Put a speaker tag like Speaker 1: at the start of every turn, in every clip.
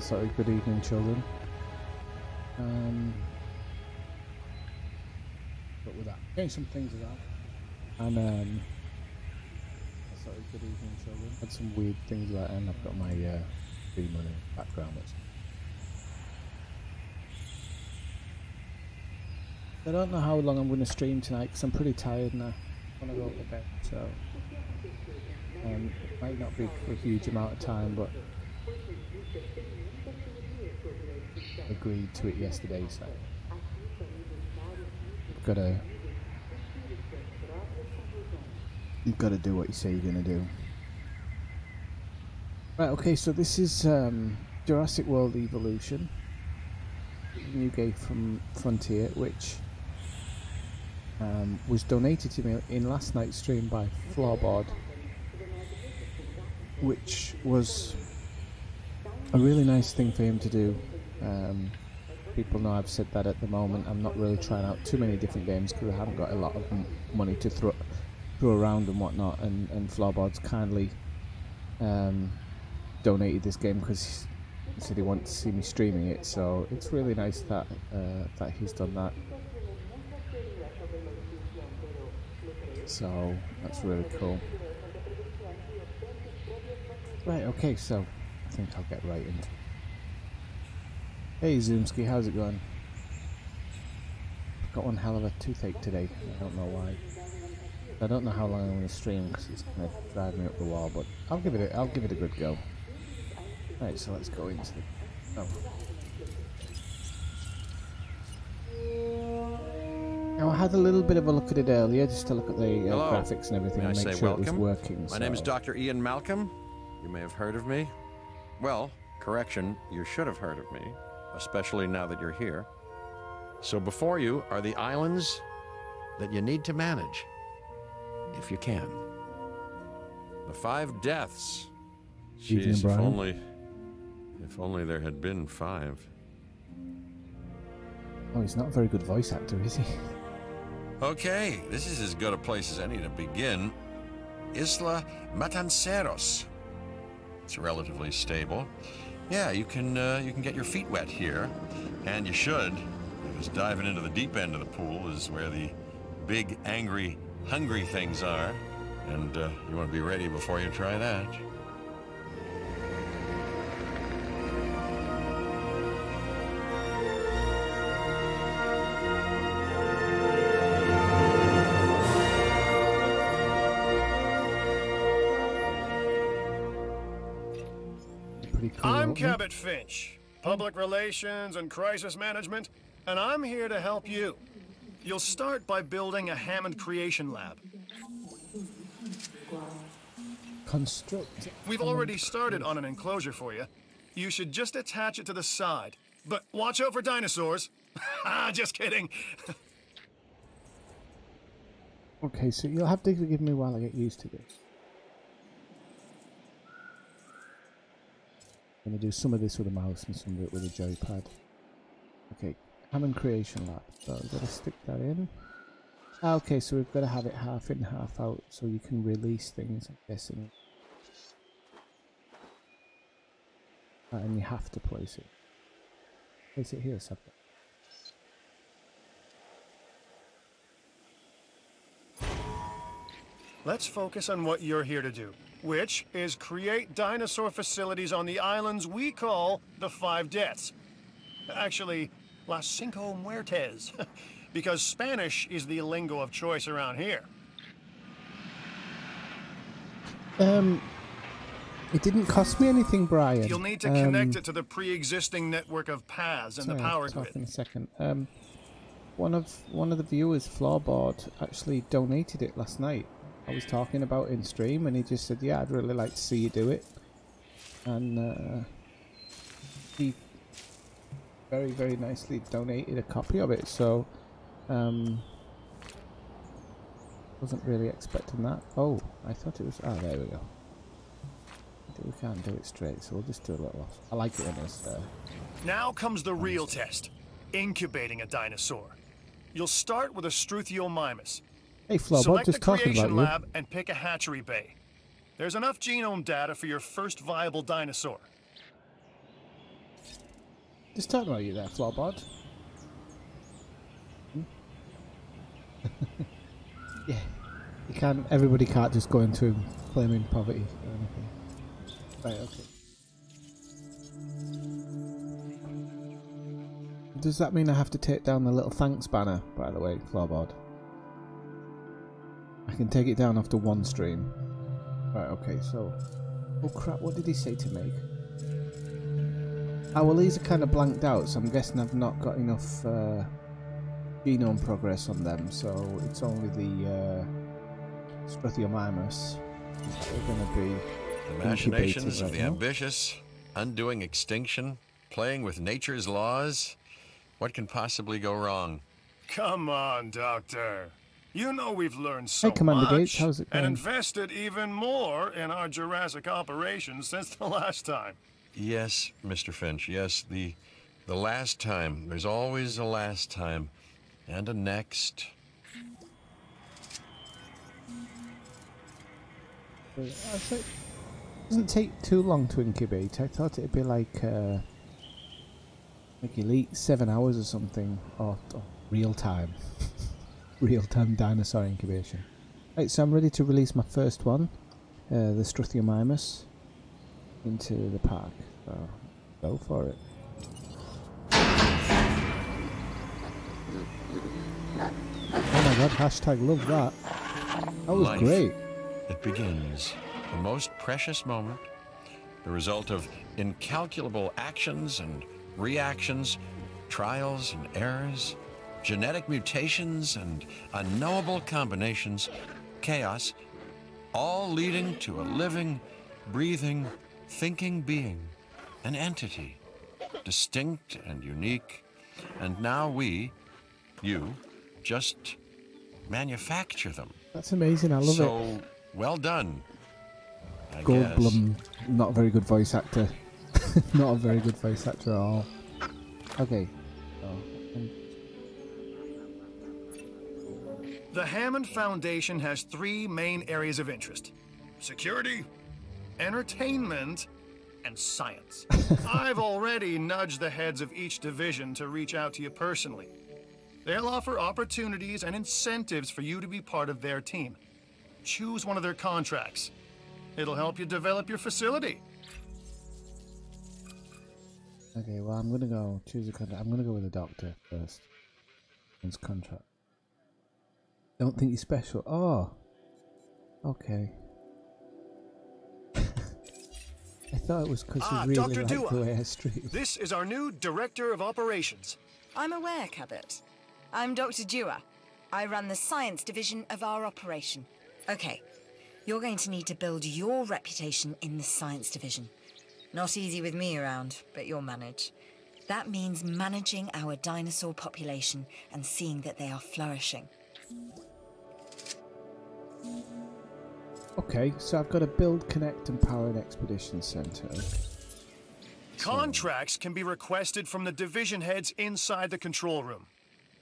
Speaker 1: Sorry, good evening, children. But with that, getting some things around. And sorry, good evening, children. Had some weird things like, and I've got my streamer in the background. I don't know how long I'm going to stream tonight because I'm pretty tired now. I want to go to bed, so it might not be for a huge amount of time, but I agreed to it yesterday, so you've got to do what you say you're going to do. Right, okay, so this is Jurassic World Evolution, a new game from Frontier, which was donated to me in last night's stream by Floorboard, which was a really nice thing for him to do. People know I've said that at the moment I'm not really trying out too many different games because I haven't got a lot of money to throw around and whatnot, and Floorboard's kindly donated this game because he said he wanted to see me streaming it, so it's really nice that that he's done that. So that's really cool. Right, okay, so I think I'll get right into it. Hey Zoomski, how's it going? I've got one hell of a toothache today. I don't know why. I don't know how long I'm going to stream because it's going to drive me up the wall, but I'll give it a good go. Right, so let's go into the... Oh. Now, I had a little bit of a look at it earlier, just to look at the graphics and everything and make sure it was working.
Speaker 2: My name is Dr. Ian Malcolm. You may have heard of me. Well, correction, you should have heard of me, especially now that you're here. So before you are the islands that you need to manage, if you can. The 5 deaths. Jeez, if only there had been 5.
Speaker 1: Oh, he's not a very good voice actor, is he?
Speaker 2: Okay, this is as good a place as any to begin. Isla Matanceros. It's relatively stable. Yeah, you can get your feet wet here, and you should, because diving into the deep end of the pool is where the big, angry, hungry things are, and you want to be ready before you try that.
Speaker 3: I'm Cabot Finch, Public Relations and Crisis Management, and I'm here to help you. You'll start by building a Hammond Creation Lab.
Speaker 1: Construct.
Speaker 3: We've already started on an enclosure for you. You should just attach it to the side. But watch out for dinosaurs. Just kidding.
Speaker 1: Okay, so you'll have to forgive me while I get used to this. I'm going to do some of this with a mouse and some of it with a joypad. Okay, Hammond Creation Lab. So we've got to stick that in. Okay, so we've got to have it half in, half out, so you can release things, I'm guessing. And you have to place it. Place it here, subject.
Speaker 3: Let's focus on what you're here to do, which is create dinosaur facilities on the islands we call the 5 Deaths. Actually, Las Cinco Muertes, because Spanish is the lingo of choice around here.
Speaker 1: It didn't cost me anything, Brian.
Speaker 3: You'll need to connect it to the pre-existing network of paths and the power grid.
Speaker 1: In a second. One of the viewers, Floorboard, actually donated it last night. I was talking about it in stream, and he just said, "Yeah, I'd really like to see you do it." And he very, very nicely donated a copy of it. So, wasn't really expecting that. Oh, I thought it was. Oh, there we go. We can't do it straight, so we'll just do a little. I like it when it's
Speaker 3: Now comes the real test: incubating a dinosaur. You'll start with a Struthiomimus.
Speaker 1: Hey, Floorboard,
Speaker 3: select
Speaker 1: just
Speaker 3: the
Speaker 1: talking
Speaker 3: creation
Speaker 1: about
Speaker 3: lab and pick a hatchery bay. There's enough genome data for your first viable dinosaur.
Speaker 1: Just talking about you there, Flawbot. Yeah. You can't. Everybody can't just go into claiming poverty or anything. Right. Okay. Does that mean I have to take down the little thanks banner? By the way, Flawbot. I can take it down after one stream. Right. Okay. So. Oh crap! What did he say to me? Oh well, these are kind of blanked out, so I'm guessing I've not got enough genome progress on them. So it's only the Struthiomimus that are going to be.
Speaker 2: The machinations of the ambitious, undoing extinction, playing with nature's laws. What can possibly go wrong?
Speaker 3: Come on, Doctor. You know we've learned so
Speaker 1: Commander
Speaker 3: much
Speaker 1: Gates, how's it going?
Speaker 3: and invested even more in our Jurassic operations since the last time.
Speaker 2: Yes, Mr. Finch, yes, the last time. There's always a last time. And a next.
Speaker 1: It doesn't take too long to incubate. I thought it'd be like elite 7 hours or something, or real time. Real time dinosaur incubation. Right, so I'm ready to release my first one, the Struthiomimus, into the park. So go for it. Oh my god, hashtag love that. That was
Speaker 2: Life.
Speaker 1: great.
Speaker 2: It begins. The most precious moment. The result of incalculable actions and reactions, trials and errors, genetic mutations and unknowable combinations, chaos, all leading to a living, breathing, thinking being, an entity, distinct and unique. And now we, you, just manufacture them.
Speaker 1: That's amazing, I love it.
Speaker 2: So, well done, I guess.
Speaker 1: Goldblum, not a very good voice actor. Not a very good voice actor at all. Okay.
Speaker 3: The Hammond Foundation has 3 main areas of interest: security, entertainment, and science. I've already nudged the heads of each division to reach out to you personally. They'll offer opportunities and incentives for you to be part of their team. Choose one of their contracts. It'll help you develop your facility.
Speaker 1: Okay, well, I'm gonna go choose a contract. I'm gonna go with the doctor first. His contract. Don't think you're special. Oh, okay. I thought it was because he really
Speaker 3: Dr.
Speaker 1: liked
Speaker 3: Dua.
Speaker 1: the way I streamed.
Speaker 3: This is our new Director of Operations.
Speaker 4: I'm aware, Cabot. I'm Dr. Dua. I run the science division of our operation. Okay, you're going to need to build your reputation in the science division. Not easy with me around, but you'll manage. That means managing our dinosaur population and seeing that they are flourishing.
Speaker 1: Okay, so I've got to build, connect, and power an expedition center.
Speaker 3: Contracts can be requested from the division heads inside the control room.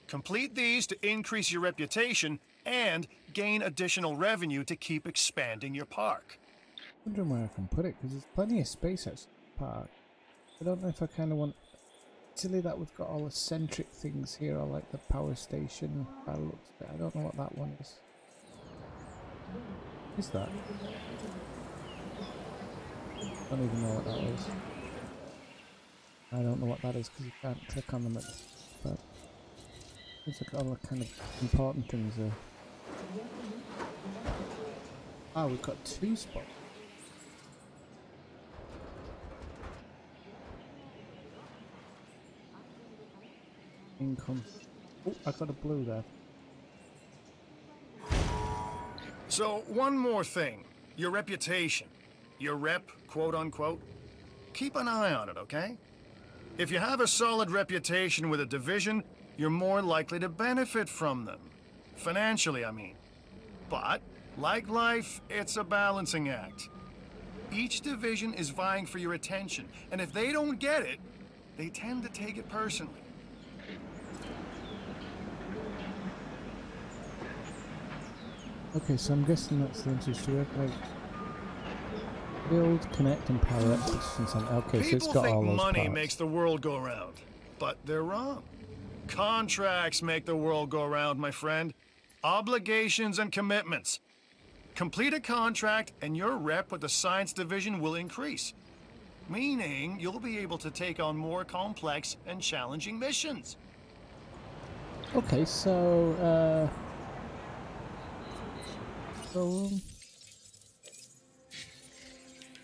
Speaker 3: Complete these to increase your reputation and gain additional revenue to keep expanding your park.
Speaker 1: I'm wondering where I can put it, because there's plenty of space at the park. I don't know if I kind of want... Silly that we've got all eccentric things here, or like the power station. By the looks of it. I don't know what that one is. What is that? I don't even know what that is. I don't know what that is because you can't click on them. But it's like all the kind of important things there. Ah, we've got 2 spots. Income. Oh, I got a blue there.
Speaker 3: So, one more thing. Your reputation. Your rep, quote unquote. Keep an eye on it, okay? If you have a solid reputation with a division, you're more likely to benefit from them. Financially, I mean. But, like life, it's a balancing act. Each division is vying for your attention, and if they don't get it, they tend to take it personally.
Speaker 1: Okay, so I'm guessing that's the interest to work. Like, Build, connect, and power expedition center. Okay, so it's
Speaker 3: People
Speaker 1: got
Speaker 3: think
Speaker 1: all those
Speaker 3: money
Speaker 1: parts.
Speaker 3: makes the world go round, but they're wrong. Contracts make the world go round, my friend. Obligations and commitments. Complete a contract and your rep with the science division will increase. Meaning you'll be able to take on more complex and challenging missions.
Speaker 1: Okay, so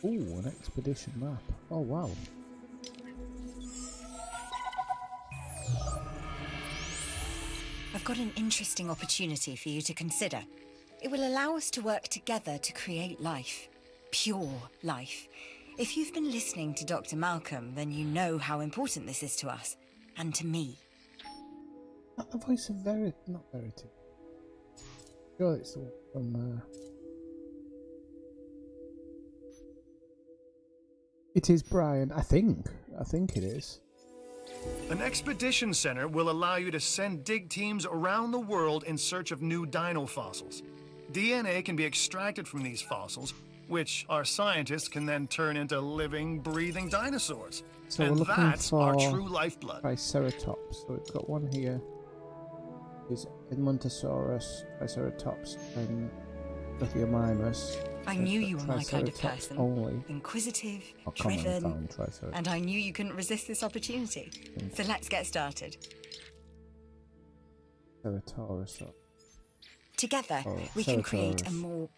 Speaker 1: ooh, an expedition map. Oh wow.
Speaker 4: I've got an interesting opportunity for you to consider. It will allow us to work together to create life. Pure life. If you've been listening to Dr. Malcolm, then you know how important this is to us. And to me.
Speaker 1: Not the voice of not Verity. Sure, it's the one from It is Brian, I think. I think it is.
Speaker 3: An expedition center will allow you to send dig teams around the world in search of new dino fossils. DNA can be extracted from these fossils, which our scientists can then turn into living, breathing dinosaurs.
Speaker 1: So
Speaker 3: and
Speaker 1: we're looking
Speaker 3: that's
Speaker 1: for
Speaker 3: our true lifeblood.
Speaker 1: Triceratops. So we've got one here. Is Edmontosaurus, Triceratops, and Lithiumimus.
Speaker 4: I knew you were my kind of person.
Speaker 1: Only.
Speaker 4: Inquisitive,
Speaker 1: Oh, come on,
Speaker 4: driven,
Speaker 1: phone, Triceratops.
Speaker 4: and I knew you couldn't resist this opportunity. So let's get started.
Speaker 1: Ceratosaurus.
Speaker 4: Together,
Speaker 1: Oh,
Speaker 4: we can create a
Speaker 1: Ceratosaurus.
Speaker 4: more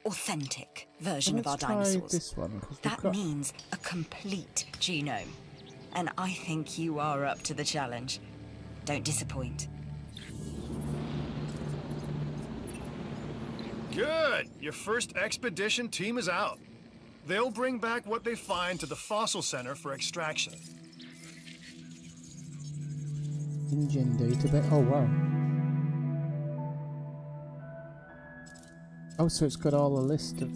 Speaker 4: authentic version of our
Speaker 1: Let's try
Speaker 4: dinosaurs.
Speaker 1: this one, 'cause we've
Speaker 4: That
Speaker 1: got-
Speaker 4: means a complete genome. And I think you are up to the challenge. Don't disappoint.
Speaker 3: Good! Your first expedition team is out. They'll bring back what they find to the fossil center for extraction.
Speaker 1: InGen database. Oh wow. Oh, so it's got all a list of.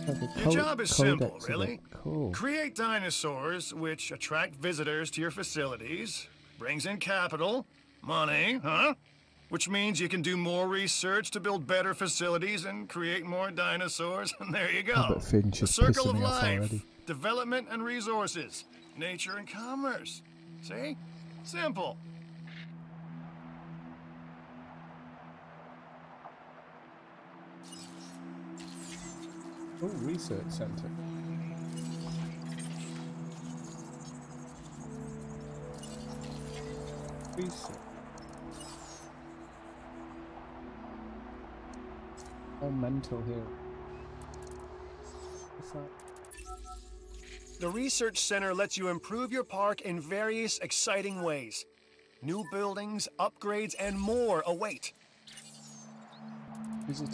Speaker 1: Like a
Speaker 3: Your job is simple,
Speaker 1: codex of
Speaker 3: really.
Speaker 1: it. Cool.
Speaker 3: Create dinosaurs which attract visitors to your facilities, brings in capital, money, huh? Which means you can do more research to build better facilities and create more dinosaurs, and there you go.
Speaker 1: but Finch
Speaker 3: The
Speaker 1: is
Speaker 3: circle
Speaker 1: pissing
Speaker 3: of
Speaker 1: me off
Speaker 3: life,
Speaker 1: already.
Speaker 3: development and resources, nature and commerce. See? Simple.
Speaker 1: Oh, research center. Research. All mental here. What's that?
Speaker 3: The Research Center lets you improve your park in various exciting ways. New buildings, upgrades, and more await.
Speaker 1: Is it?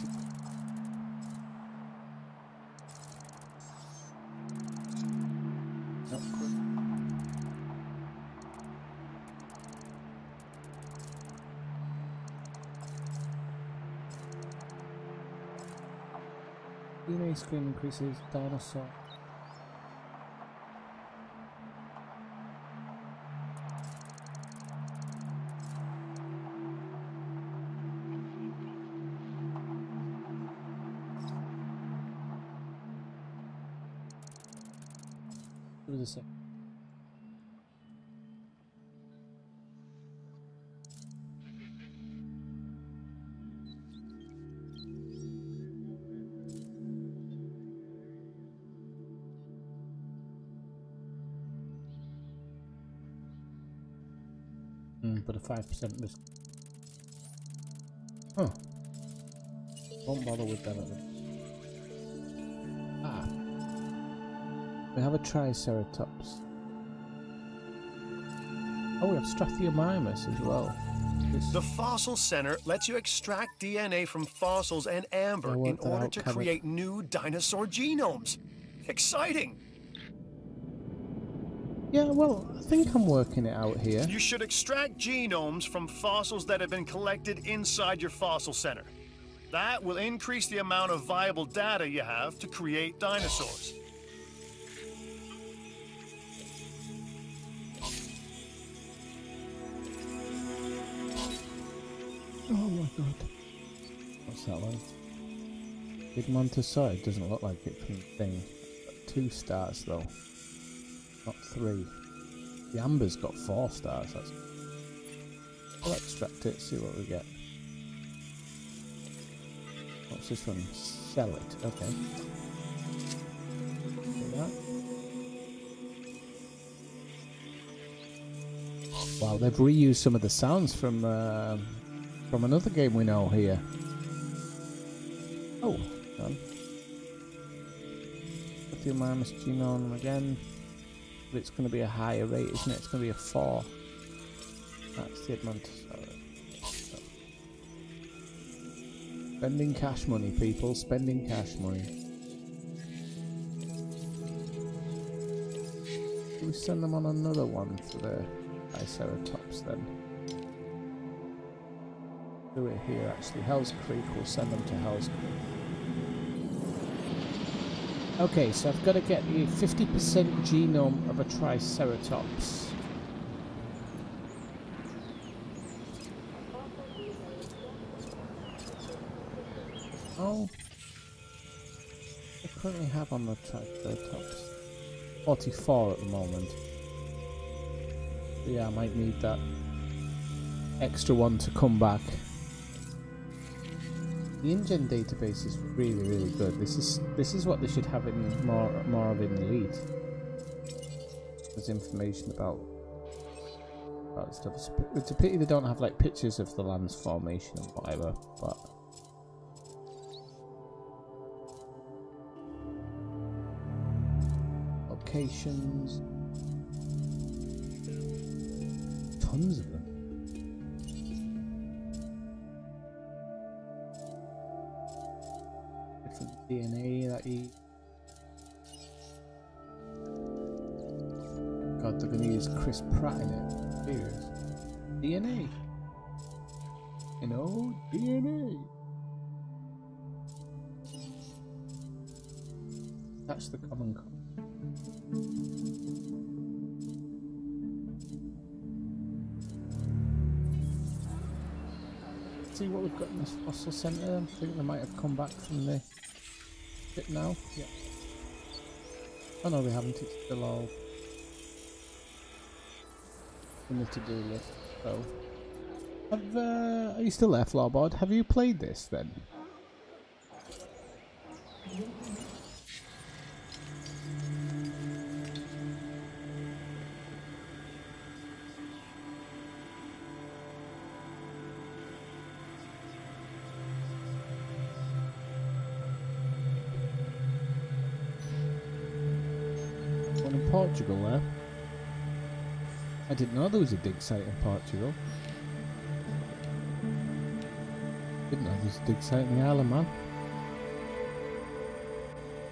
Speaker 1: DNA screen increases dinosaur. What does it say? But a 5% risk. Huh. Won't bother with that at all. Ah. We have a Triceratops. Oh, we have Strathiomymus as well.
Speaker 3: The Fossil Center lets you extract DNA from fossils and amber
Speaker 1: I worked
Speaker 3: in
Speaker 1: that
Speaker 3: order
Speaker 1: out,
Speaker 3: to
Speaker 1: Kevin.
Speaker 3: create new dinosaur genomes. Exciting!
Speaker 1: Yeah, well, I think I'm working it out here.
Speaker 3: You should extract genomes from fossils that have been collected inside your fossil center. That will increase the amount of viable data you have to create dinosaurs.
Speaker 1: Oh my god. What's that like? Big Montessori? It doesn't look like it from the thing. But 2 stars though, not 3. The amber's got 4 stars. That's... We'll extract it, see what we get. What's this one? Sell it. Okay. Do that. Wow, they've reused some of the sounds from another game we know here. Oh, done. Lithium minus genome again. But it's going to be a higher rate, isn't it? It's going to be a 4. That's the advantage. Spending cash money, people. Spending cash money. Do we send them on another one for the Triceratops then? Do it here actually. Hell's Creek, we'll send them to Hell's Creek. Okay, so I've got to get the 50% genome of a Triceratops. Oh, I currently have on the Triceratops 44 at the moment. But yeah, I might need that extra one to come back. The InGen database is really, really good. This is what they should have in more of in Elite. There's information about stuff. It's a pity they don't have like pictures of the land's formation and whatever, but. Locations. Tons of them. Different DNA that you... God, they're gonna use Chris Pratt in it. Serious. DNA. You know, DNA. That's the common code. See what we've got in this fossil centre. I think they might have come back from the bit now. Yeah. Oh no, they haven't. It's still all in the to-do list. So, are you still there, Floorboard? Have you played this then? Portugal there. I didn't know there was a dig site in Portugal. Didn't know there was a dig site in the Isle of Man.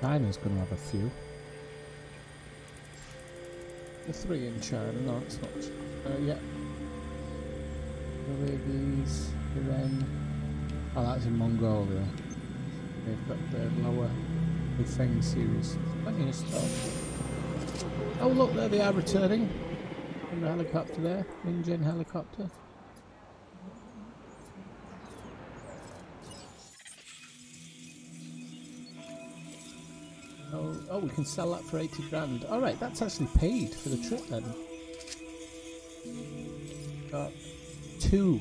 Speaker 1: China's going to have a few. The 3 in China, no, it's not. Yeah. The Rabies, Iran. Oh, that's in Mongolia. They've got the lower Feng series. Plenty of stuff. Oh look, there they are returning from the helicopter there, InGen helicopter. Oh, we can sell that for 80 grand. Alright, that's actually paid for the trip then. Got 2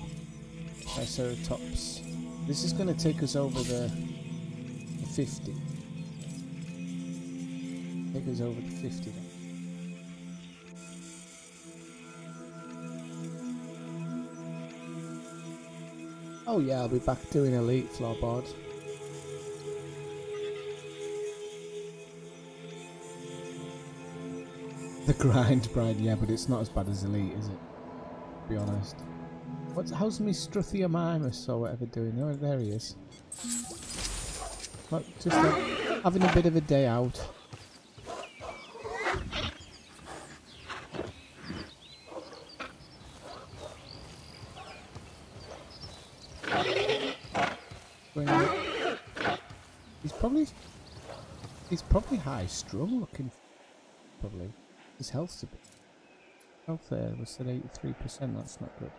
Speaker 1: Triceratops. This is going to take us over the 50. Take us over the 50 then. Oh yeah, I'll be back doing Elite Floorboard. The grind, Brian, yeah, but it's not as bad as Elite, is it? To be honest. How's me Struthiamimus or whatever doing? Oh, there he is. Well, just having a bit of a day out. He's probably high strung looking. Probably his health's a bit. Health there was at 83%. That's not good.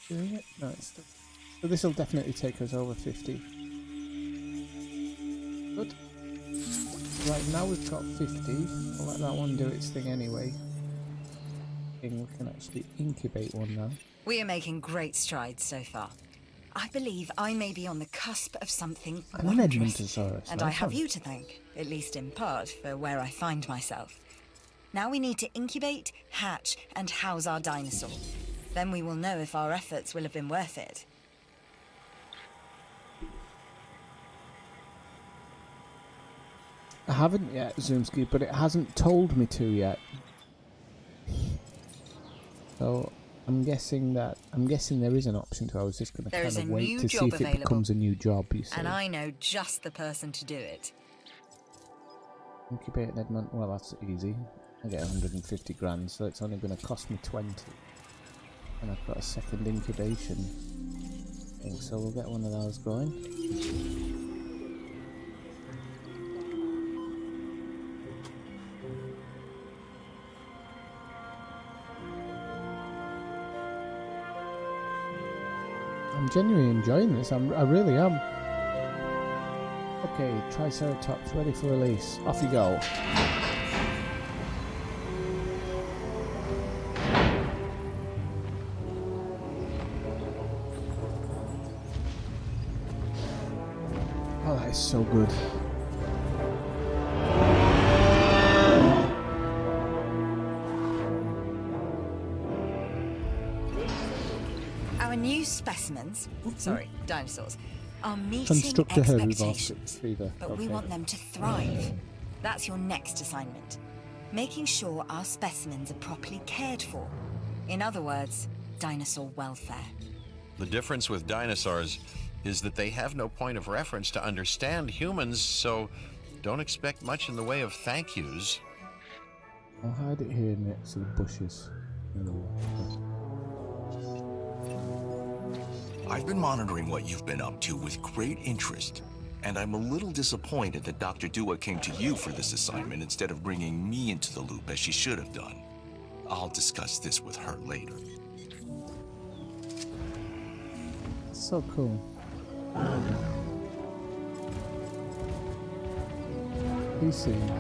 Speaker 1: doing it? No, it's still... So this will definitely take us over 50. Good. Right, now we've got 50. I'll let that one do its thing anyway. We can actually incubate one now.
Speaker 4: We are making great strides so far. I believe I may be on the cusp of something
Speaker 1: An
Speaker 4: wondrous.
Speaker 1: Edmontosaurus.
Speaker 4: And I have you to thank, at least in part, for where I find myself. Now we need to incubate, hatch, and house our dinosaur. Then we will know if our efforts will have been worth it.
Speaker 1: I haven't yet, Zoomski, but it hasn't told me to yet. So I'm guessing there is an option to. I was just going to kind of wait to see if it becomes a new job. You see,
Speaker 4: and I know just the person to do it.
Speaker 1: Incubate an Edmont. Well, that's easy. I get 150 grand, so it's only going to cost me 20. And I've got a second incubation thing, so we'll get one of those going. I'm genuinely enjoying this, I really am. Okay, Triceratops ready for release. Off you go. Oh, that is so good.
Speaker 4: Our new specimens, dinosaurs, are meeting
Speaker 1: Constructor
Speaker 4: expectations,
Speaker 1: fever.
Speaker 4: but we want them to thrive. That's your next assignment. Making sure our specimens are properly cared for. In other words, dinosaur welfare.
Speaker 2: The difference with dinosaurs is that they have no point of reference to understand humans, so don't expect much in the way of thank yous.
Speaker 1: I'll hide it here next to the bushes.
Speaker 5: I've been monitoring what you've been up to with great interest, and I'm a little disappointed that Dr. Dua came to you for this assignment instead of bringing me into the loop as she should have done. I'll discuss this with her later.
Speaker 1: So cool. He's seen.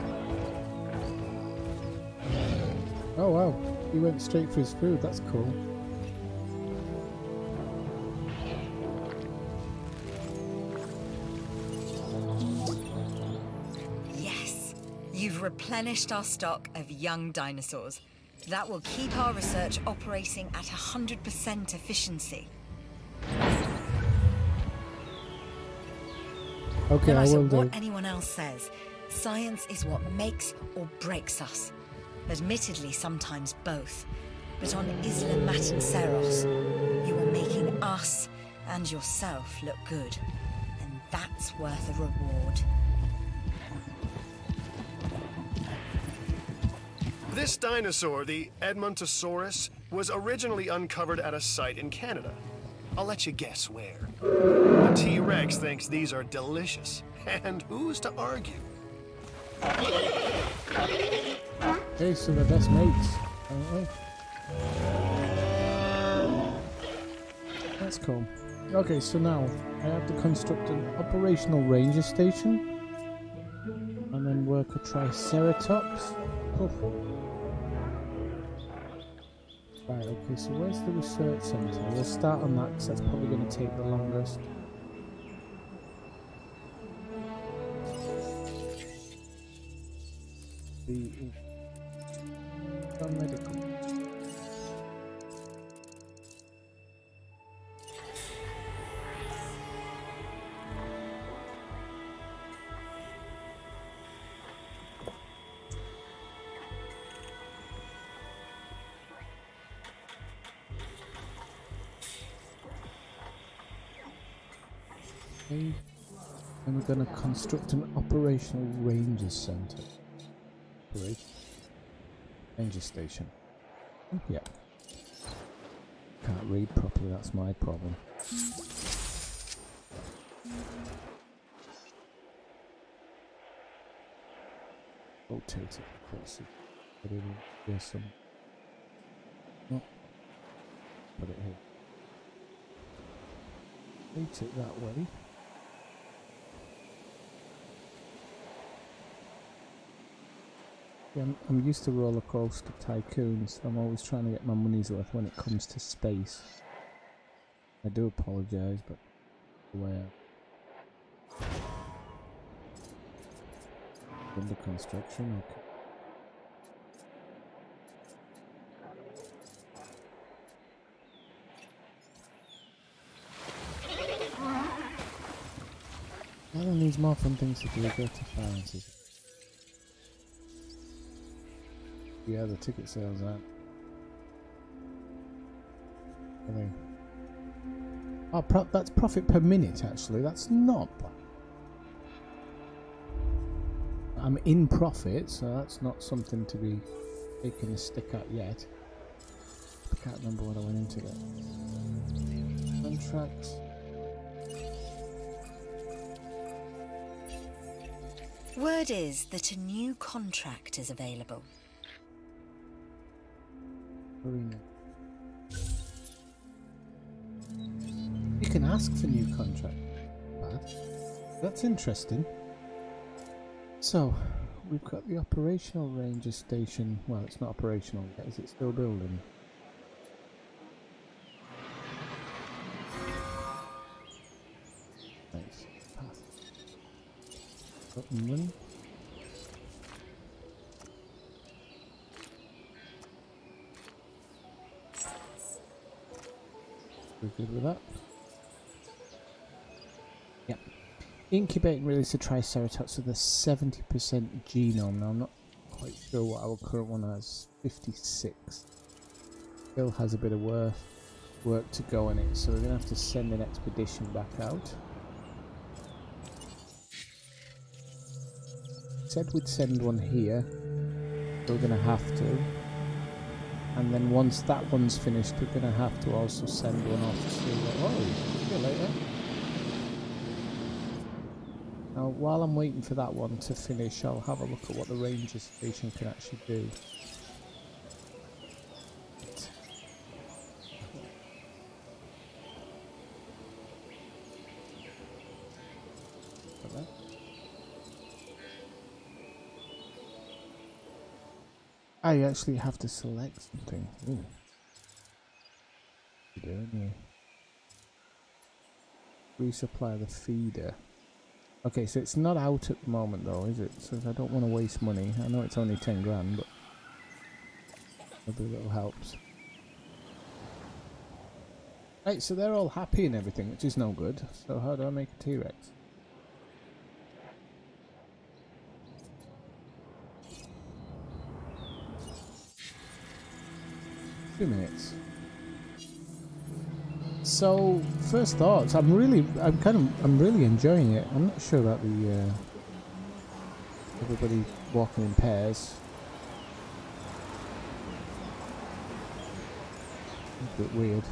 Speaker 1: Oh wow, he went straight for his food, that's cool.
Speaker 4: Yes, you've replenished our stock of young dinosaurs. That will keep our research operating at 100% efficiency.
Speaker 1: Okay,
Speaker 4: No
Speaker 1: I
Speaker 4: matter
Speaker 1: will do.
Speaker 4: what anyone else says, science is what makes or breaks us. Admittedly, sometimes both. But on Isla Matanceros, you are making us and yourself look good. And that's worth a reward.
Speaker 3: This dinosaur, the Edmontosaurus, was originally uncovered at a site in Canada. I'll let you guess where. The T-Rex thinks these are delicious, and who's to argue?
Speaker 1: Okay, so they're best mates, aren't they? That's cool. Okay, so now I have to construct an operational ranger station and then work a Triceratops. Oh. Right, okay, so where's the research centre? We'll start on that because that's probably going to take the longest. The medical. Okay, and we're going to construct an operational ranger centre. Great. Ranger station. Yeah. Can't read properly, that's my problem. Rotate it. Let's see. Put it in. There's some. No. Put it here. Rotate it that way. Yeah, I'm used to roller coaster tycoons. I'm always trying to get my money's worth when it comes to space. I do apologise, but the way under construction. Okay. Alan needs more fun things to do. Go to finances. Yeah, the ticket sales aren't. Oh, that's profit per minute actually. That's not bad. I'm in profit, so that's not something to be taking a stick at yet. I can't remember what I went into that. Contracts.
Speaker 4: Word is that a new contract is available.
Speaker 1: Arena. You can ask for new contract. Bad. That's interesting. So, we've got the operational ranger station. Well, it's not operational yet. Is it still building? Nice. Path. Button one. We're good with that. Yep. Incubate and release a Triceratops with a 70% genome. Now I'm not quite sure what our current one has. 56. Still has a bit of work to go in it, so we're going to have to send an expedition back out. Said we'd send one here. We're going to have to. And then once that one's finished, we're going to have to also send one off to... Oh, see you later. Now, while I'm waiting for that one to finish, I'll have a look at what the ranger station can actually do. I actually have to select something. Ooh. Resupply the feeder. Okay, so it's not out at the moment though, is it? So I don't want to waste money. I know it's only 10 grand, but maybe a little helps. Right, so they're all happy and everything, which is no good. So how do I make a T-Rex? 2 minutes. So first thoughts, I'm really enjoying it. I'm not sure about the everybody walking in pairs. A bit weird.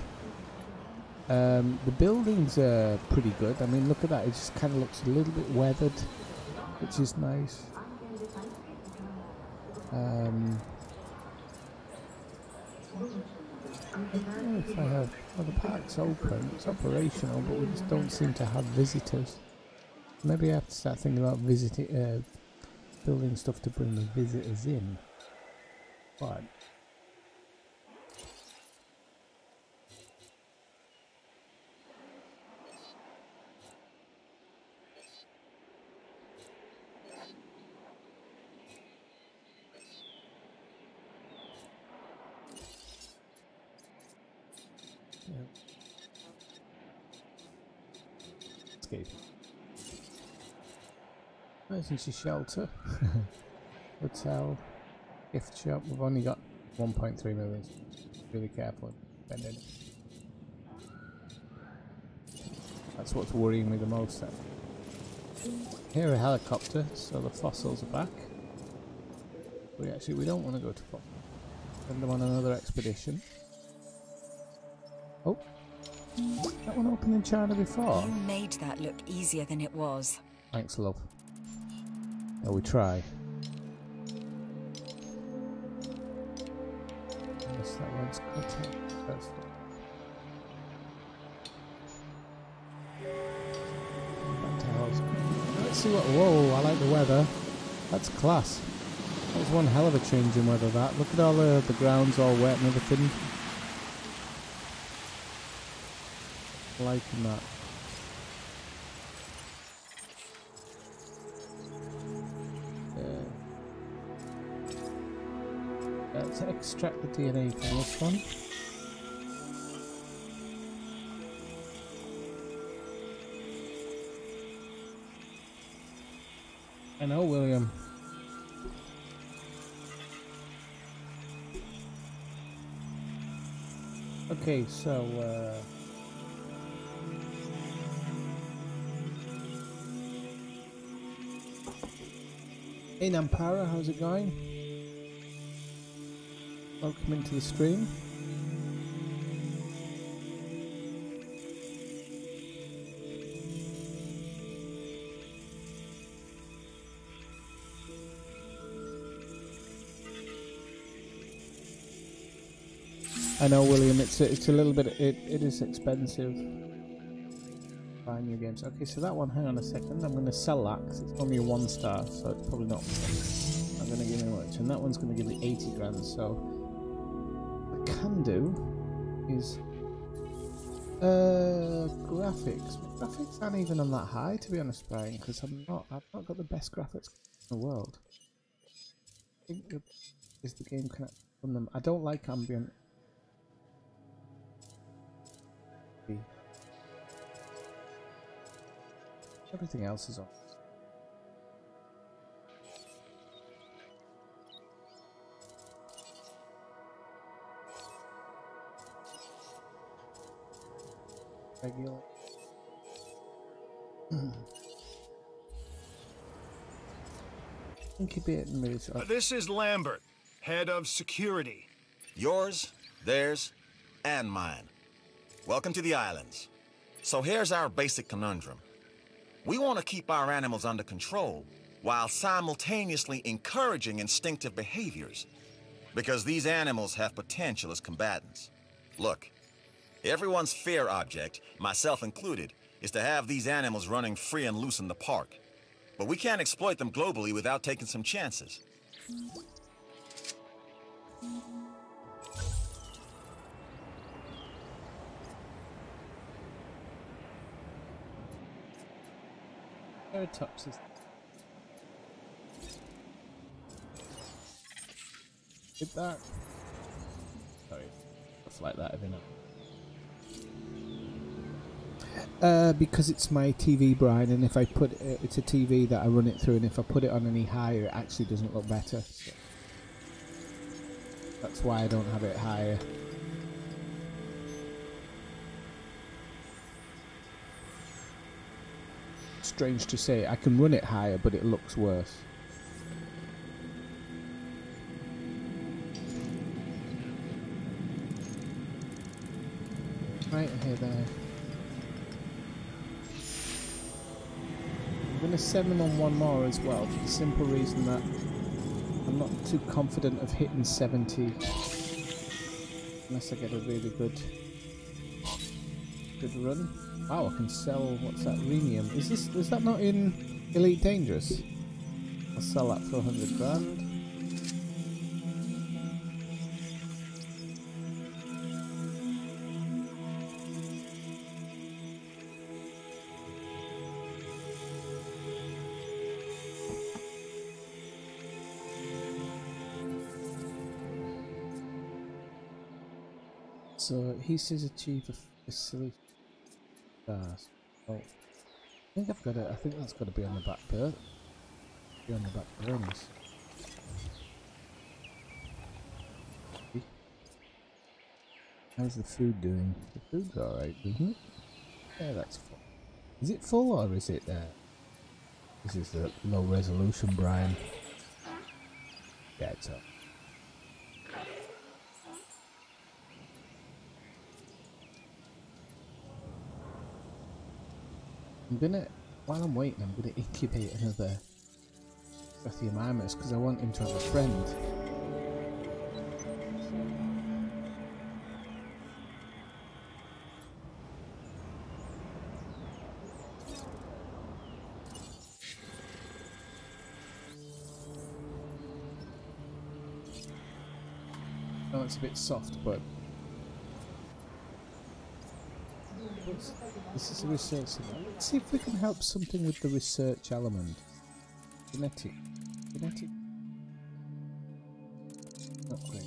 Speaker 1: The buildings are pretty good. I mean, look at that. It just kind of looks a little bit weathered, which is nice. I don't know if I have... Well, the park's open, it's operational, but we just don't seem to have visitors. Maybe I have to start thinking about building stuff to bring the visitors in. But... Escape. Emergency shelter. Hotel. Gift shop. We've only got 1.3 million. Really careful spending it. That's what's worrying me the most then. Here a helicopter, so the fossils are back. We don't want to go to fossils. Send them on another expedition. Oh. That one opened in China before.
Speaker 4: You made that look easier than it was.
Speaker 1: Thanks, love. Oh, we try. Yes, that one's cut. That's Let's see what... Whoa, I like the weather. That's class. That was one hell of a change in weather, that. Look at all the ground's all wet and everything. Liking that. Let's extract the DNA from this one. I know, William. Okay, so hey Nampara, how's it going? Welcome into the stream. I know, William. It's a little bit. It is expensive. Buying new games. Okay, so that one. Hang on a second. I'm going to sell that because it's only a 1 star, so it's probably not. I'm going to give me much, and that one's going to give me 80 grand. So what I can do is graphics. My graphics aren't even on that high, to be honest, Brian, because I've not got the best graphics in the world. I think is the game connected from them. I don't like ambient. Everything else is on. Regular. Incubate and move.
Speaker 3: This is Lambert, head of security.
Speaker 6: Yours, theirs, and mine. Welcome to the islands. So here's our basic conundrum. We want to keep our animals under control while simultaneously encouraging instinctive behaviors, because these animals have potential as combatants. Look, everyone's fear object, myself included, is to have these animals running free and loose in the park. But we can't exploit them globally without taking some chances.
Speaker 1: Tops is did that. Sorry, stuff like that, isn't it? Because it's my TV, Brian, and if I put it's a TV that I run it through, and if I put it on any higher, it actually doesn't look better. So that's why I don't have it higher. Strange to say, I can run it higher, but it looks worse. Right here, there. I'm going to send them on one more as well, for the simple reason that I'm not too confident of hitting 70 unless I get a really good run. Wow, I can sell, what's that, rhenium? Is that not in Elite Dangerous? I'll sell that for 100 grand. So he says achieve a facility. Oh, I think I've got it. I think that's got to be on the back burner. Be on the back burners. How's the food doing? The food's alright, isn't it? Yeah, that's full. Is it full or is it there? This is the low resolution, Brian. Yeah, it's up. I'm gonna, while I'm waiting, I'm gonna incubate another Strathiomymus because I want him to have a friend. know it's a bit soft, but this is a research center. Let's see if we can help something with the research element. Genetic. Not great.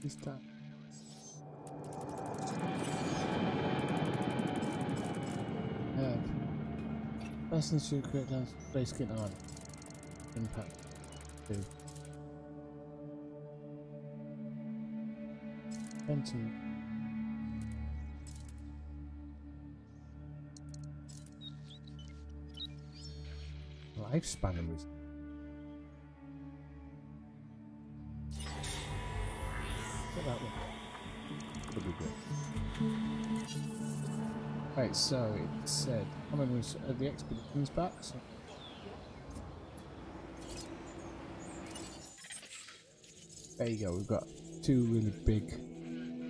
Speaker 1: Is that? Lessons to create down space skin on. Impact. 2. Benton. Lifespan of reason. That one. Could be good. Right, so it said, how many was the expeditions back? So there you go, we've got 2 really big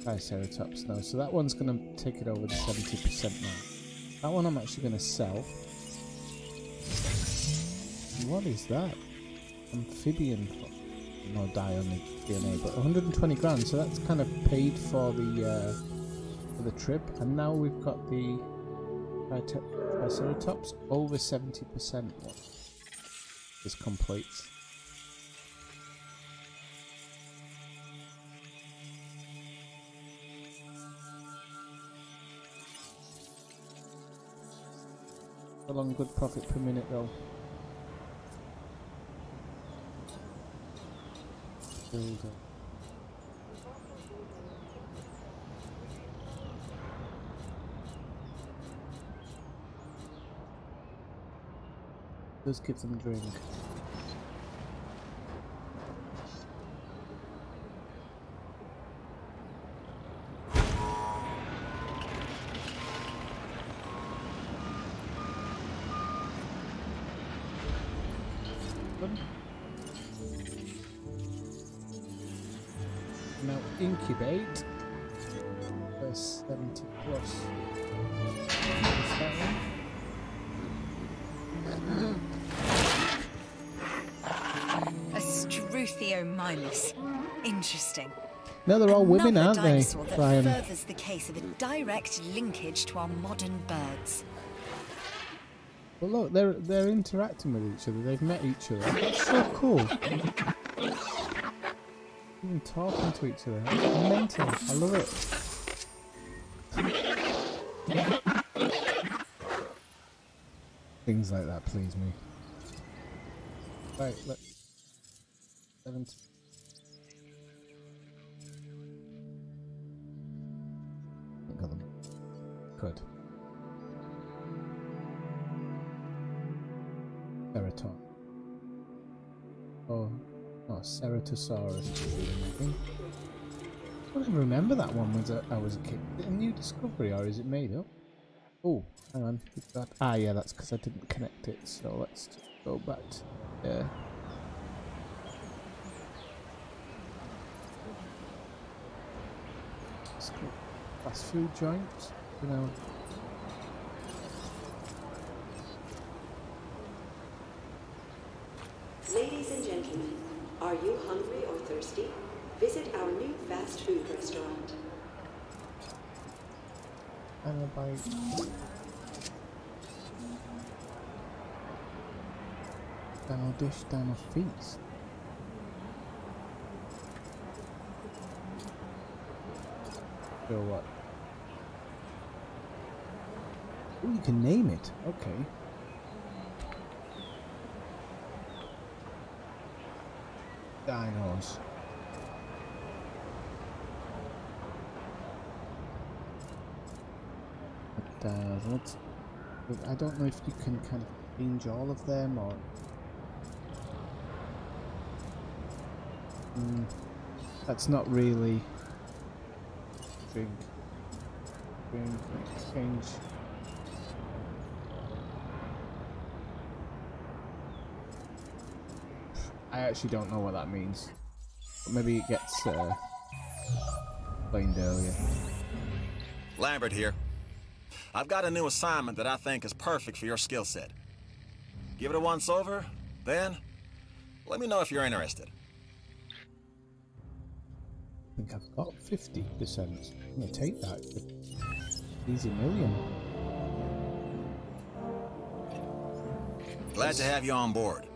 Speaker 1: Triceratops now. So that one's going to take it over the 70% now. That one I'm actually going to sell. What is that? Amphibian. No die on the DNA, but 120 grand, so that's kind of paid for the trip. And now we've got the Triceratops over 70% one. This completes. A long good profit per minute though. Builder. Let's give them drink. Now incubate for 70 plus.
Speaker 4: A Struthiomimus. Interesting.
Speaker 1: No, they're all women,
Speaker 4: Another
Speaker 1: aren't they,
Speaker 4: dinosaur that
Speaker 1: Brian?
Speaker 4: furthers the case of a direct linkage to our modern birds.
Speaker 1: Well, look, they're interacting with each other. They've met each other. That's so cool. Even talking to each other. That's mental. I love it. Things like that please me. Right, let's. 70. Got them. Good. Ceraton. Oh, Ceratosaurus. I don't even remember that one when I was a kid. Is it a new discovery or is it made up? Oh, hang on. Yeah, that's because I didn't connect it. So let's just go back to there. Let's go fast food joints. You know.
Speaker 7: Ladies and gentlemen, are you hungry or thirsty? Visit our new fast food restaurant.
Speaker 1: And a bite. Dino dish, dino feast. Or what? Oh, you can name it. Okay. Dinos. Dinos. I don't know if you can kind of change all of them or. That's not really. Drink. Change. I actually don't know what that means. But maybe it gets explained earlier.
Speaker 6: Lambert here. I've got a new assignment that I think is perfect for your skill set. Give it a once over, then let me know if you're interested.
Speaker 1: I think I've got 50%. I'm gonna take that. Easy million.
Speaker 6: Glad to have you on board.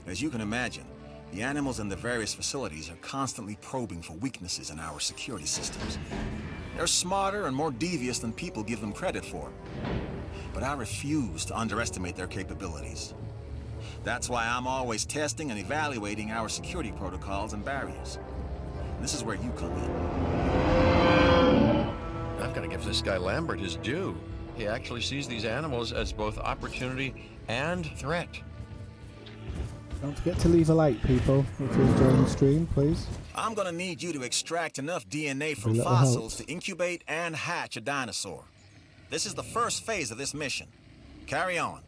Speaker 6: As you can imagine, the animals in the various facilities are constantly probing for weaknesses in our security systems. They're smarter and more devious than people give them credit for. But I refuse to underestimate their capabilities. That's why I'm always testing and evaluating our security protocols and barriers. And this is where you come in.
Speaker 2: I've got to give this guy Lambert his due. He actually sees these animals as both opportunity and threat.
Speaker 1: Don't forget to leave a like, people, if you're enjoying the stream, please.
Speaker 6: I'm gonna need you to extract enough DNA from fossils to incubate and hatch a dinosaur. This is the first phase of this mission. Carry on.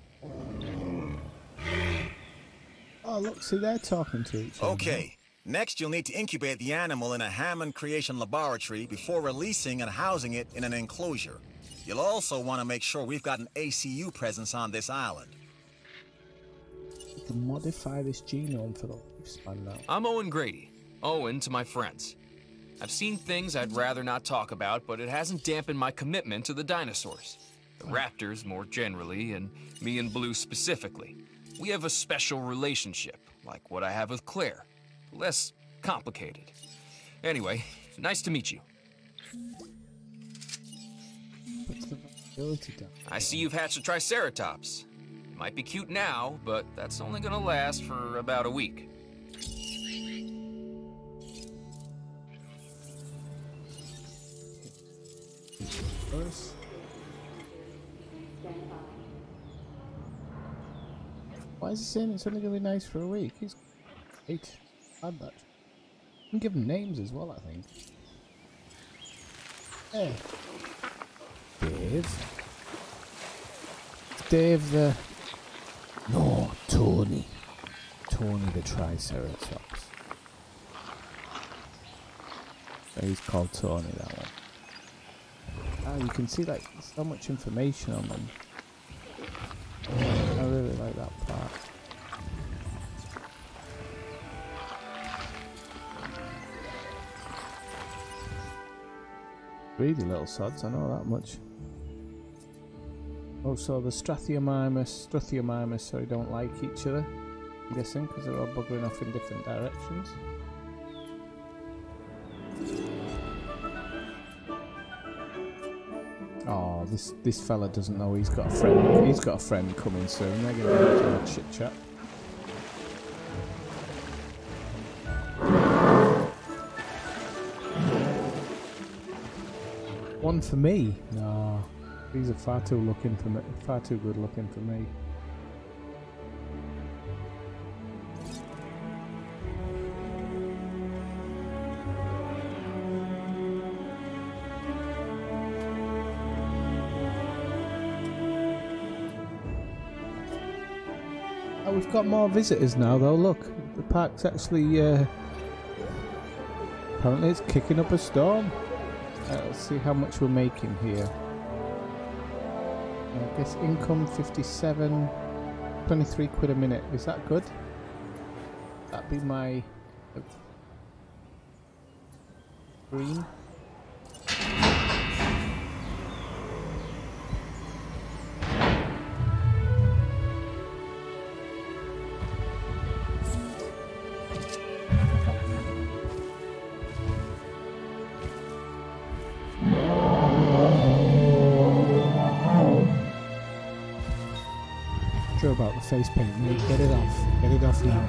Speaker 1: Oh, look, see, they're talking to each other.
Speaker 6: Okay. Next, you'll need to incubate the animal in a Hammond creation laboratory before releasing and housing it in an enclosure. You'll also want to make sure we've got an ACU presence on this island.
Speaker 1: You can modify this genome for the lifespan now.
Speaker 8: I'm Owen Grady. Owen to my friends. I've seen things I'd rather not talk about, but it hasn't dampened my commitment to the dinosaurs. The raptors more generally, and me and Blue specifically. We have a special relationship, like what I have with Claire. Less complicated. Anyway, nice to meet you.
Speaker 1: What's the ability down?
Speaker 8: I see you've hatched a Triceratops. It might be cute now, but that's only gonna last for about a week.
Speaker 1: Why is he saying it's only going to be nice for a week? He's great. Add that. You can give him names as well, I think. Hey. Dave. Dave the... No, Tony. Tony the Triceratops. So he's called Tony, that one. Ah, you can see like so much information on them. I really like that part. Greedy little sods, I know that much. Also, the Struthiomimus, sorry, don't like each other. I'm guessing because they're all buggering off in different directions. Oh, this fella doesn't know he's got a friend. He's got a friend coming soon. They're gonna have to have a chit chat. One for me? No, these are far too good looking for me. Oh, we've got more visitors now though, look. The park's actually, apparently it's kicking up a storm. Let's see how much we're making here. I guess income 57, 23 quid a minute. Is that good? That'd be my green. About the face paint, mate. Get it off. Get it off now.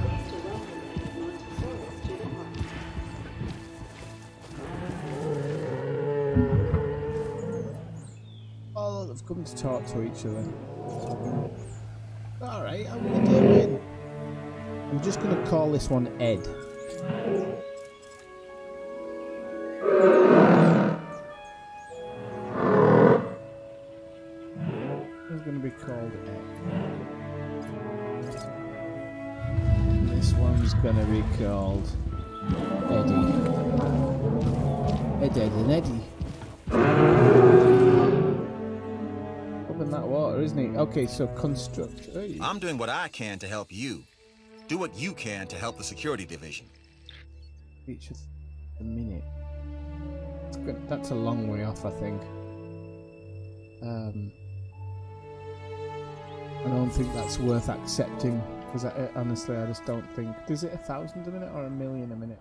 Speaker 1: Oh, they've come to talk to each other. Alright, I'm gonna do it. I'm just gonna call this one Ed. It's gonna be called Ed. This one's gonna be called Eddie. Ed, Ed and Eddie. Up in that water, isn't he? Okay, so construct. Hey.
Speaker 6: I'm doing what I can to help you. Do what you can to help the security division.
Speaker 1: Each of a minute. That's a long way off, I think. I don't think that's worth accepting, because honestly, I just don't think. Is it 1,000 a minute or 1,000,000 a minute?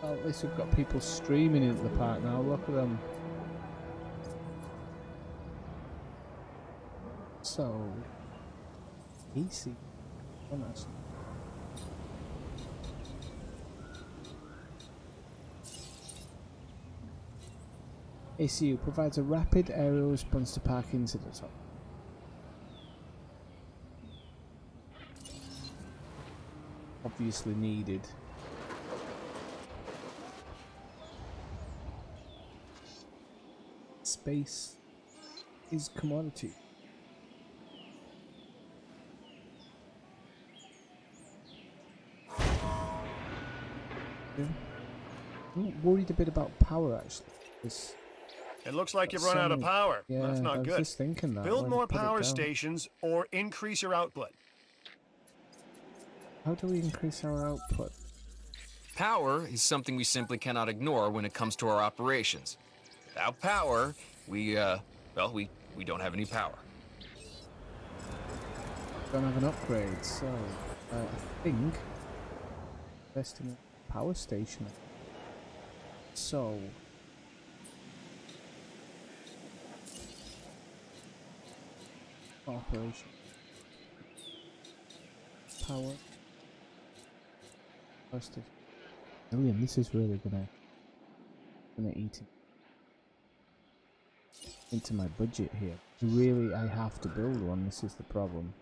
Speaker 1: Oh, at least we've got people streaming into the park now. Look at them. So easy. Oh, nice. ACU provides a rapid aerial response to park incidents. Obviously needed. Space is commodity. I'm worried a bit about power actually.
Speaker 3: It looks like you've run out of power.
Speaker 1: Yeah,
Speaker 3: that's not
Speaker 1: I was
Speaker 3: good.
Speaker 1: just thinking that.
Speaker 3: Build more power stations or increase your output.
Speaker 1: How do we increase our output?
Speaker 8: Power is something we simply cannot ignore when it comes to our operations. Without power, we don't have any power.
Speaker 1: Don't have an upgrade, so I think invest in a power station. So operation power station. Million. This is really gonna eat into my budget here. Really, I have to build one. This is the problem.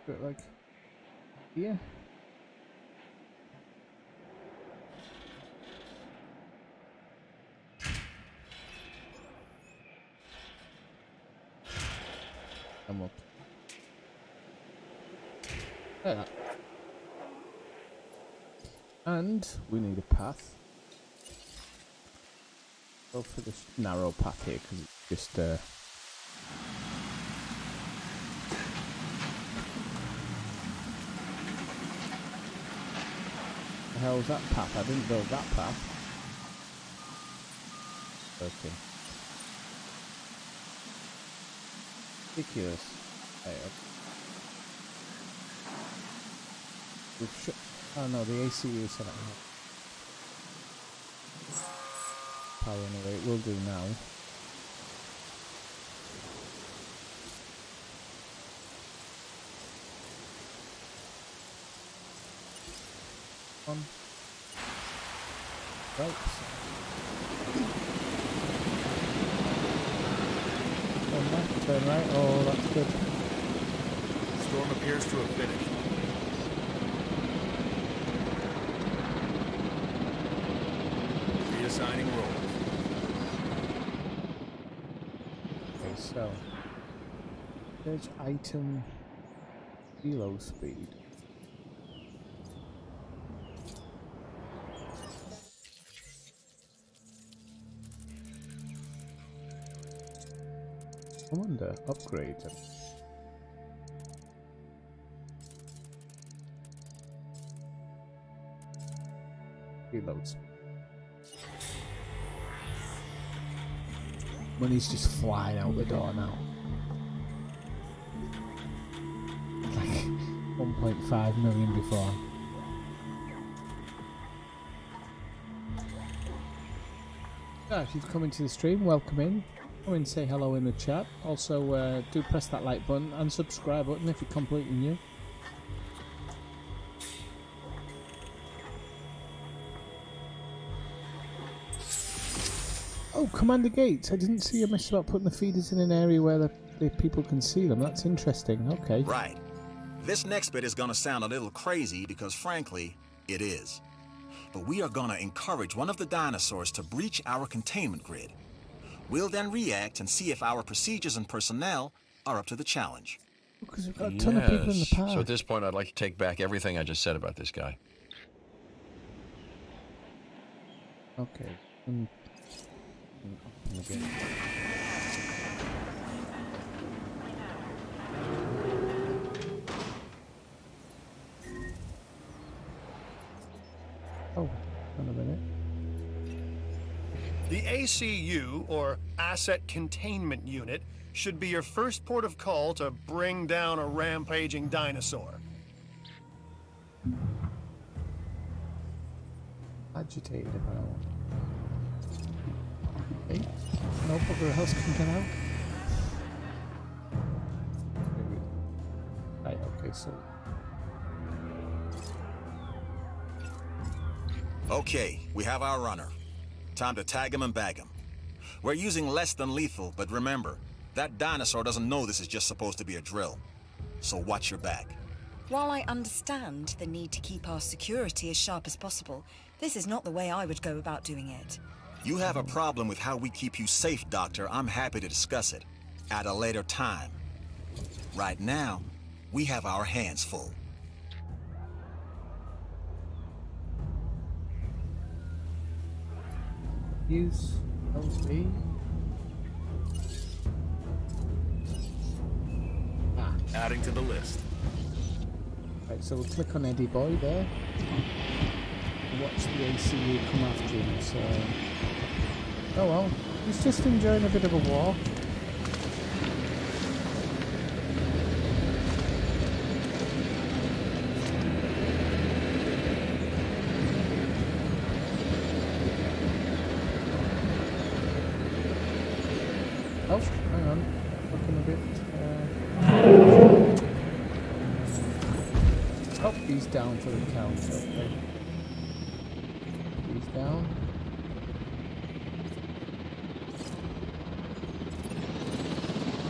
Speaker 1: But like, yeah. I'm up. There. And we need a path. Go for this narrow path here because it's just the hell's that path? I didn't build that path. Okay. Ridiculous. Oh no, the ACU is set up here. Power anyway, it will do now. Right. Turn left, turn right. Oh, that's good.
Speaker 9: The storm appears to have finished. Reassigning roles.
Speaker 1: Okay, so search item reload speed. I wonder, upgrade them. Reloads. Money's just flying out the door now. Like 1.5 million before. So if you've come into the stream, welcome in. Come and say hello in the chat. Also, do press that like button and subscribe button if you're completely new. Oh, Commander Gates. I didn't see a mess about putting the feeders in an area where the people can see them. That's interesting. Okay.
Speaker 6: Right. This next bit is gonna sound a little crazy because, frankly, it is. But we are gonna encourage one of the dinosaurs to breach our containment grid. We'll then react and see if our procedures and personnel are up to the challenge.
Speaker 1: Because we've got a ton of people in the park.
Speaker 2: So at this point, I'd like to take back everything I just said about this guy.
Speaker 1: Okay. Again. Oh, wait a minute.
Speaker 3: The ACU, or Asset Containment Unit, should be your first port of call to bring down a rampaging dinosaur.
Speaker 1: Agitated about. Hey, no bugger else can get out. Right, okay, so.
Speaker 6: Okay, we have our runner. Time to tag him and bag him. We're using less than lethal, but remember, that dinosaur doesn't know this is just supposed to be a drill. So watch your back.
Speaker 4: While I understand the need to keep our security as sharp as possible, this is not the way I would go about doing it.
Speaker 6: You have a problem with how we keep you safe, Doctor. I'm happy to discuss it at a later time. Right now, we have our hands full.
Speaker 1: Use LB.
Speaker 9: Adding to the list.
Speaker 1: Right, so we'll click on Eddie Boy there. Watch the ACU come after him, so... Oh well, he's just enjoying a bit of a walk. Oh, hang on, looking a bit... Oh, he's down for the count, okay. He's down.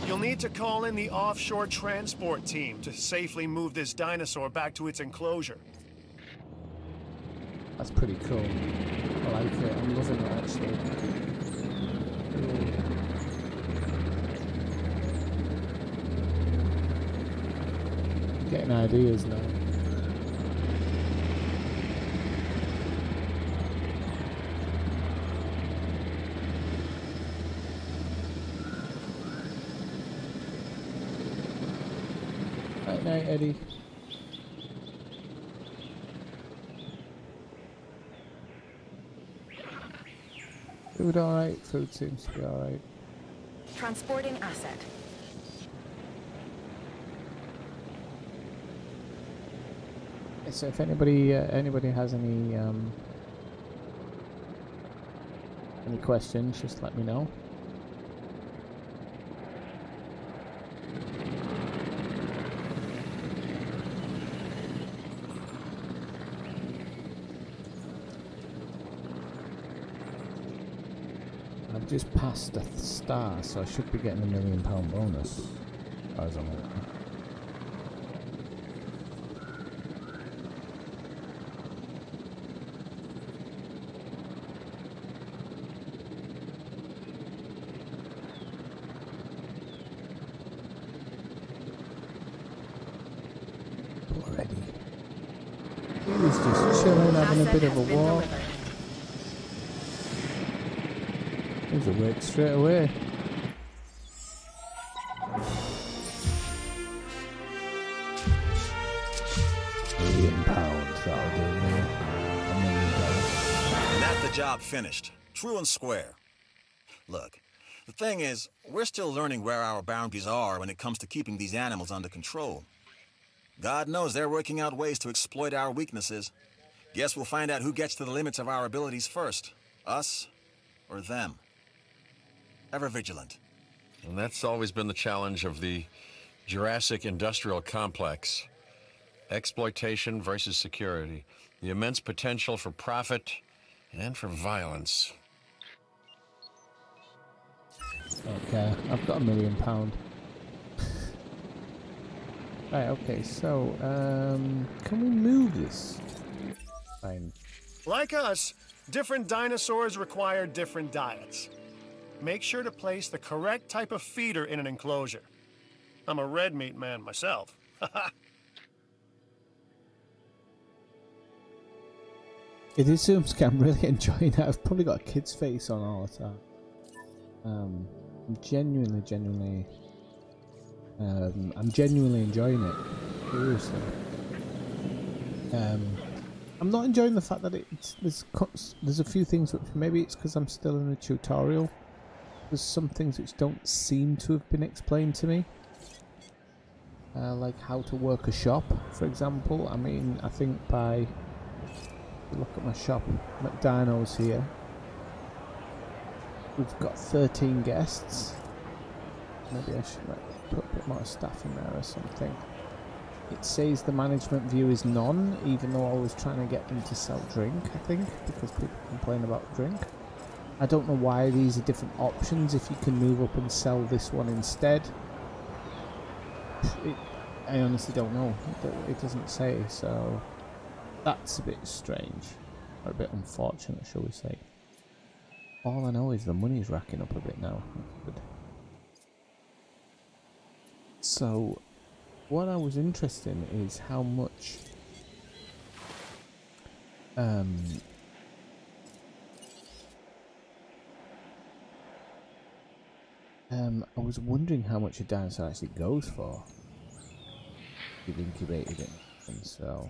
Speaker 3: You'll need to call in the offshore transport team to safely move this dinosaur back to its enclosure.
Speaker 1: That's pretty cool. I like it, I'm loving it actually. Getting ideas now. Night night, Eddie. Food alright? Food seems to be alright.
Speaker 4: Transporting asset.
Speaker 1: So if anybody has any questions, just let me know. I've just passed a star, so I should be getting a £1 million bonus, as far as I'm aware. Already. He's just chilling, having a bit of a walk. He's awake straight away. £1 million, that'll do me. $1 million.
Speaker 6: And that's the job finished. True and square. Look, the thing is, we're still learning where our boundaries are when it comes to keeping these animals under control. God knows they're working out ways to exploit our weaknesses. Guess we'll find out who gets to the limits of our abilities first. Us or them. Ever vigilant.
Speaker 2: And that's always been the challenge of the Jurassic industrial complex. Exploitation versus security. The immense potential for profit and for violence.
Speaker 1: care. I've got £1 million. Right, okay, so, can we move this? Fine.
Speaker 3: Like us, different dinosaurs require different diets. Make sure to place the correct type of feeder in an enclosure. I'm a red meat man myself.
Speaker 1: It assumes I'm really enjoying it. I've probably got a kid's face on all the time. I'm genuinely enjoying it. Seriously. I'm not enjoying the fact that there's a few things which maybe it's because I'm still in a tutorial. There's some things which don't seem to have been explained to me. Like how to work a shop, for example. I mean, I think by look at my shop, McDino's here. We've got 13 guests. Maybe I should like put a bit more staff in there or something. It says the management view is none, even though I was trying to get them to sell drink, I think, because people complain about drink. I don't know why these are different options if you can move up and sell this one instead. I honestly don't know. It doesn't say, so that's a bit strange, or a bit unfortunate, shall we say. All I know is the money's racking up a bit now. Good. So, what I was interested in is how much I was wondering how much a dinosaur actually goes for. You've incubated it, and so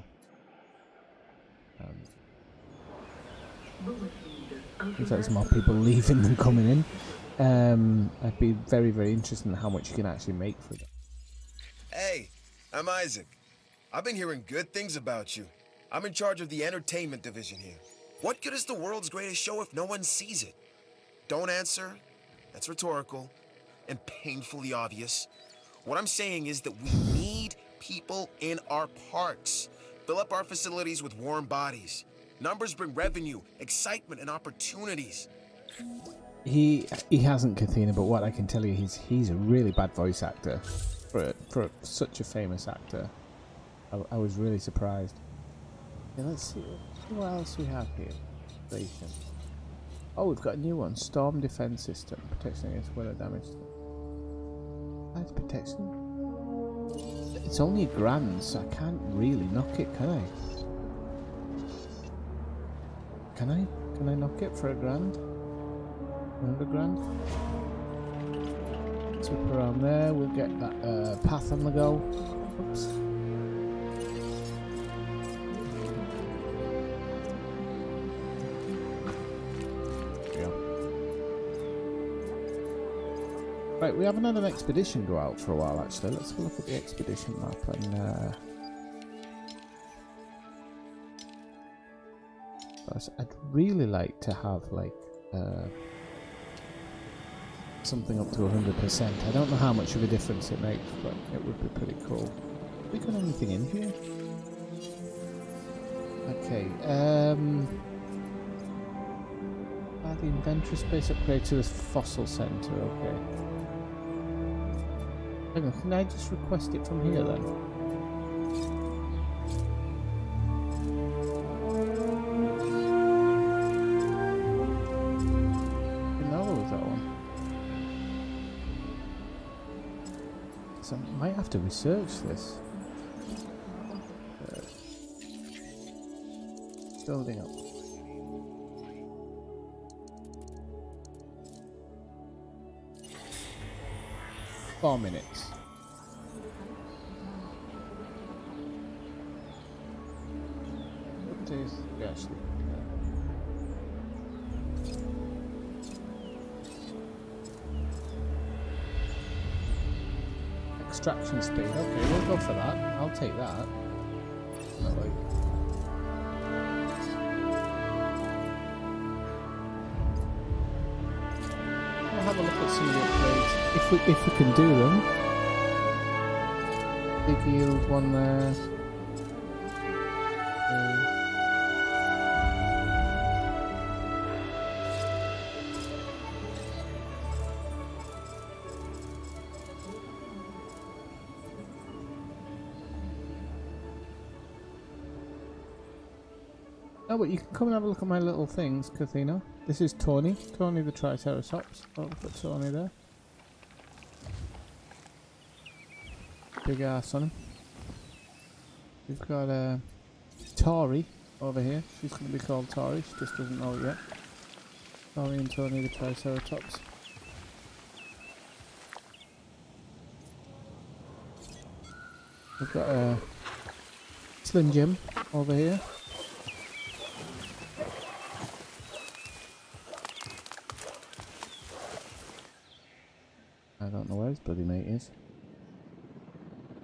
Speaker 1: if there's more people leaving than coming in, I'd be very, very interested in how much you can actually make for it.
Speaker 10: Hey, I'm Isaac. I've been hearing good things about you. I'm in charge of the entertainment division here. What good is the world's greatest show if no one sees it? Don't answer. That's rhetorical and painfully obvious. What I'm saying is that we need people in our parks. Fill up our facilities with warm bodies. Numbers bring revenue, excitement, and opportunities.
Speaker 1: He hasn't, Kathina, but what I can tell you, he's a really bad voice actor for such a famous actor. I was really surprised. Okay, let's see what else we have here. Station. Oh, we've got a new one. Storm defense system, protection against weather damage. That's protection. It's only $1,000, so I can't really knock it, can I? Can I knock it for $1,000? $100,000? Let's whip around there. We'll get that path on the go. Oops. Right, we haven't had an expedition go out for a while actually. Let's have a look at the expedition map and I'd really like to have like something up to 100%. I don't know how much of a difference it makes, but it would be pretty cool. Have we got anything in here? Okay, the inventory space upgrade to the fossil center, okay. Hang on, can I just request it from here then? Another was that one. So I might have to research this. Building up. Four minutes. What days we actually? Extraction speed. Okay, we'll go for that. I'll take that. Not like. Have a look at some of the upgrades if we can do them. Big yield one there. Oh, but you can come and have a look at my little things, Cathino. This is Tony. Tony the Triceratops. Oh, look at Tony there. Big ass on him. We've got Tori over here. She's going to be called Tori. She just doesn't know it yet. Tori and Tony the Triceratops. We've got Slim Jim over here. I don't know where his bloody mate is.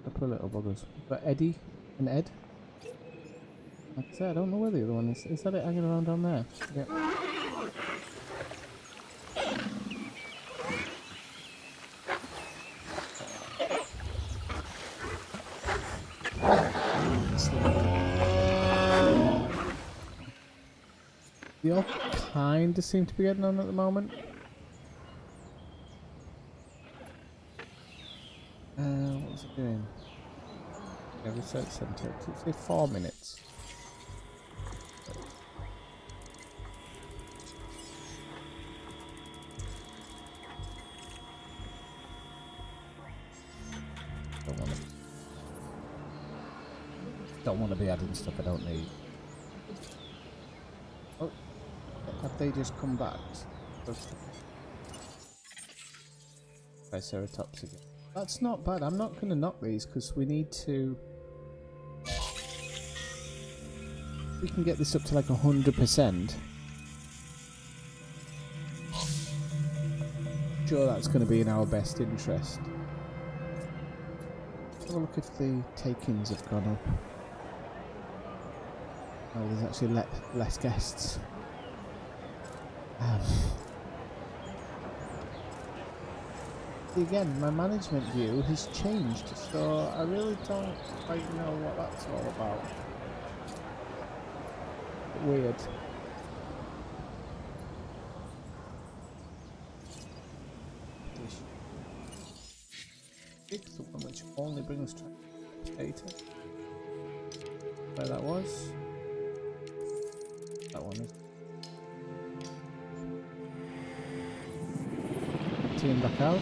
Speaker 1: The poor little buggers. We've got Eddie and Ed. Like I said, I don't know where the other one is. Is that it hanging around down there? Yeah. They all kind of seem to be getting on at the moment. What was it doing? Yeah, research center. It's say 4 minutes. Don't want to be adding stuff I don't need. Oh, have they just come back? Triceratops again. That's not bad. I'm not going to knock these because we need to. We can get this up to like 100%. Sure, that's going to be in our best interest. Have a look if the takings have gone up. Oh, there's actually less guests. Again, my management view has changed, so I really don't quite know what that's all about. Weird. It's the one which only brings data. Where that was. That one is. Team back out.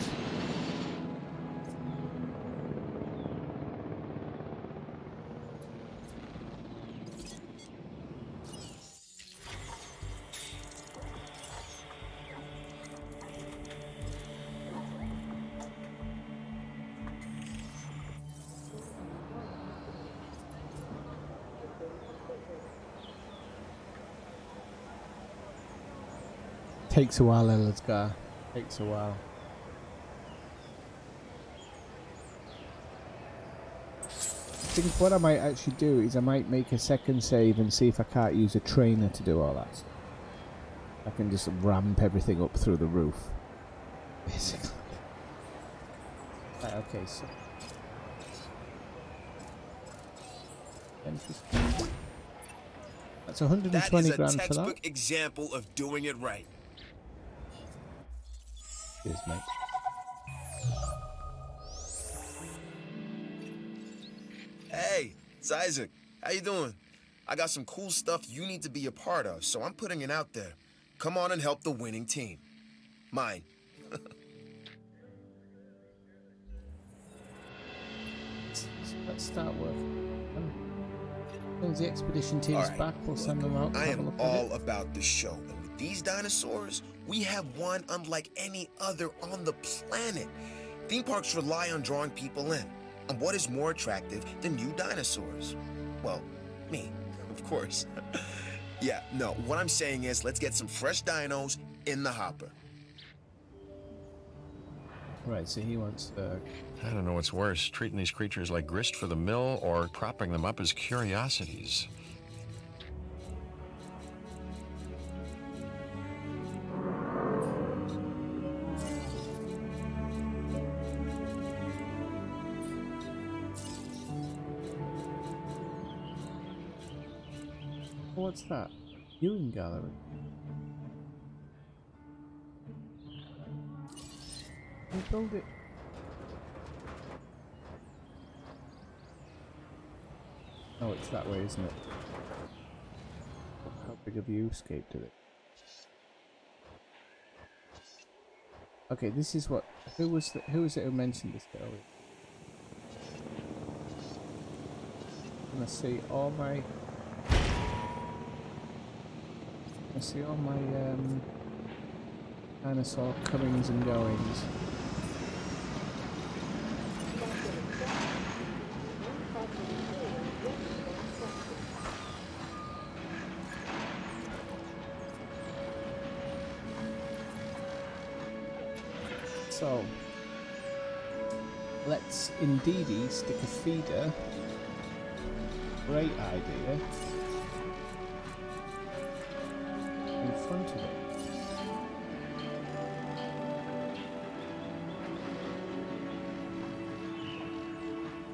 Speaker 1: Takes a while, let's go. Takes a while. I think what I might actually do is I might make a second save and see if I can't use a trainer to do all that stuff. I can just ramp everything up through the roof. Basically. Right, okay, so. That's 120 grand for that.
Speaker 10: That is a textbook example of doing it right.
Speaker 1: Cheers, mate.
Speaker 10: Hey, it's Isaac. How you doing? I got some cool stuff you need to be a part of, so I'm putting it out there. Come on and help the winning team. Mine.
Speaker 1: Let's start working. As soon as the expedition team's back, we'll send them out.
Speaker 10: I am all about the show, and with these dinosaurs, we have one unlike any other on the planet. Theme parks rely on drawing people in. And what is more attractive than new dinosaurs? Well, me, of course. Yeah, no, what I'm saying is let's get some fresh dinos in the hopper.
Speaker 1: Right, so he wants
Speaker 2: I don't know what's worse, treating these creatures like grist for the mill or propping them up as curiosities.
Speaker 1: What's that? Viewing gallery. We build it. Oh, it's that way, isn't it? bigger viewscape to it. Okay, this is what. Who was it who mentioned this earlier? And I see all my. Dinosaur comings and goings. So, let's indeedy stick a feeder. Great idea. In front of it.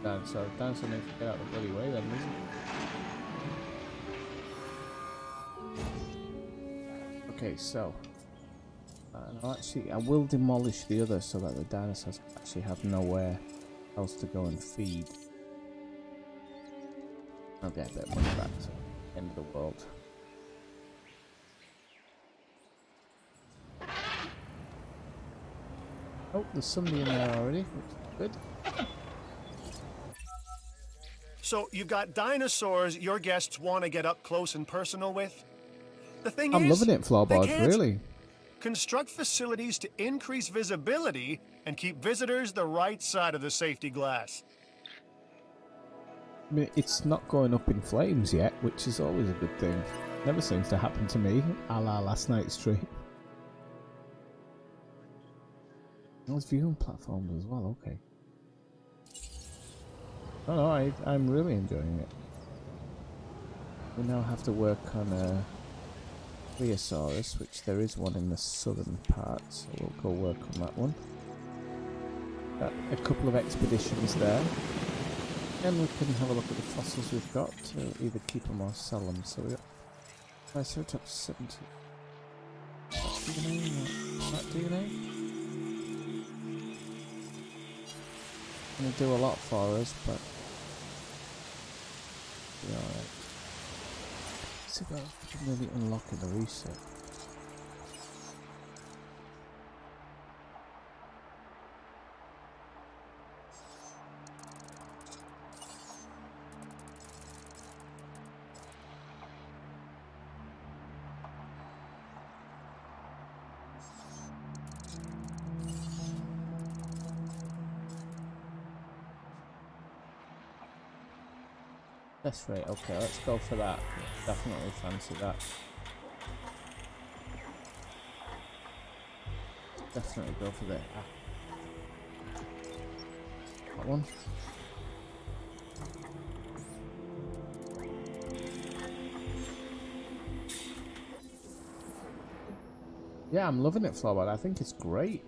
Speaker 1: Dinosaur needs to get out of the bloody way then, doesn't it? Okay, so. I will demolish the other so that the dinosaurs actually have nowhere else to go and feed. I'll get a bit of money back to the end of the world. Oh, there's somebody in there already, which is good.
Speaker 3: So you've got dinosaurs your guests want to get up close and personal with? The thing
Speaker 1: I'm
Speaker 3: is,
Speaker 1: loving it, Floorboard, really.
Speaker 3: Construct facilities to increase visibility and keep visitors the right side of the safety glass.
Speaker 1: I mean, it's not going up in flames yet, which is always a good thing. Never seems to happen to me, a la last night's stream. There's viewing platforms as well, okay. Oh no, I'm really enjoying it. We now have to work on a Plesiosaurus, which there is one in the southern part, so we'll go work on that one. Got a couple of expeditions there. And we can have a look at the fossils we've got to either keep them or sell them. So we got Triceratops 70. That's DNA, that DNA. Gonna do a lot for us, but yeah, alright. Let's see what we can really unlock in the research. That's right, okay, let's go for that. Definitely fancy that. Definitely go for that. That one. Yeah, I'm loving it, Flower. I think it's great.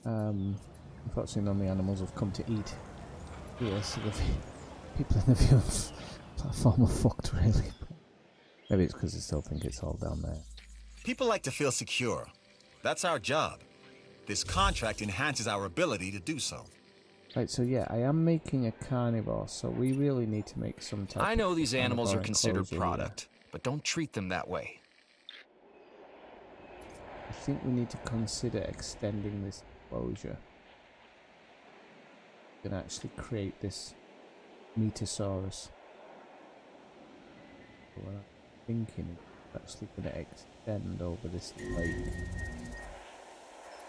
Speaker 1: Unfortunately, none of the animals have come to eat here, so the people in the viewing platform are fucked, really. Maybe it's because they still think it's all down there.
Speaker 6: People like to feel secure. That's our job. This contract enhances our ability to do so.
Speaker 1: Right, so yeah, I am making a carnivore, so we really need to make some type
Speaker 8: I know these animals are considered
Speaker 1: enclosure
Speaker 8: product,
Speaker 1: here.
Speaker 8: but don't treat them that way.
Speaker 1: I think we need to consider extending this enclosure. We can actually create this Metasaurus. What I'm thinking is actually going to extend over this lake.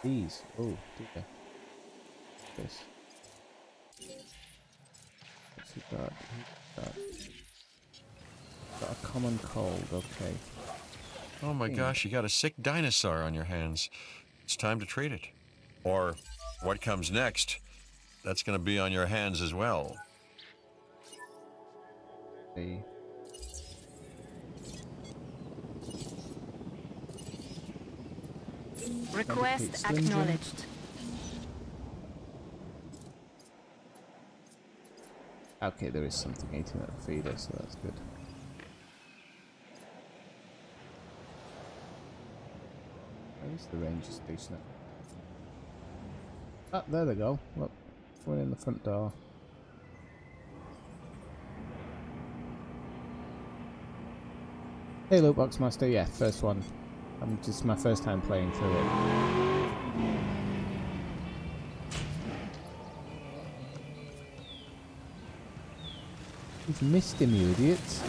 Speaker 1: These, oh dear. This. What's he got? Got a common cold, okay.
Speaker 2: Oh my gosh, you got a sick dinosaur on your hands. It's time to treat it. Or what comes next, that's going to be on your hands as well.
Speaker 1: The
Speaker 11: request acknowledged.
Speaker 1: Okay, there is something eating at the feeder, so that's good. Where's the ranger station? Ah, there they go. Look, going in the front door. Hey, Lootbox Master. Yeah, first one. Just my first time playing through it. You've missed him, you idiots.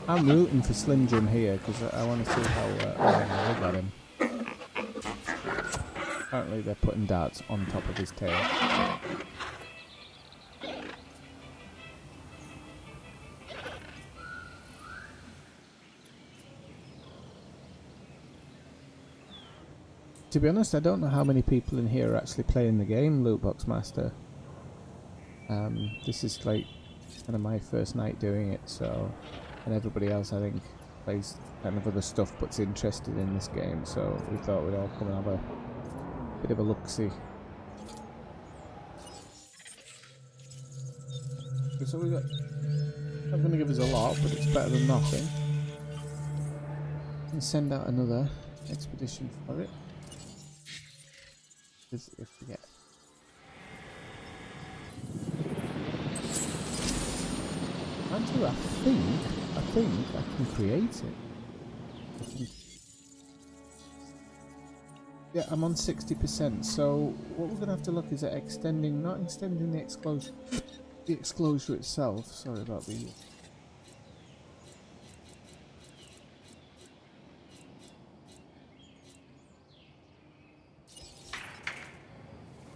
Speaker 1: I'm rooting for Slim Jim here because I want to see how they got him. Apparently they're putting darts on top of his tail. To be honest, I don't know how many people in here are actually playing the game, Lootbox Master. This is like kind of my first night doing it, so... And everybody else, I think, plays kind of other stuff but's interested in this game, so we thought we'd all come and have a bit of a look-see. So we got... Not going to give us a lot, but it's better than nothing. And send out another expedition for it. If we get... Actually, I think I can create it. Yeah, I'm on 60%, so what we're going to have to look is at extending, not extending the exclosure itself. Sorry about the...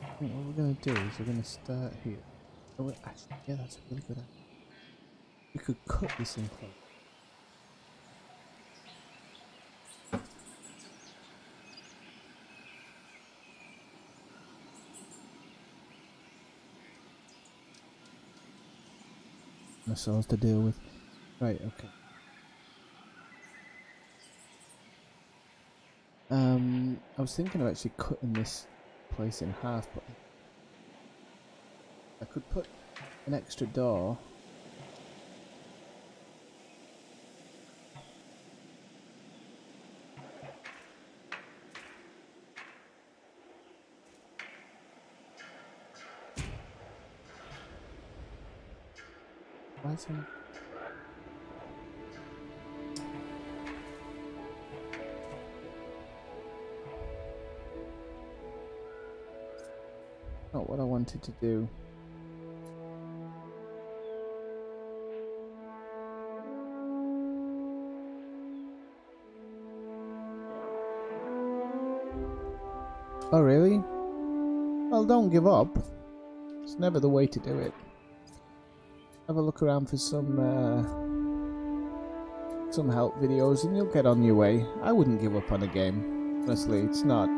Speaker 1: I think what we're going to do is we're going to start here. Oh, wait, actually, yeah, that's a really good idea. We could cut this in place. Dinosaurs to deal with. Right, okay. I was thinking of actually cutting this place in half, but I could put an extra door. Why is it? Not what I wanted to do. Oh really? Well, don't give up. It's never the way to do it. Have a look around for some help videos and you'll get on your way. I wouldn't give up on a game. Honestly, it's not...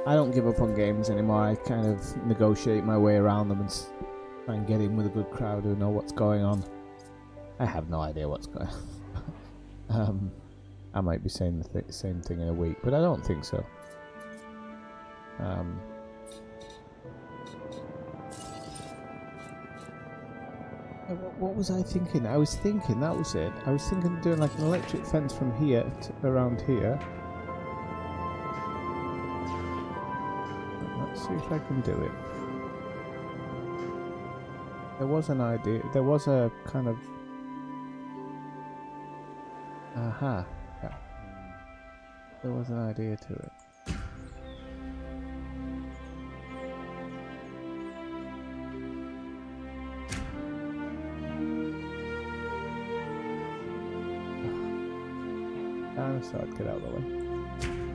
Speaker 1: I don't give up on games anymore. I kind of negotiate my way around them and try and get in with a good crowd who know what's going on. I have no idea what's going on. I might be saying the same thing in a week, but I don't think so. What was I thinking? I was thinking, that was it. I was thinking of doing like an electric fence from here to around here. Let's see if I can do it. There was an idea. There was a kind of... Aha. Yeah. There was an idea to it. So I'd get out of the way.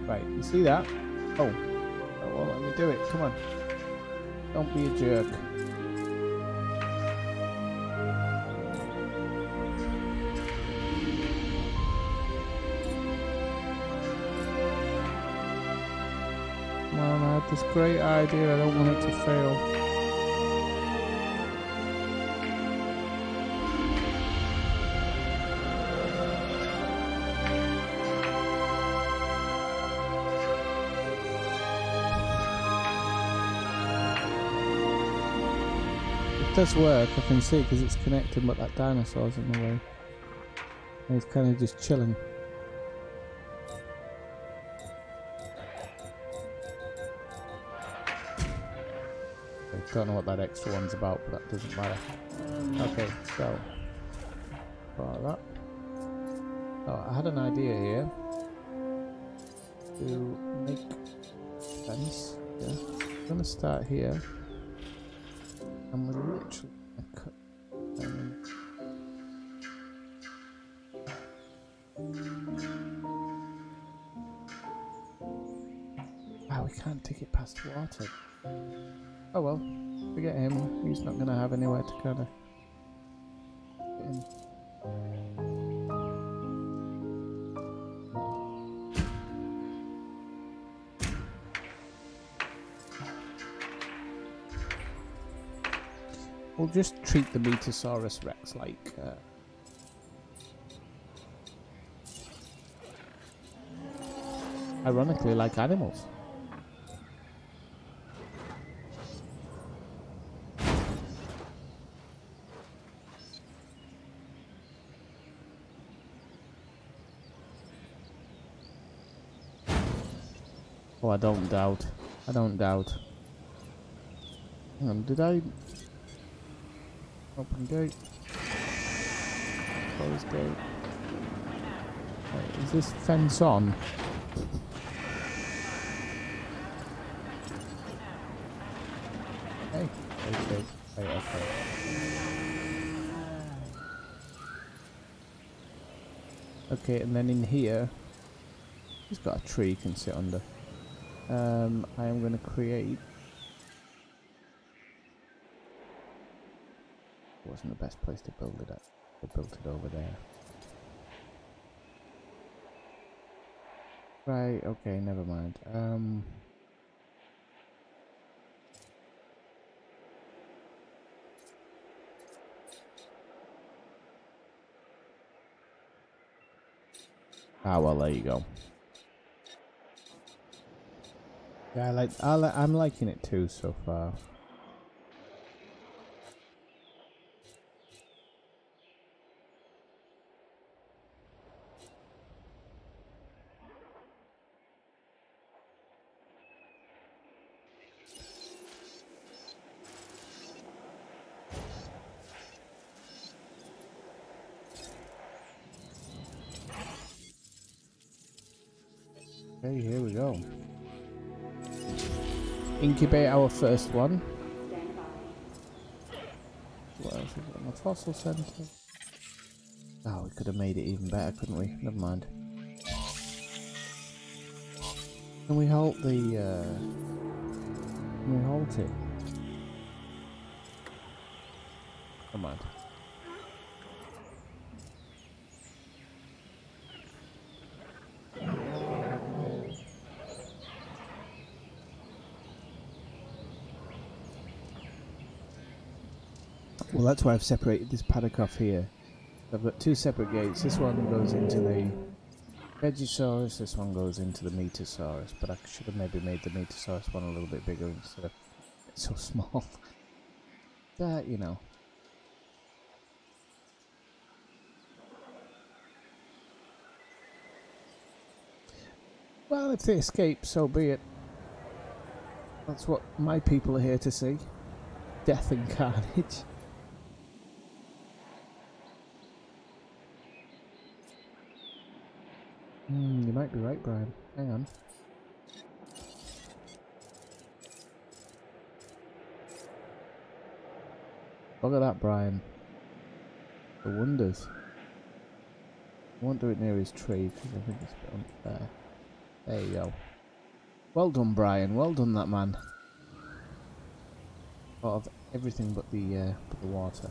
Speaker 1: Right, you see that? Oh. Oh, well, let me do it. Come on. Don't be a jerk. Come on, I had this great idea. I don't want it to fail. It does work, I can see, because it's connected, but that dinosaur's in the way. And he's kind of just chilling. I don't know what that extra one's about, but that doesn't matter. Okay, so for that. Oh, I had an idea here to make fence. Yeah, I'm gonna start here, and we're literally gonna cut. Wow, we can't take it past water. Oh well, forget him. He's not gonna have anywhere to kind of get in. We'll just treat the Metasaurus Rex like ironically like animals. Oh, I don't doubt. I don't doubt. Hang on, did I open gate? Close gate. Wait, is this fence on? Hey, okay, okay. Okay, and then in here, he's got a tree he can sit under. I am going to create. Wasn't the best place to build it at. I built it over there. Right, okay, never mind. Ah, well, there you go. Yeah, I'm liking it too so far. Okay, here we go. Incubate our first one. What else we got in the fossil center? Oh, we could have made it even better, couldn't we? Never mind. Can we halt the, can we halt it? Never mind. Well, that's why I've separated this paddock off here. I've got two separate gates. This one goes into the Vegisaurus, this one goes into the Metasaurus, but I should have maybe made the Metasaurus one a little bit bigger instead of it's so small. But, you know. Well, if they escape, so be it. That's what my people are here to see. Death and carnage. You might be right, Brian. Hang on. Look at that, Brian. The wonders. I won't do it near his tree because I think it's a bit unfair. There you go. Well done, Brian. Well done, that man. Thought of everything but the water.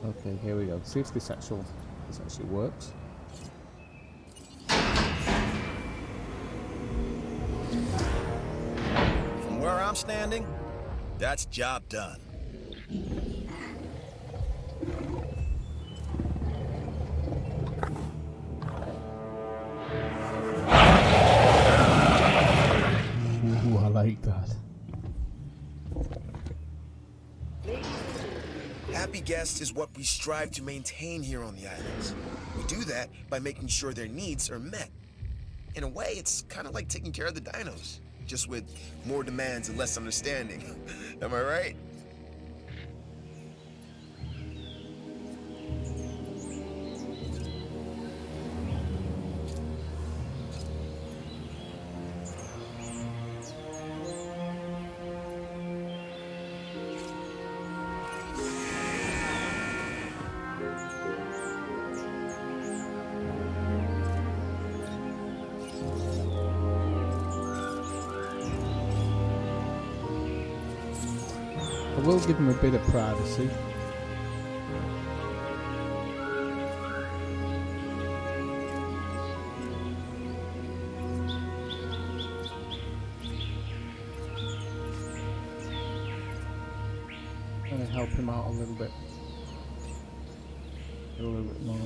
Speaker 1: Okay, here we go. See if this actually works.
Speaker 6: From where I'm standing, that's job done.
Speaker 1: Ooh, I like that.
Speaker 10: Happy guests is what we strive to maintain here on the islands. We do that by making sure their needs are met. In a way, it's kind of like taking care of the dinos, just with more demands and less understanding. Am I right?
Speaker 1: I will give him a bit of privacy. Gonna help him out a little bit. A little bit more.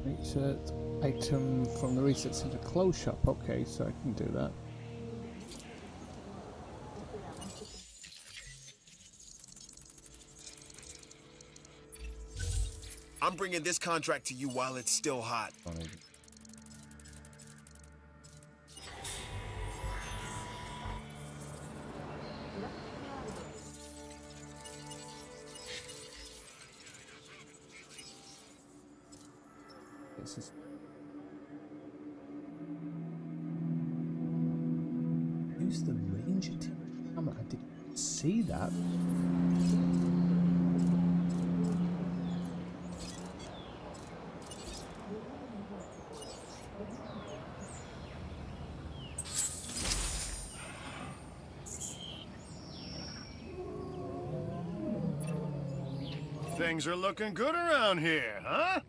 Speaker 1: Research item from the research center clothes shop. Okay, so I can do that.
Speaker 10: I'm bringing this contract to you while it's still hot.
Speaker 1: This is use the ranger camera. I didn't see that.
Speaker 3: Things are looking good around here, huh?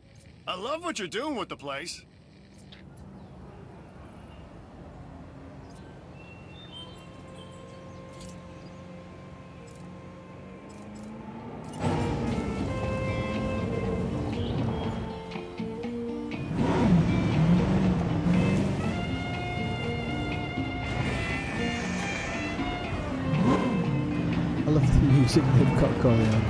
Speaker 3: I love what you're doing with the place.
Speaker 1: I love the music they've got going on.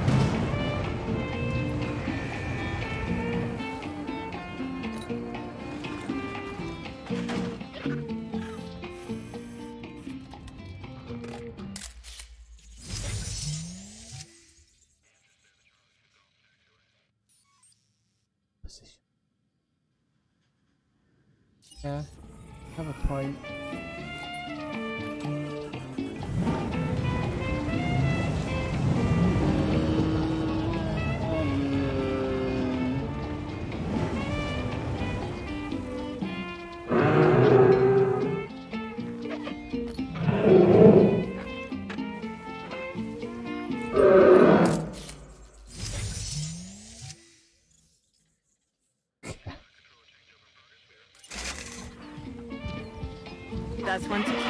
Speaker 1: Yeah, have a point.
Speaker 11: That's one to keep.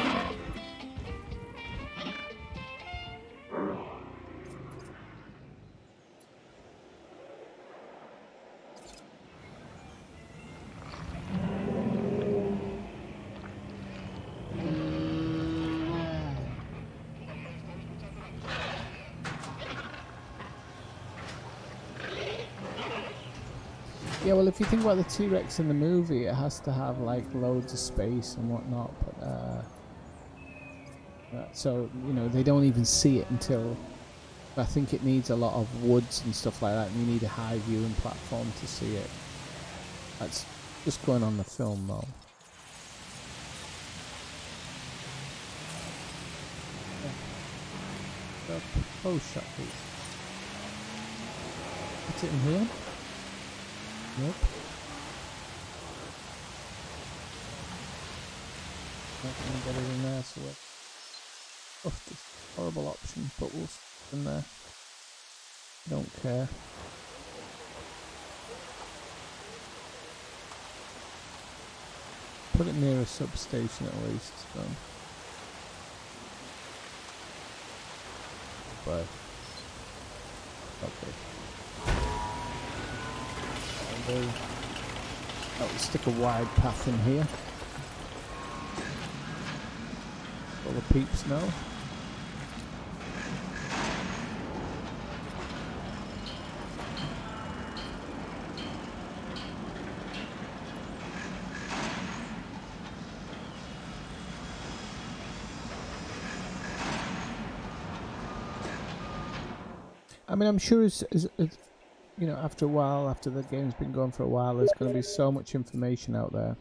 Speaker 1: Yeah, well, if you think about the T-Rex in the movie, it has to have like loads of space and whatnot. But so you know, they don't even see it until. I think it needs a lot of woods and stuff like that, and you need a high viewing platform to see it. That's just going on the film, though. Yeah. Close shot, please. Put it in here. Nope. Not gonna get it in there, so we're off this horrible option, but we'll stick it in there. Don't care. Put it near a substation at least, so. But okay. I'll stick a wide path in here. All the peeps know. I mean, I'm sure as you know, after a while, after the game's been going for a while, there's going to be so much information out there.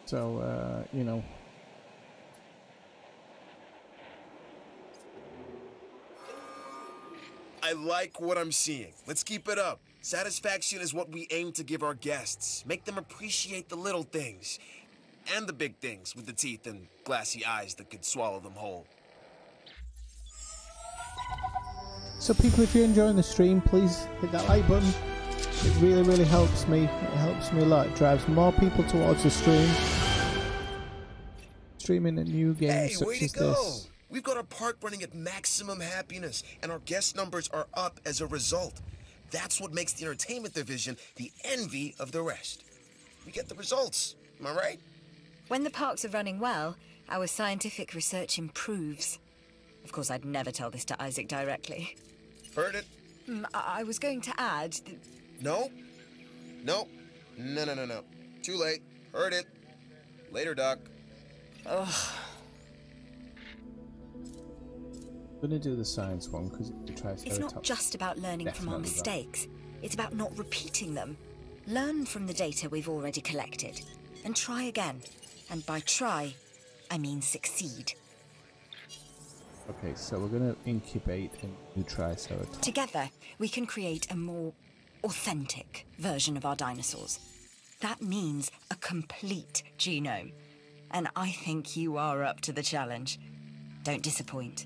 Speaker 1: So, you know.
Speaker 10: I like what I'm seeing. Let's keep it up. Satisfaction is what we aim to give our guests. Make them appreciate the little things. And the big things with the teeth and glassy eyes that could swallow them whole.
Speaker 1: So people, if you're enjoying the stream, please hit that like button. It really, really helps me. It helps me a lot. It drives more people towards the stream. Streaming a new game such as this.
Speaker 10: We've got our park running at maximum happiness, and our guest numbers are up as a result. That's what makes the entertainment division the envy of the rest. We get the results, am I right?
Speaker 4: When the parks are running well, our scientific research improves. Of course, I'd never tell this to Isaac directly.
Speaker 10: Heard it?
Speaker 4: I was going to add...
Speaker 10: No. No. Too late. Heard it. Later, Doc.
Speaker 4: Ugh.
Speaker 1: I'm going to do the science one because it tries to...
Speaker 4: It's not just about learning from our mistakes. It's about not repeating them. Learn from the data we've already collected. And try again. And by try, I mean succeed.
Speaker 1: Okay, so we're going to incubate a new Triceratops.
Speaker 4: Together, we can create a more authentic version of our dinosaurs. That means a complete genome. And I think you are up to the challenge. Don't disappoint.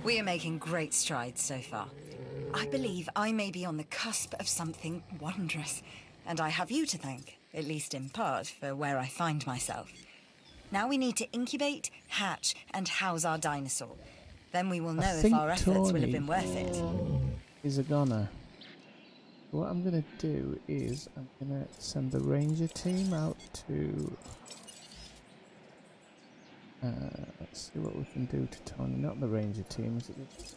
Speaker 4: We are making great strides so far. I believe I may be on the cusp of something wondrous, and I have you to thank, at least in part, for where I find myself. Now we need to incubate, hatch, and house our dinosaur. Then we will know if our efforts will have been worth it.
Speaker 1: Is a goner. What I'm going to do is I'm going to send the ranger team out to... let's see what we can do to Tony. Not the ranger team, is it?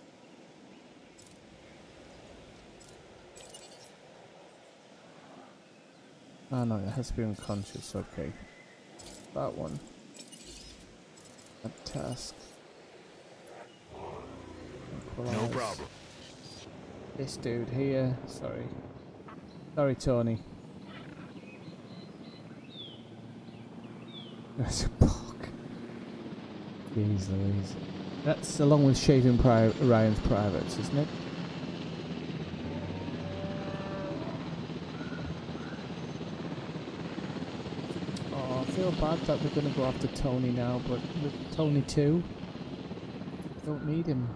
Speaker 1: Oh no, it has to be unconscious, okay. That one. That task. Equalize.
Speaker 9: No problem.
Speaker 1: This dude here, sorry. Sorry, Tony. That's a bug. Jeez Louise. That's along with shaving Ryan's privates, isn't it? Oh, I feel bad that they're going to go after Tony now, but with Tony 2, don't need him.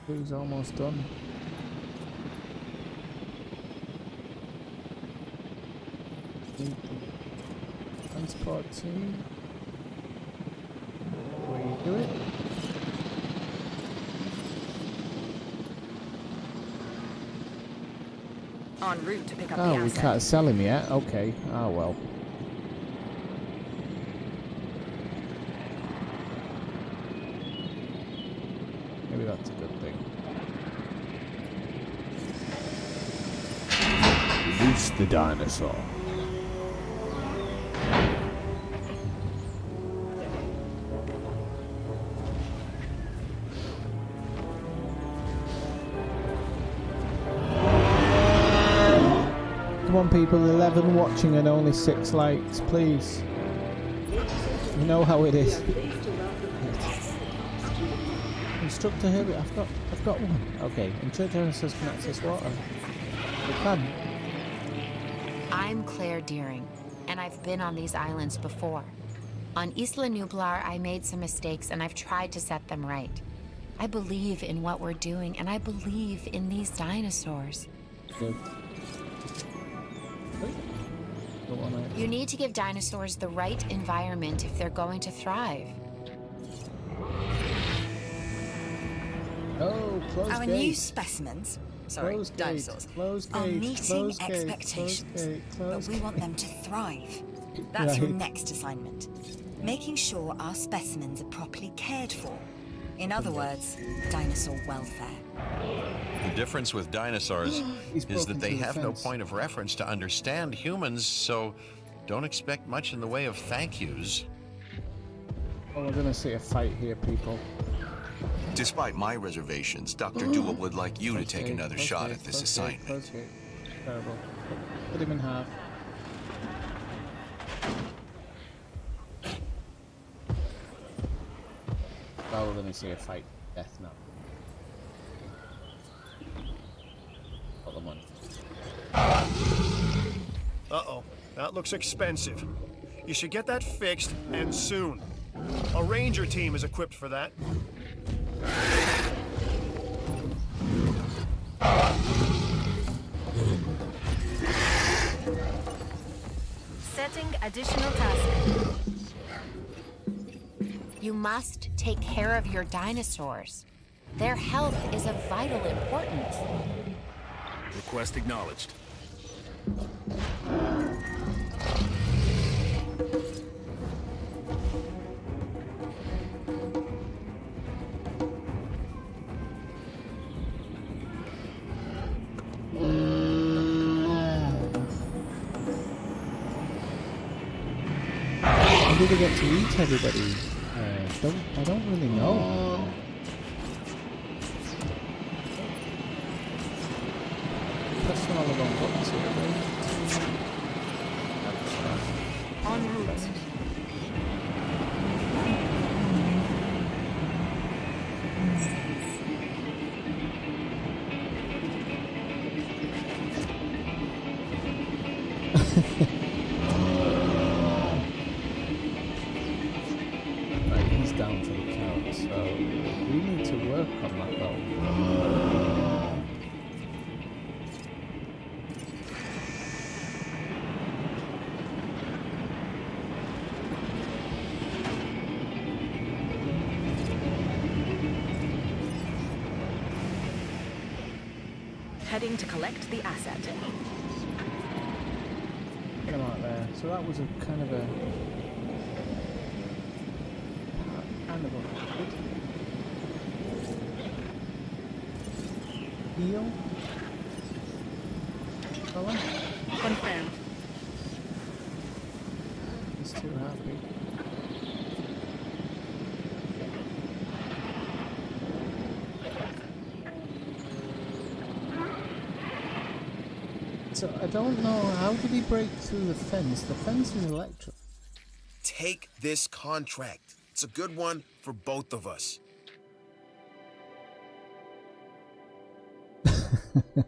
Speaker 1: Who's almost done? Transport team. Where you do it?
Speaker 11: En route to pick up the
Speaker 1: Oh, we
Speaker 11: asset.
Speaker 1: can't sell him yet. Okay. Ah, well. Maybe that's a good thing. Release the dinosaur. Come on people, 11 watching and only 6 likes, please. You know how it is. Instructor here, I've got one. Okay, instructor says can access water. We can.
Speaker 12: I'm Claire Deering, and I've been on these islands before. On Isla Nublar, I made some mistakes, and I've tried to set them right. I believe in what we're doing, and I believe in these dinosaurs.
Speaker 1: Good.
Speaker 12: You need to give dinosaurs the right environment if they're going to thrive.
Speaker 1: Oh, close
Speaker 4: Our
Speaker 1: gate.
Speaker 4: new specimens, sorry,
Speaker 1: Close
Speaker 4: dinosaurs,
Speaker 1: close
Speaker 4: are
Speaker 1: gate,
Speaker 4: meeting
Speaker 1: close
Speaker 4: expectations,
Speaker 1: gate,
Speaker 4: but we want them to thrive. That's your next assignment. Making sure our specimens are properly cared for. In other words, dinosaur welfare.
Speaker 2: difference with dinosaurs is that they
Speaker 1: through the
Speaker 2: have no
Speaker 1: fence.
Speaker 2: point of reference to understand humans, so don't expect much in the way of thank yous.
Speaker 1: Oh, we're gonna see a fight here, people.
Speaker 5: Despite my reservations, Dr. Dua would like you to take another shot at this assignment.
Speaker 1: Terrible. Put him in half. Oh, we're gonna see a fight. Death now. Got the money.
Speaker 3: Uh-oh. That looks expensive. You should get that fixed, and soon. A ranger team is equipped for that.
Speaker 11: Setting additional task.
Speaker 12: You must take care of your dinosaurs. Their health is of vital importance.
Speaker 9: Request acknowledged.
Speaker 1: How do they get to eat everybody? I don't really know. Pressing all the wrong buttons here, right?
Speaker 11: En route.
Speaker 1: Right, he's down for the count, so we need to work on that though.
Speaker 11: Heading to collect the asset.
Speaker 1: Get him out there. So that was a kind of a heal. Fella?
Speaker 11: Confirmed.
Speaker 1: He's too happy. So I don't know, how did he break through the fence? The fence is electric.
Speaker 10: Take this contract. It's a good one for both of us.
Speaker 1: Good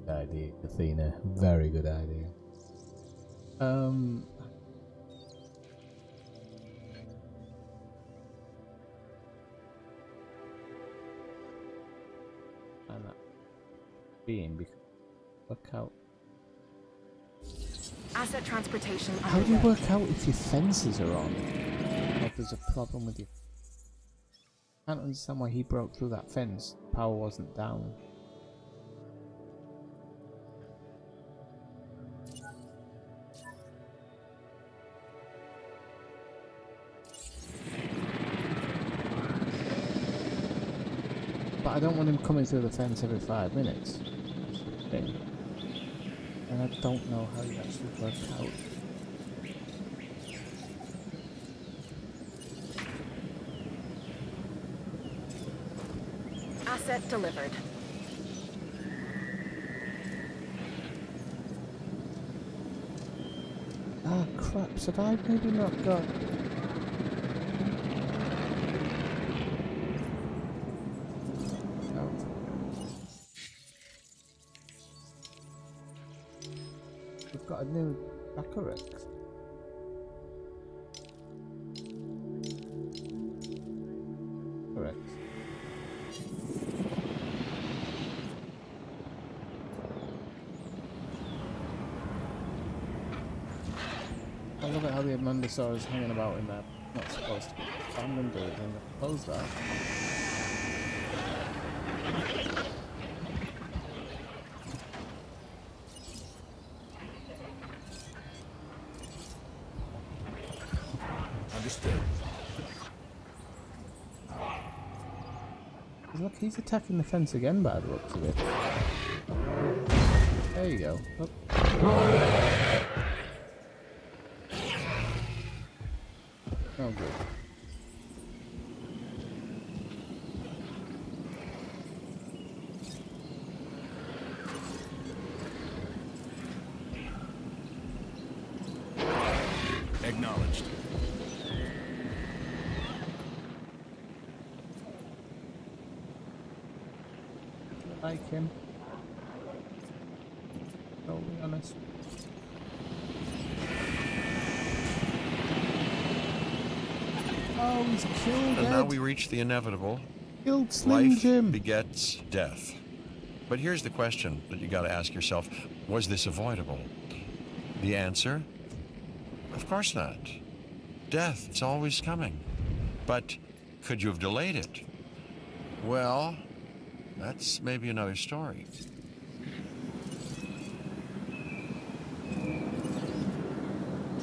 Speaker 1: idea, Athena. Very good idea. And that being because work out.
Speaker 11: Asset transportation.
Speaker 1: How do you work out if your fences are on? Or if there's a problem with your... I can't understand why he broke through that fence. Power wasn't down. But I don't want him coming through the fence every 5 minutes. That's the thing. And I don't know how you actually work out.
Speaker 11: Asset delivered.
Speaker 1: Ah, crap. So I maybe not got... We've got a new Baccarat. Correct. I love it how the Amandosaur is hanging about in there. Not supposed to be. Abandoned it and close that.
Speaker 9: Understood.
Speaker 1: Look, he's attacking the fence again by the looks of it. There you go. Oh. Oh, good.
Speaker 9: Acknowledged.
Speaker 1: Like him. I'll be honest. Oh, he's killed
Speaker 2: And
Speaker 1: Ed.
Speaker 2: now we reach the inevitable.
Speaker 1: Killed Slim Jim.
Speaker 2: Life begets death. But here's the question that you got to ask yourself. Was this avoidable? The answer? Of course not. Death, it's always coming. But could you have delayed it? Well, that's maybe another story.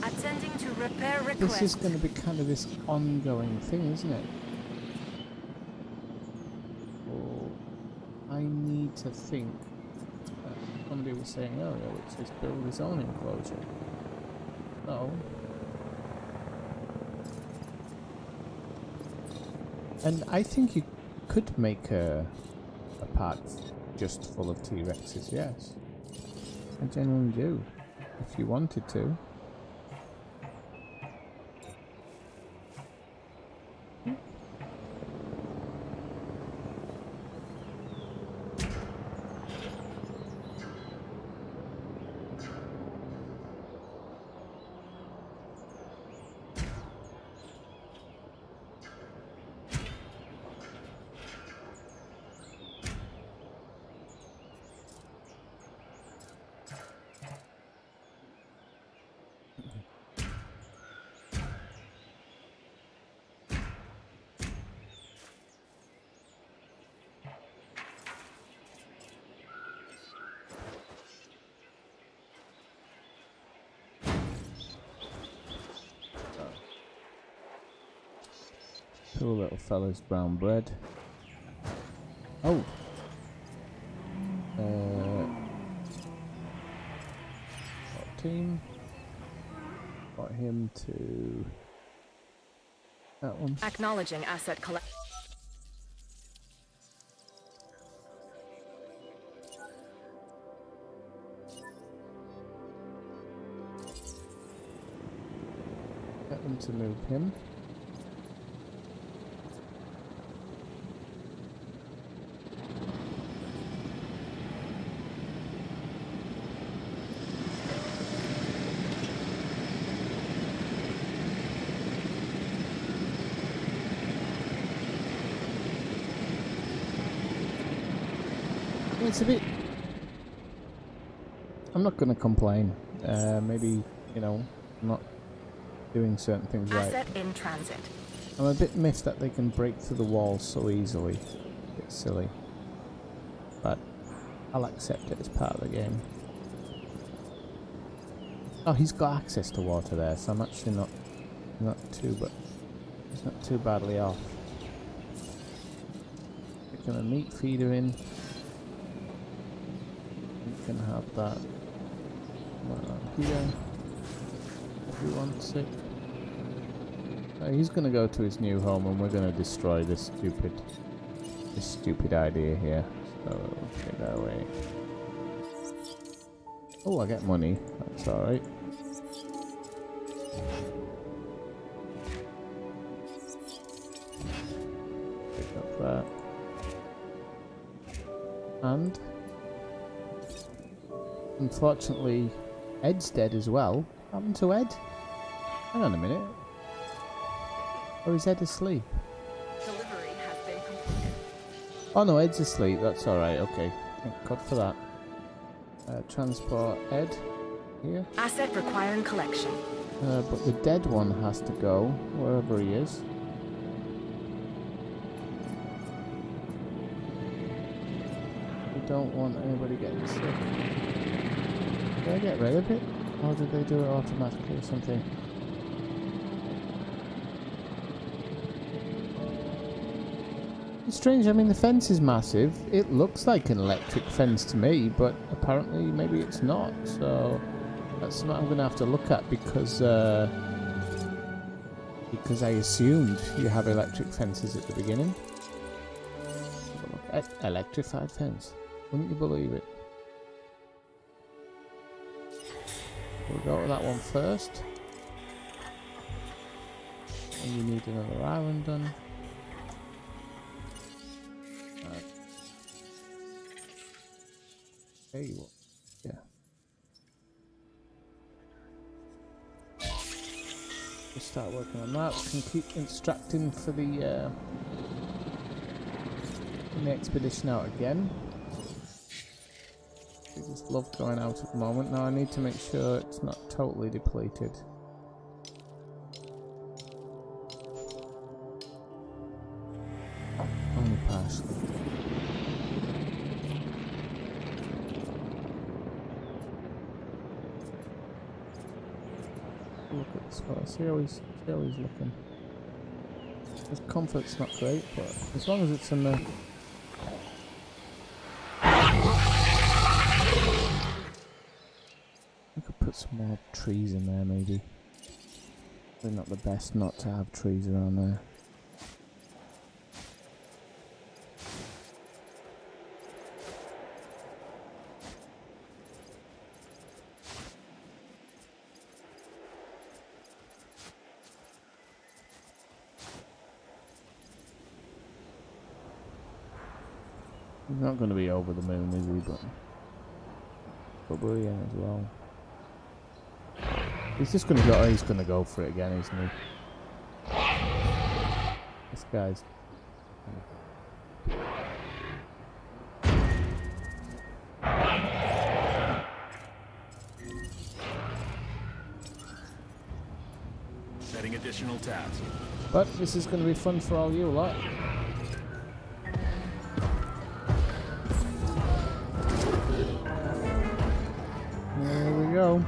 Speaker 11: Attending to repair request.
Speaker 1: This is going to be kind of this ongoing thing, isn't it? Oh, I need to think. Somebody was saying earlier, which is build his own enclosure. No. And I think you could make a park just full of T-Rexes, yes. I genuinely do, if you wanted to. Poor little fella's brown bread. Oh! 14. Got him to that one.
Speaker 11: Acknowledging asset collect.
Speaker 1: Get them to move him. It's a bit... I'm not going to complain. Maybe, you know, I'm not doing certain things right.
Speaker 11: Asset in transit.
Speaker 1: I'm a bit miffed that they can break through the walls so easily. A bit silly. But I'll accept it as part of the game. Oh, he's got access to water there, so I'm actually not too badly off. Picking a meat feeder in. Can have that here if he wants it. He's gonna go to his new home and we're gonna destroy this stupid idea here. So take that away. Oh, I get money. That's alright. Pick up that. And unfortunately, Ed's dead as well. What happened to Ed? Hang on a minute. Or is Ed asleep?
Speaker 11: Delivery has been completed.
Speaker 1: Oh no, Ed's asleep. That's alright, okay. Thank God for that. Transport Ed here.
Speaker 11: Asset requiring collection.
Speaker 1: But the dead one has to go, wherever he is. We don't want anybody getting sick. Did I get rid of it? Or did they do it automatically or something? It's strange, I mean the fence is massive. It looks like an electric fence to me, but apparently maybe it's not. So that's something I'm going to have to look at because I assumed you have electric fences at the beginning. Have a look at electrified fence. Wouldn't you believe it? We'll go to that one first. And you need another island done. Okay, what? Yeah. We'll start working on that. We can keep instructing for the expedition out again. I just love going out at the moment. Now I need to make sure it's not totally depleted. Only partially. Look at this fella. See how he's looking. His comfort's not great, but as long as it's in the... I could put some more trees in there, maybe. Probably not the best not to have trees around there. He's not going to be over the moon, is he? But probably yeah, as well. He's just going to go. He's going to go for it again, isn't he? This guy's.
Speaker 9: Setting additional tabs.
Speaker 1: But this is going to be fun for all you lot. There we go.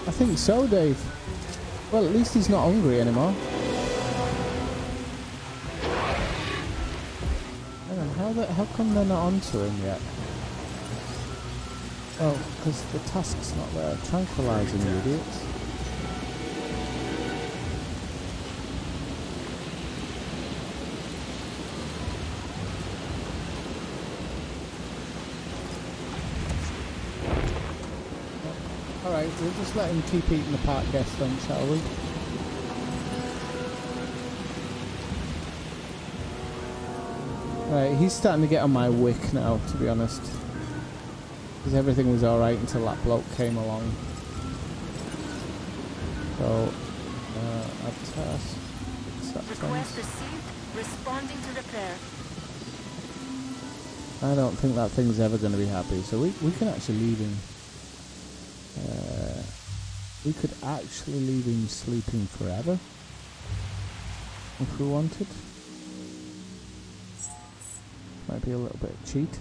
Speaker 1: I think so, Dave. Well, at least he's not hungry anymore. Hang on, how come they're not onto him yet? Oh, because the task's not there. Tranquilizing you idiots. Alright, we'll just let him keep eating the park guest then, shall we? Right, he's starting to get on my wick now, to be honest. Because everything was alright until that bloke came along. So, add task.
Speaker 11: Request received. Responding to repair.
Speaker 1: I don't think that thing's ever going to be happy. So we can actually leave him. We could actually leave him sleeping forever. If we wanted. Might be a little bit of cheat.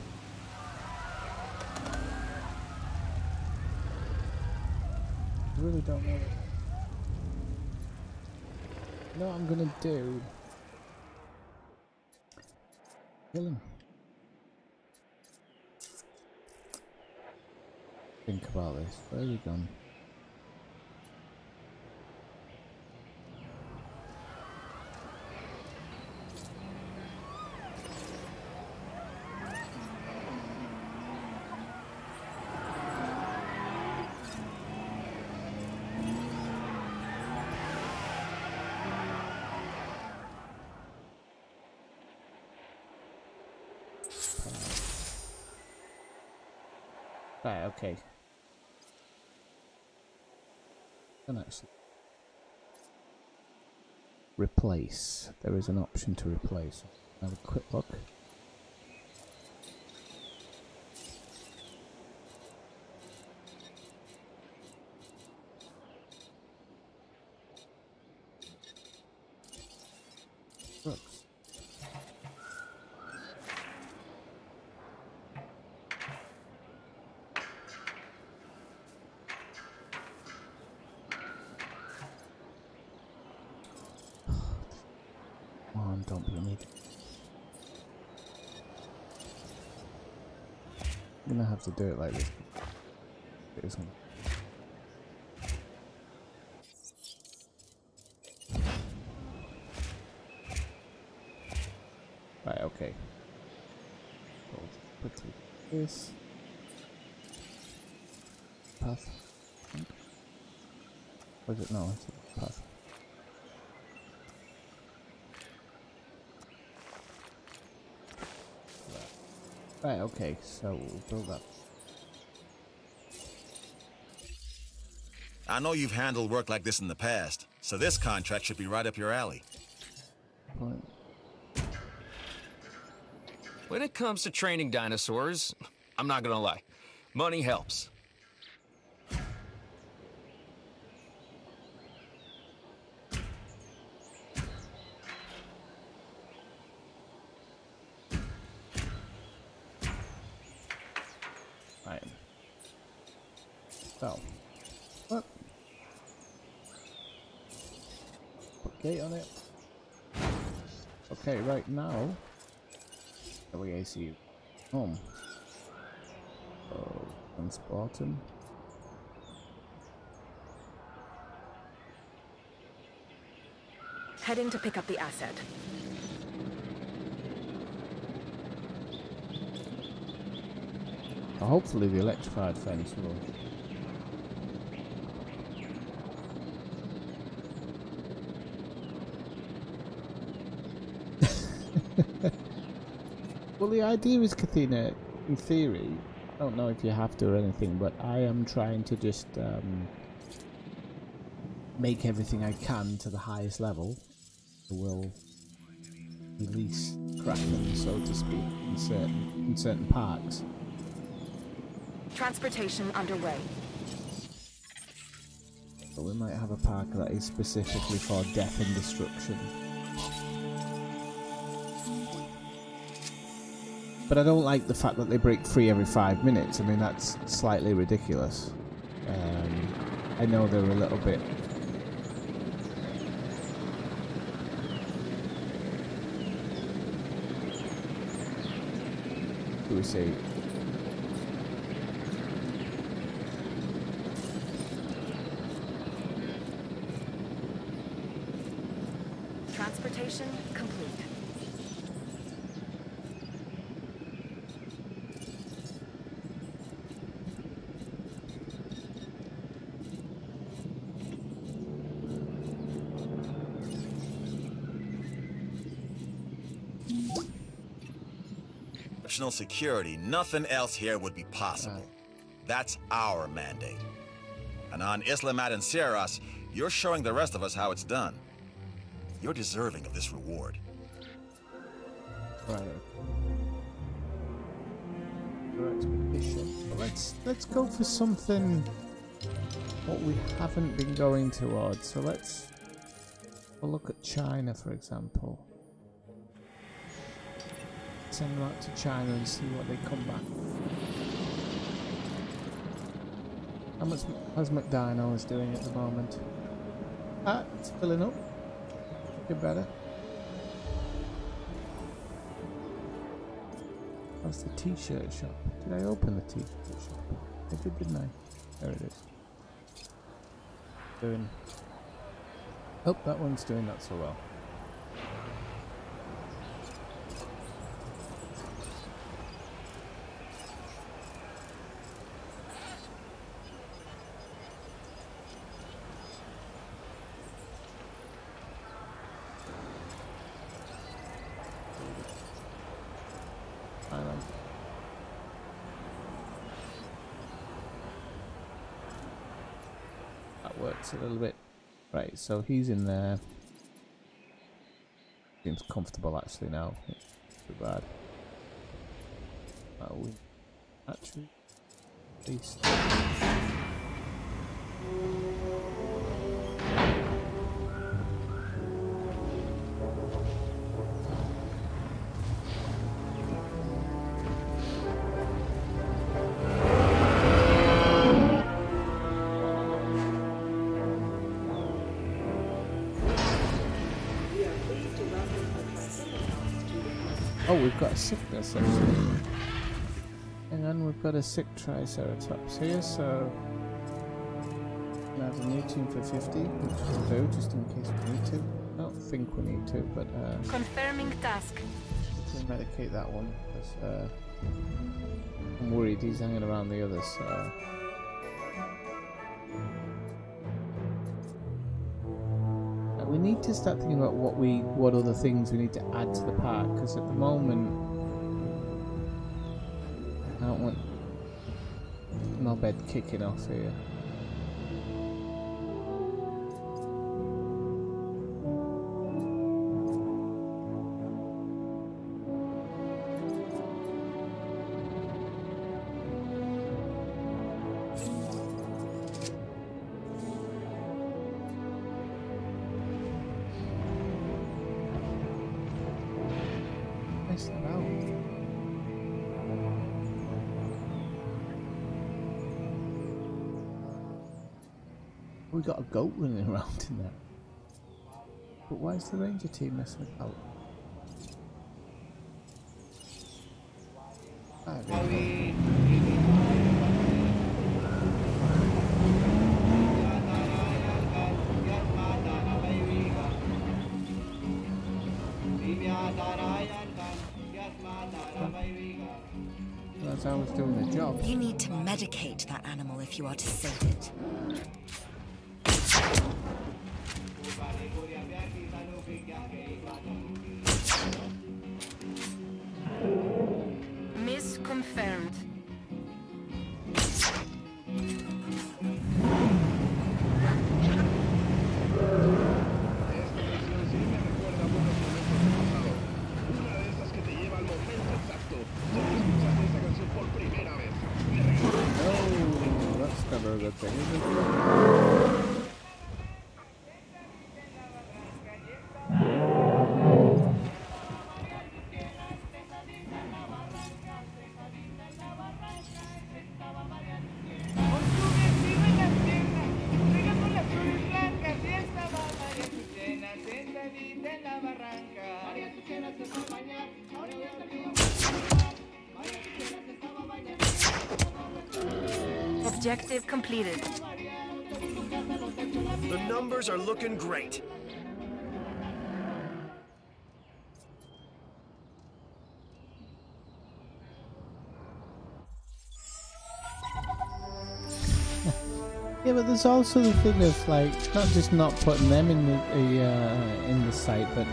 Speaker 1: I really don't know. You know what I'm gonna do? Kill him. Think about this. Where are you gone? Right, okay. Can actually replace. There is an option to replace. Have a quick look. Looks. need. I'm gonna have to do it like this. This one. Right, okay. Go quickly. This path. Or is it? No, it's a path. Right, okay, so we'll build up.
Speaker 6: I know you've handled work like this in the past, so this contract should be right up your alley.
Speaker 1: Point.
Speaker 8: When it comes to training dinosaurs, I'm not gonna lie, money helps.
Speaker 1: Right. So, what? Put gate on it. Okay, right now. LACU. Home. Oh, transport him.
Speaker 11: Heading to pick up the asset.
Speaker 1: Hopefully the electrified fence will. Well, the idea is, Kathina, in theory, I don't know if you have to or anything, but I am trying to just make everything I can to the highest level. So we'll release Kraken, so to speak, in certain parks.
Speaker 11: Transportation underway.
Speaker 1: So we might have a park that is specifically for death and destruction. But I don't like the fact that they break free every 5 minutes. I mean, that's slightly ridiculous. I know they're a little bit... do we say...
Speaker 11: Transportation complete.
Speaker 6: Exceptional security, nothing else here would be possible. That's our mandate. And on Isla Matanceros, you're showing the rest of us how it's done. You're deserving of this reward.
Speaker 1: Right. For expedition. But let's go for something what we haven't been going towards. So let's have a look at China, for example. Send them out to China and see what they come back. How much has McDino doing at the moment? Ah, it's filling up. Get better. How's the t-shirt shop? Did I open the t-shirt shop? I did, didn't I? There it is. Doing. Oh, that one's doing not so well. That works a little bit. Right, so he's in there. Seems comfortable actually now. Not too bad. Oh, we actually at least. Oh, we've got a sickness actually. Hang on, we've got a sick Triceratops here, so we have a new tune for 50, which will do, just in case we need to. I don't think we need to, but
Speaker 11: confirming task.
Speaker 1: We'll medicate that one, because I'm worried he's hanging around the others, so... We need to start thinking about what other things we need to add to the park, because at the moment I don't want Knobhead kicking off here. We got a goat running around in there. But why is the ranger team messing about? As I was doing the job.
Speaker 4: You need to medicate that animal if you are to save it.
Speaker 11: Misconfirmed.
Speaker 1: Oh, that's never a good thing, is it?
Speaker 11: Objective completed.
Speaker 3: The numbers are looking great.
Speaker 1: Yeah, but there's also the thing of like not just not putting them in the site, but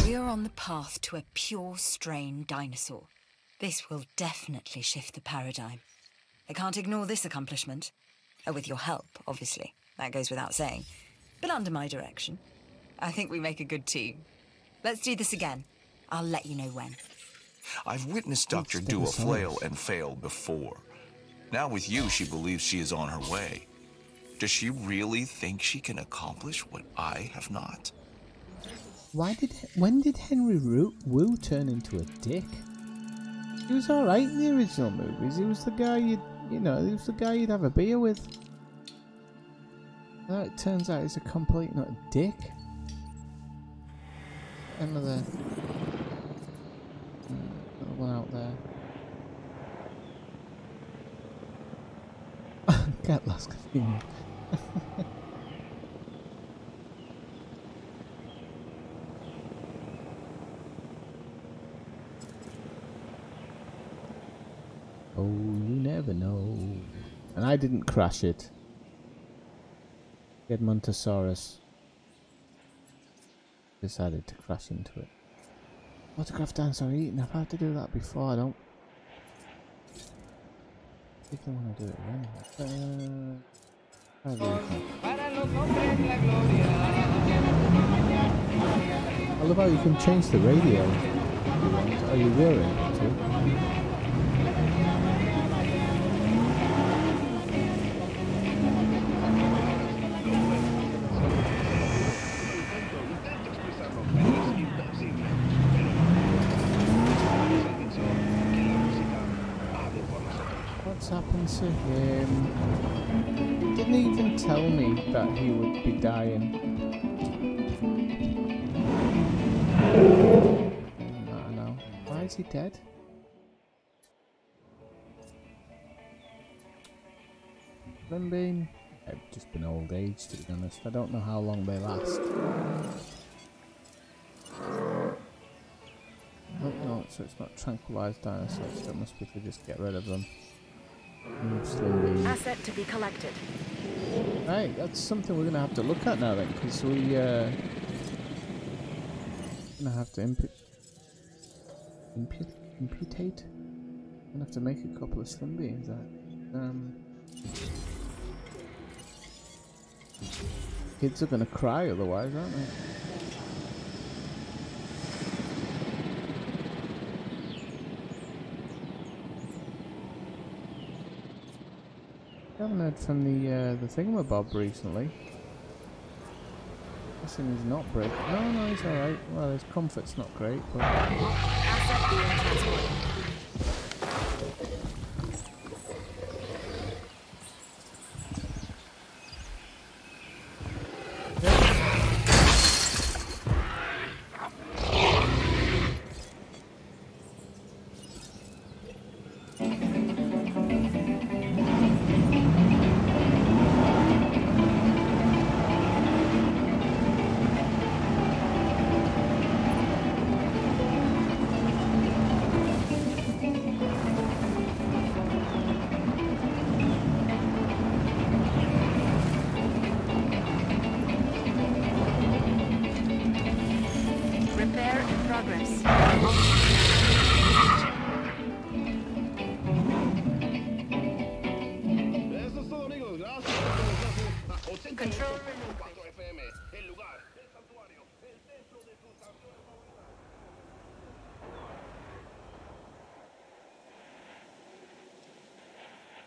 Speaker 4: we are on the path to a pure strain dinosaur. This will definitely shift the paradigm. I can't ignore this accomplishment. With your help, obviously. That goes without saying. But under my direction. I think we make a good team. Let's do this again. I'll let you know when.
Speaker 5: I've witnessed Dr. Dua flail and fail before. Now with you, she believes she is on her way. Does she really think she can accomplish what I have not?
Speaker 1: When did Henry Wu turn into a dick? He was alright in the original movies. He was the guy he was the guy you'd have a beer with. Now it turns out he's a complete not a dick. Another one out there. Get lost convenient. Oh, you never know. And I didn't crash it. Edmontosaurus decided to crash into it. Autograph dinosaur eating. I've had to do that before. I don't think I want to do it again. I love how you can change the radio. Are you wearing too? What's happened to him? Didn't even tell me that he would be dying. is he dead? Slimbean? I've just been old age, to be honest. I don't know how long they last. Oh no, so it's not tranquilized dinosaurs, so it must be to just get rid of them.
Speaker 11: Asset to be collected.
Speaker 1: Right, that's something we're gonna have to look at now then, because we gonna have to imputate. Gonna have to make a couple of slim beans. Kids are gonna cry otherwise, aren't they? I haven't heard from the thingamabob recently. Guessing he's not breaking. No, he's alright. Well, his comfort's not great, but...
Speaker 11: Asset being transported. Repair in progress. Control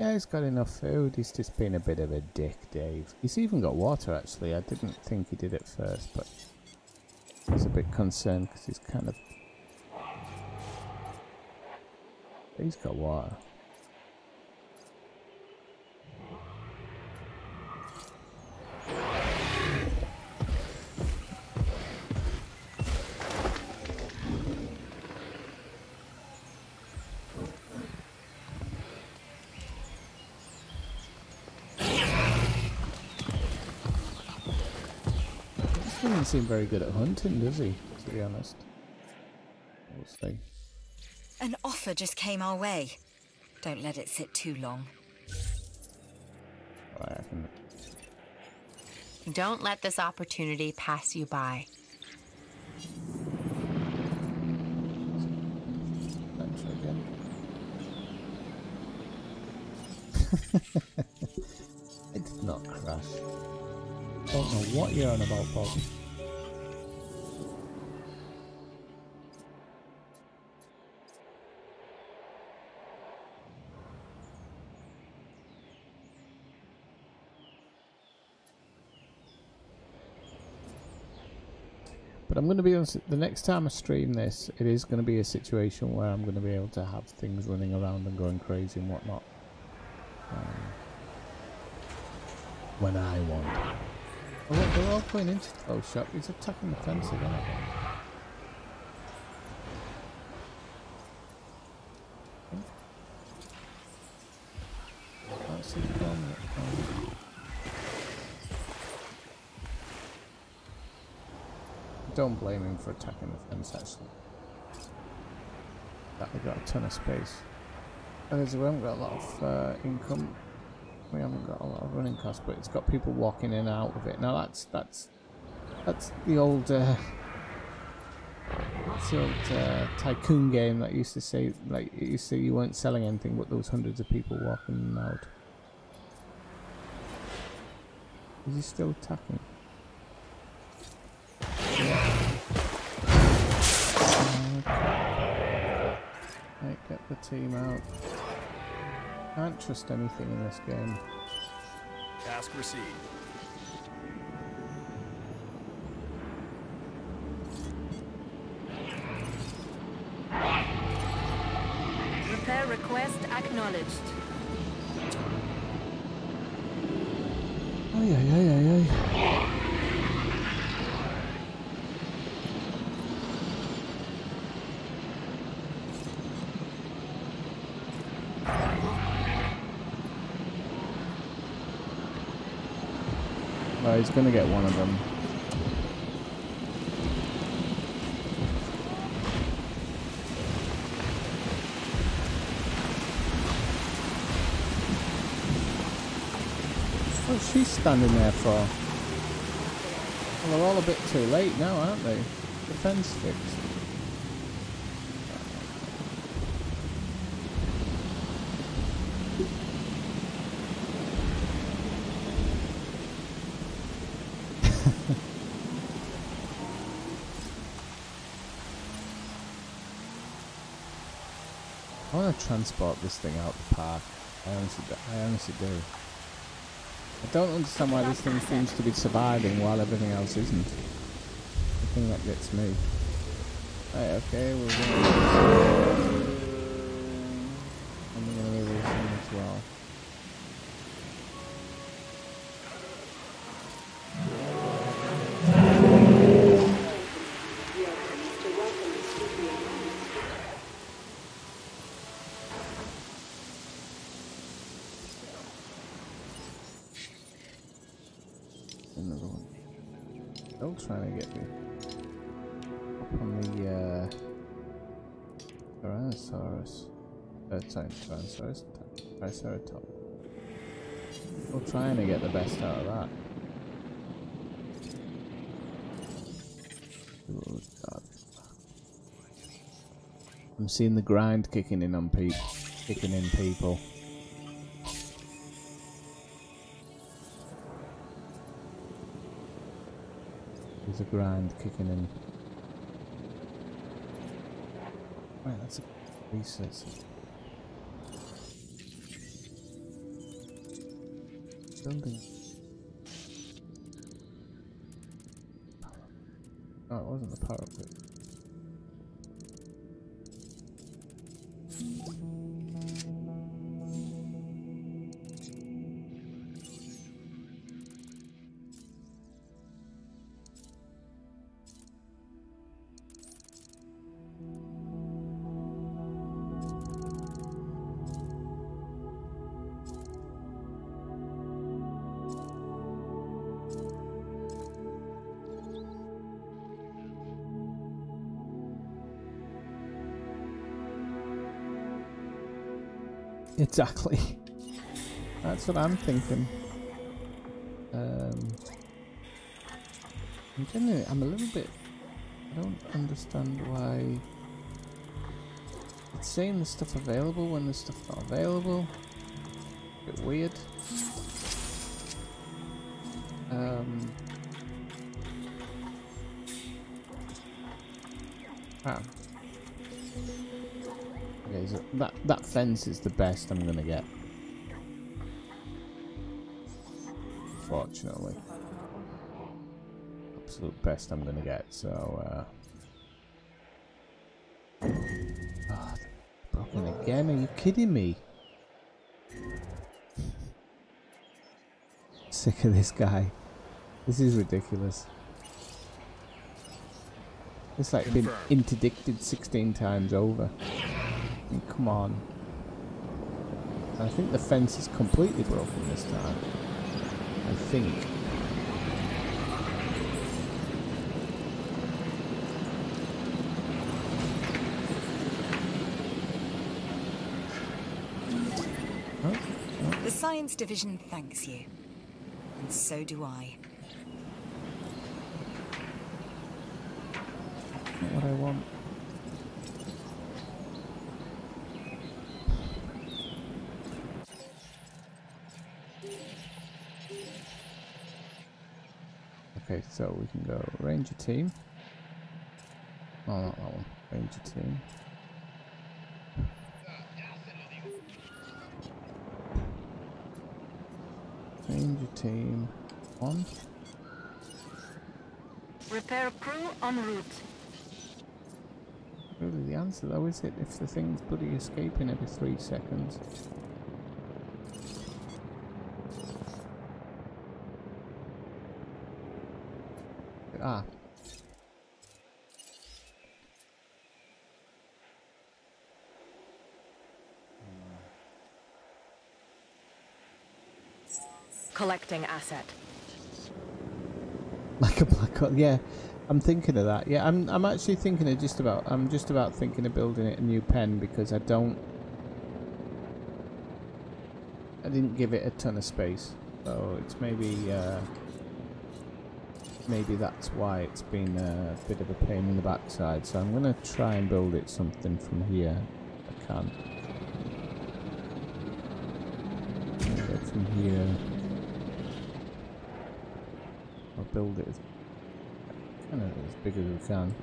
Speaker 1: Yeah, he's got enough food. He's just been a bit of a dick, Dave. He's even got water, actually. I didn't think he did at first, but I was a bit concerned because he's kind of... He's got water. He doesn't seem very good at hunting, does he? To be honest. We'll see.
Speaker 4: An offer just came our way. Don't let it sit too long.
Speaker 1: Right, I can...
Speaker 12: Don't let this opportunity pass you by.
Speaker 1: Thanks again. I did not crash. Don't know what you're on about, Bob. But I'm going to be honest, the next time I stream this, it is going to be a situation where I'm going to be able to have things running around and going crazy and whatnot. When I want. Oh, look, they're all going into the close shop. He's attacking the fence again, I think. Can't see the gun. Don't blame him for attacking the fence, actually. That we got a ton of space. Because we haven't got a lot of income. We haven't got a lot of running costs, but it's got people walking in and out of it. Now that's the old tycoon game that used to say, like, it used to say you weren't selling anything, but there was hundreds of people walking in and out. Is he still attacking? Right, get the team out. Can't trust anything in this game.
Speaker 9: Task received.
Speaker 11: Repair request acknowledged.
Speaker 1: Ay, ay, ay, ay, ay. Oh, he's gonna get one of them. What's she standing there for? Well, they're all a bit too late now, aren't they? The fence fixed. I want to transport this thing out the park. I honestly do. I don't understand why this thing seems to be surviving while everything else isn't. The thing that gets me. Right, okay, we're going to... And we're going to move this thing as well. Another one. Still trying to get me up on the Tyrannosaurus. Sorry, Tyrannosaurus. Triceratops. Still trying to get the best out of that. Oh God. I'm seeing the grind kicking in on people. Kicking in people. There's a grind kicking in. Right, that's a research. Building. Oh, it wasn't the power pit. Exactly. That's what I'm thinking. I'm a little bit... I don't understand why... It's saying there's stuff available when there's stuff not available. A bit weird. Okay, so that fence is the best I'm gonna get. Fortunately. Absolute best I'm gonna get, so oh, broken again, are you kidding me? Sick of this guy. This is ridiculous. It's like been interdicted 16 times over. I mean, come on. I think the fence is completely broken this time. I think.
Speaker 4: The Science Division thanks you. And so do I.
Speaker 1: Not what I want. Okay, so we can go Ranger team. Oh, not that one. Ranger team. Ranger team on.
Speaker 11: Repair crew en route.
Speaker 1: Really the answer though, is it? If the thing's bloody escaping every 3 seconds. Ah.
Speaker 11: Collecting asset.
Speaker 1: Like a black hole. Yeah, I'm thinking of that. Yeah, I'm actually thinking of I'm just about thinking of building it a new pen because I didn't give it a ton of space. So it's maybe that's why it's been a bit of a pain in the backside. So I'm gonna try and build it something from here if I can. Go from here. I'll build it kind of as big as we can.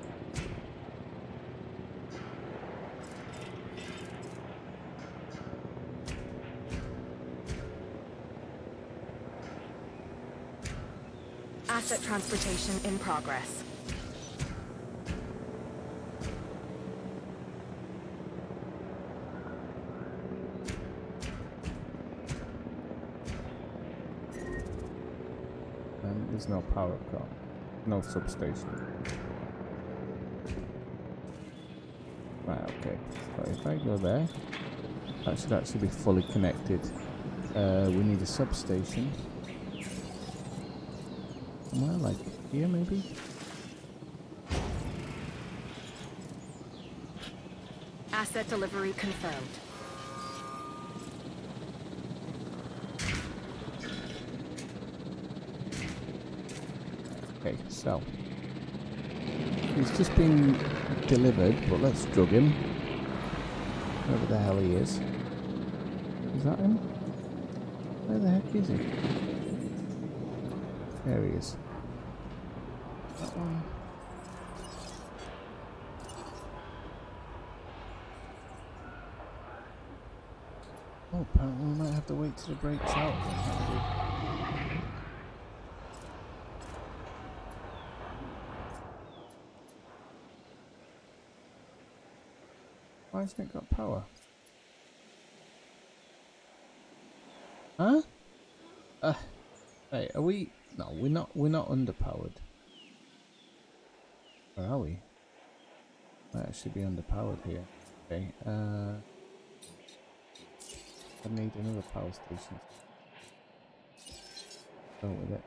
Speaker 11: Asset transportation in progress.
Speaker 1: And there's no power car, no substation. Right, okay. So if I go there, that should actually be fully connected. We need a substation. Somewhere like here, maybe?
Speaker 11: Asset delivery confirmed.
Speaker 1: Okay, so he's just been delivered, but let's drug him. Wherever the hell he is. Is that him? Where the heck is he? There he is. That one. Oh, apparently we might have to wait till it breaks out. Why hasn't it got power? Huh? Hey, are we? No, we're not. We're not underpowered. Where are we? Might actually be underpowered here. Okay. I need another power station. Go with it.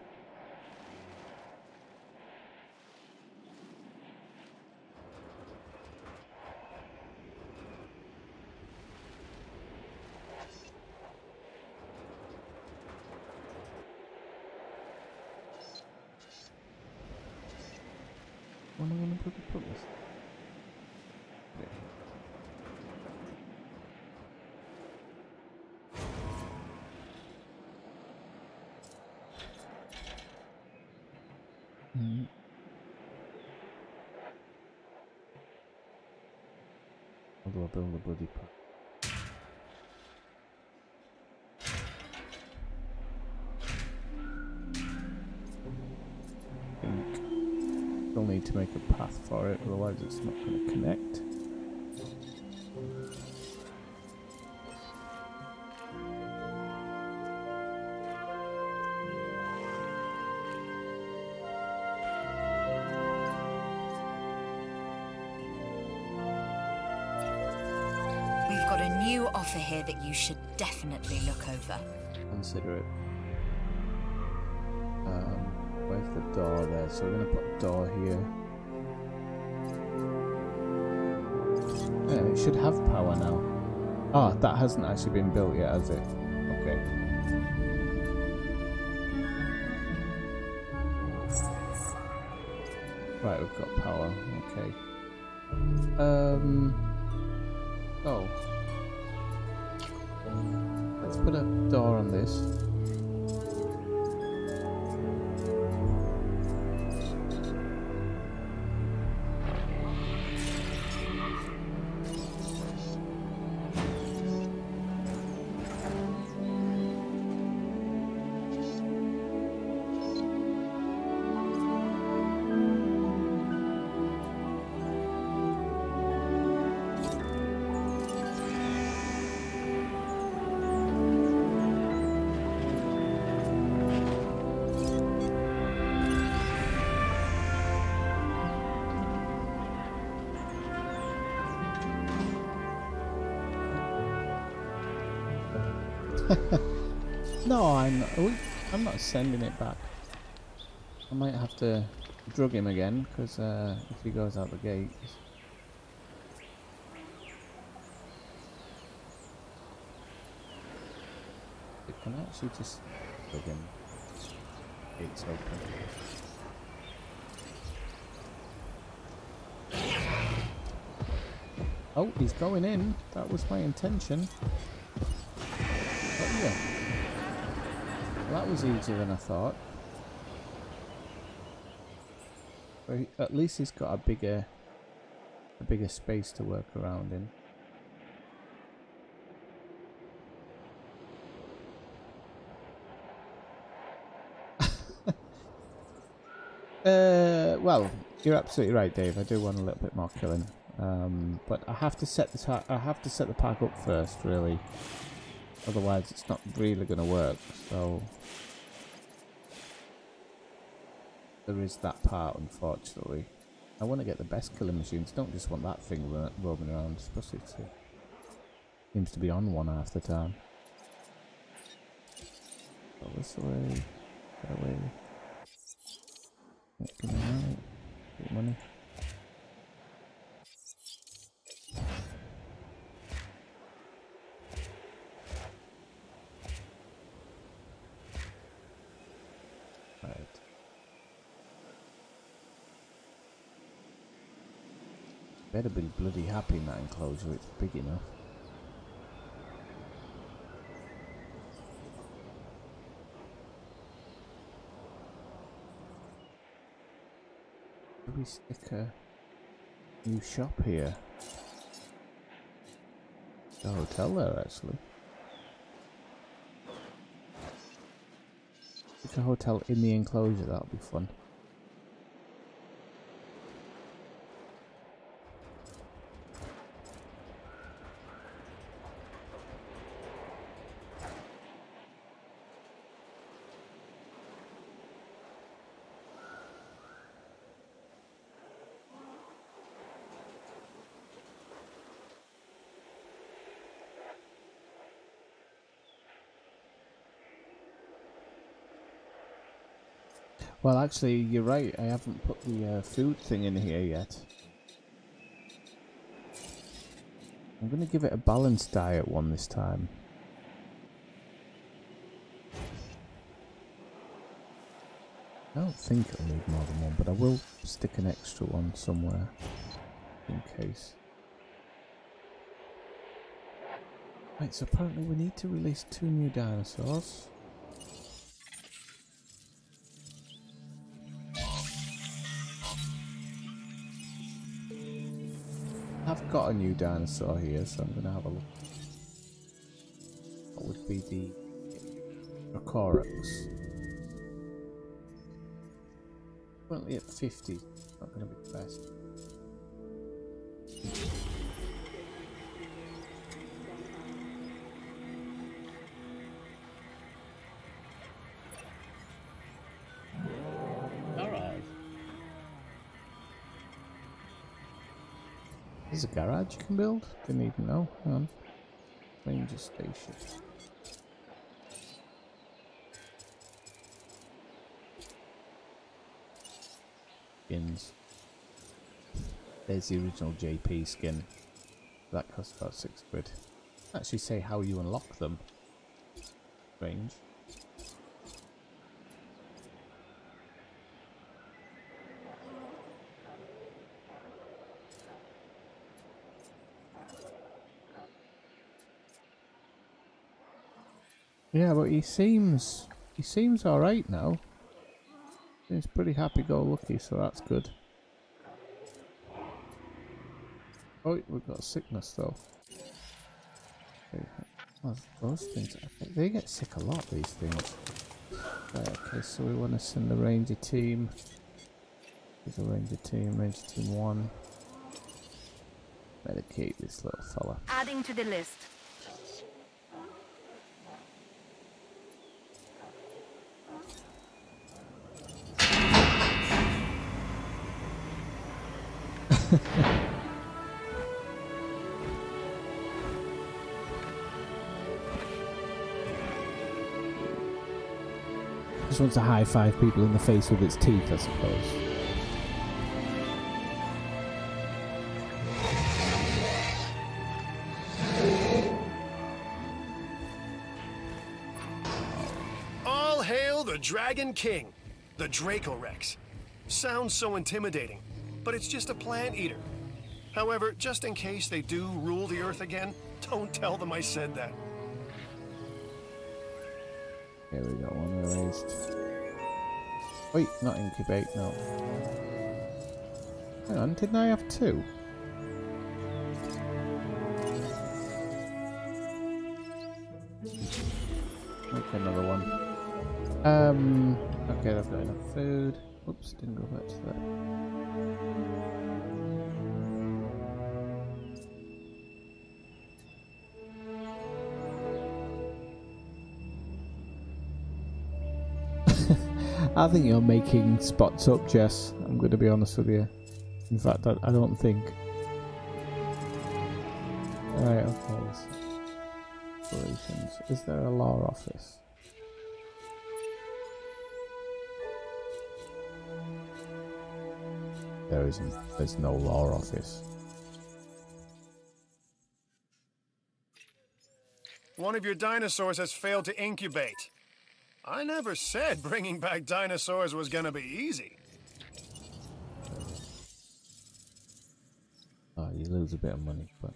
Speaker 1: When am I going to put this? There. How do I build a bloody pack? Still need to make a path for it, otherwise it's not going to connect.
Speaker 4: We've got a new offer here that you should definitely look over.
Speaker 1: Consider it. Where's the door there? So we're going to put a door here. Yeah, it should have power now. Ah, that hasn't actually been built yet, has it? Okay. Right, we've got power. Okay. Oh. Let's put a door on this. No, I'm not sending it back. I might have to drug him again, because if he goes out the gate... It can actually just drug him. Gate's open. Oh, he's going in. That was my intention. Oh, yeah. Well, that was easier than I thought. But at least he's got a bigger space to work around in. Well, you're absolutely right, Dave. I do want a little bit more killing, but I have to set the park up first, really. Otherwise, it's not really going to work. So there is that part, unfortunately. I want to get the best killing machines. Don't just want that thing roaming around, especially if it seems to be on one half the time. Go this way, that way. Give me money. Get money. Right. Better be bloody happy in that enclosure. It's big enough. We stick a new shop here. There's a hotel there, actually. Stick a hotel in the enclosure, that'll be fun. Well, actually, you're right. I haven't put the food thing in here yet. I'm going to give it a balanced diet one this time. I don't think it'll need more than one, but I will stick an extra one somewhere in case. Right, so apparently we need to release 2 new dinosaurs. I've got a new dinosaur here, so I'm going to have a look. That would be the Corax. Currently at 50. Not going to be the best. There's a garage you can build? Didn't even know. Hang on. Ranger station. Skins. There's the original JP skin. That costs about 6 quid. Actually say how you unlock them. Strange. Yeah, but he seems alright now. Seems pretty happy-go-lucky, so that's good. Oh, we've got a sickness though. Okay, those things, I think they get sick a lot, these things. Right, okay, so we want to send the ranger team. There's a ranger team 1. Medicate this little fella.
Speaker 11: Adding to the list.
Speaker 1: Just wants to high-five people in the face with its teeth, I suppose.
Speaker 3: All hail the Dragon King, the Dracorex. Sounds so intimidating, but it's just a plant eater. However, just in case they do rule the Earth again, don't tell them I said that.
Speaker 1: Here we go, one released. Wait, not incubate, no. Hang on, didn't I have two? Make another one. Okay, I've got enough food. Oops, didn't go back to that. I think you're making spots up, Jess. I'm going to be honest with you. In fact, I don't think. Right, okay. Solutions. Is there a law office? There isn't. There's no law office.
Speaker 3: One of your dinosaurs has failed to incubate. I never said bringing back dinosaurs was gonna be easy.
Speaker 1: Oh, you lose a bit of money, but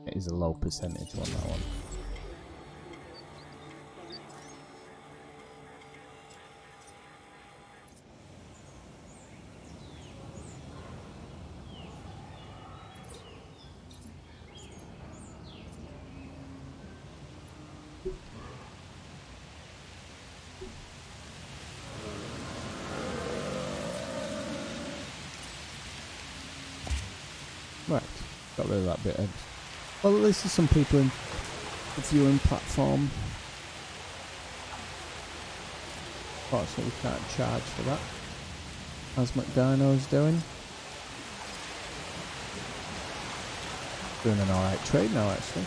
Speaker 1: it is a low percentage on that one. Right, got rid of that bit. Well, at least there's some people in the viewing platform. Fortunately, we can't charge for that. How's McDino's doing? Doing an alright trade now, actually.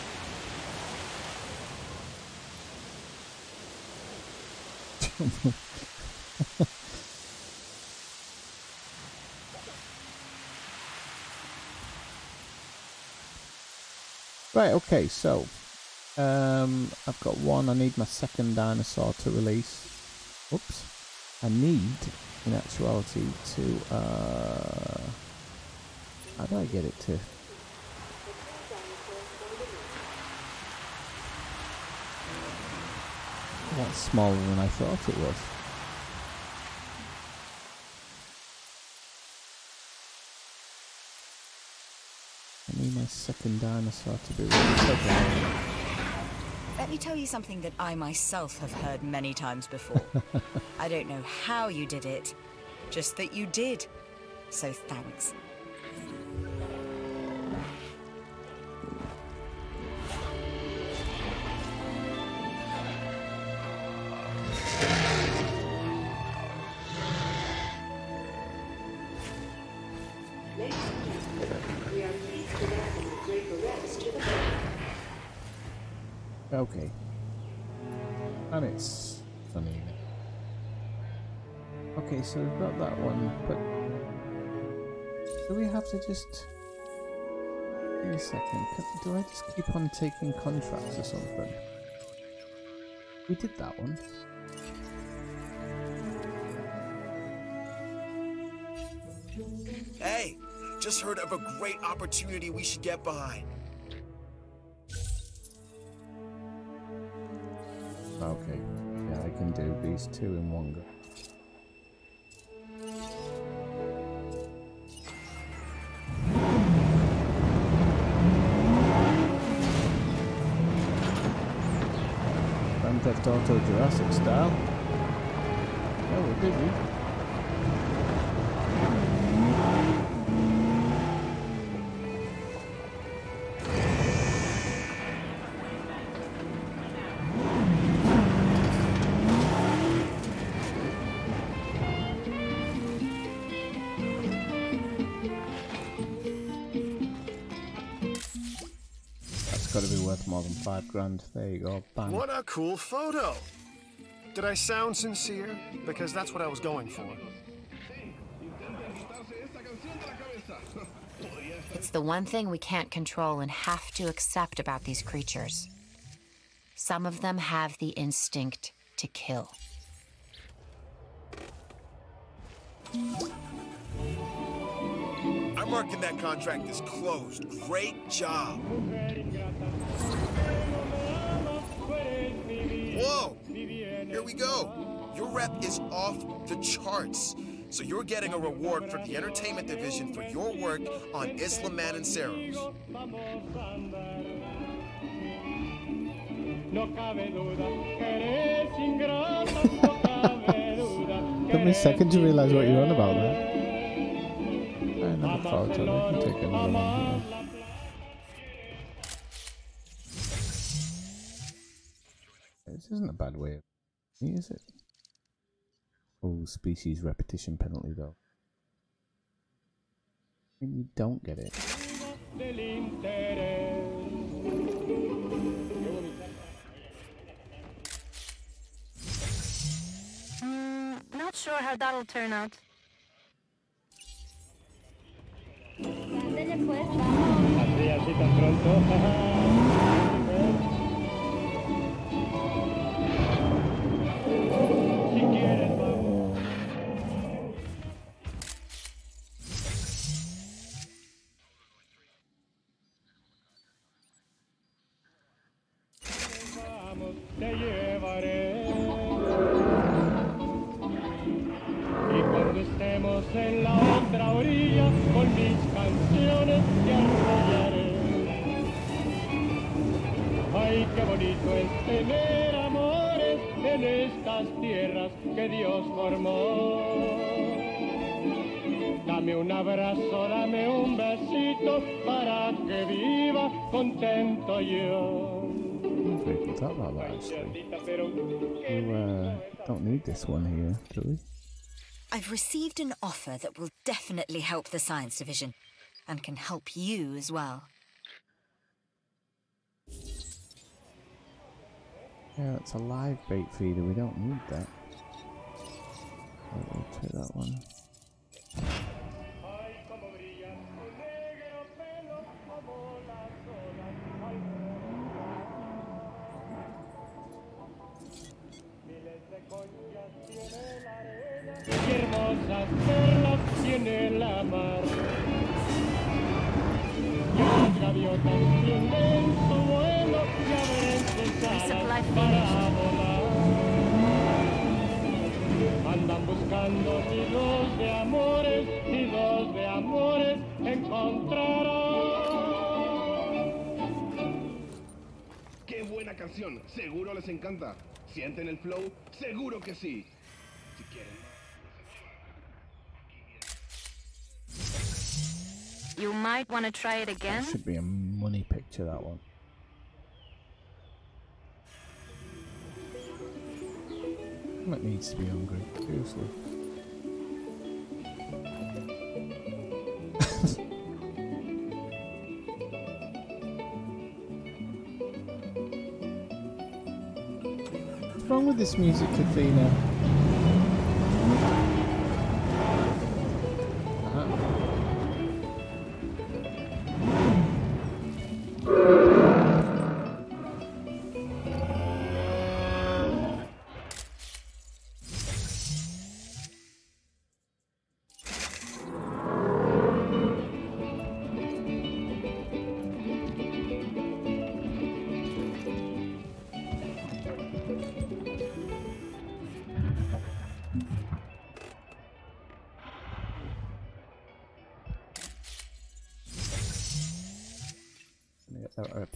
Speaker 1: Right, okay, so I've got one. I need my second dinosaur to release. Oops. I need, in actuality, to how do I get it to? That's smaller than I thought it was. I need my second dinosaur to be released.
Speaker 4: Let me tell you something that I myself have heard many times before. I don't know how you did it, just that you did. So thanks.
Speaker 1: Okay. And it's funny. Okay, so we've got that one, but do we have to just... Give me a second. Do I just keep on taking contracts or something? We did that one.
Speaker 10: Hey, just heard of a great opportunity we should get behind.
Speaker 1: Okay, yeah, I can do these two in one go. Grand Theft Auto Jurassic style. Oh, we're busy. It's got to be worth more than $5,000. There you go. Bang.
Speaker 3: What a cool photo. Did I sound sincere? Because that's what I was going for.
Speaker 12: It's the one thing we can't control and have to accept about these creatures. Some of them have the instinct to kill.
Speaker 10: I'm marking that contract as closed. Great job. Whoa! Here we go. Your rep is off the charts. So you're getting a reward from the entertainment division for your work on Isla Mananceros.
Speaker 1: Took me a second to realise what you're on about there. Another photo, we can take another one. This isn't a bad way of me, is it? Oh, species repetition penalty though. And you don't get it.
Speaker 11: Not sure how that'll turn out.
Speaker 13: Así tan pronto. Te llevaré y cuando estemos en la otra orilla con mis canciones te arrollaré. Ay, qué bonito es tener amores en estas tierras que Dios formó. Dame un abrazo, dame un besito para que viva contento yo.
Speaker 1: We can talk about that actually. You don't need this one here, do we?
Speaker 4: I've received an offer that will definitely help the science division, and can help you as well.
Speaker 1: Yeah, it's a live bait feeder, we don't need that. We'll take that one.
Speaker 13: Qué hermosas perlas tiene la mar. Y las gaviotas tienen su vuelo y abren sus alas para volar. Andan buscando nidos de amores encontrarán.
Speaker 14: ¡Qué buena canción! Seguro les encanta. ¿Sienten el flow? Seguro que sí. Si quieren.
Speaker 11: You might want to try it again.
Speaker 1: That should be a money picture, that one. That needs to be hungry, seriously. What's wrong with this music, Athena?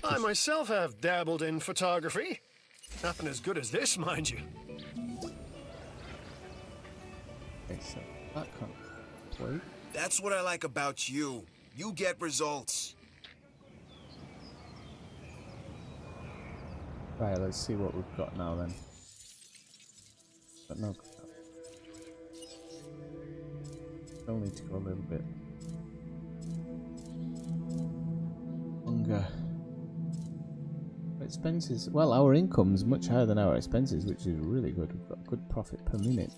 Speaker 3: I myself have dabbled in photography. Nothing as good as this, mind you.
Speaker 1: Okay, so that can't wait.
Speaker 10: That's what I like about you. You get results.
Speaker 1: Right, let's see what we've got now then. But no, still need to go a little bit. Hunger. expenses. Well, our income's much higher than our expenses, which is really good. We've got good profit per minute.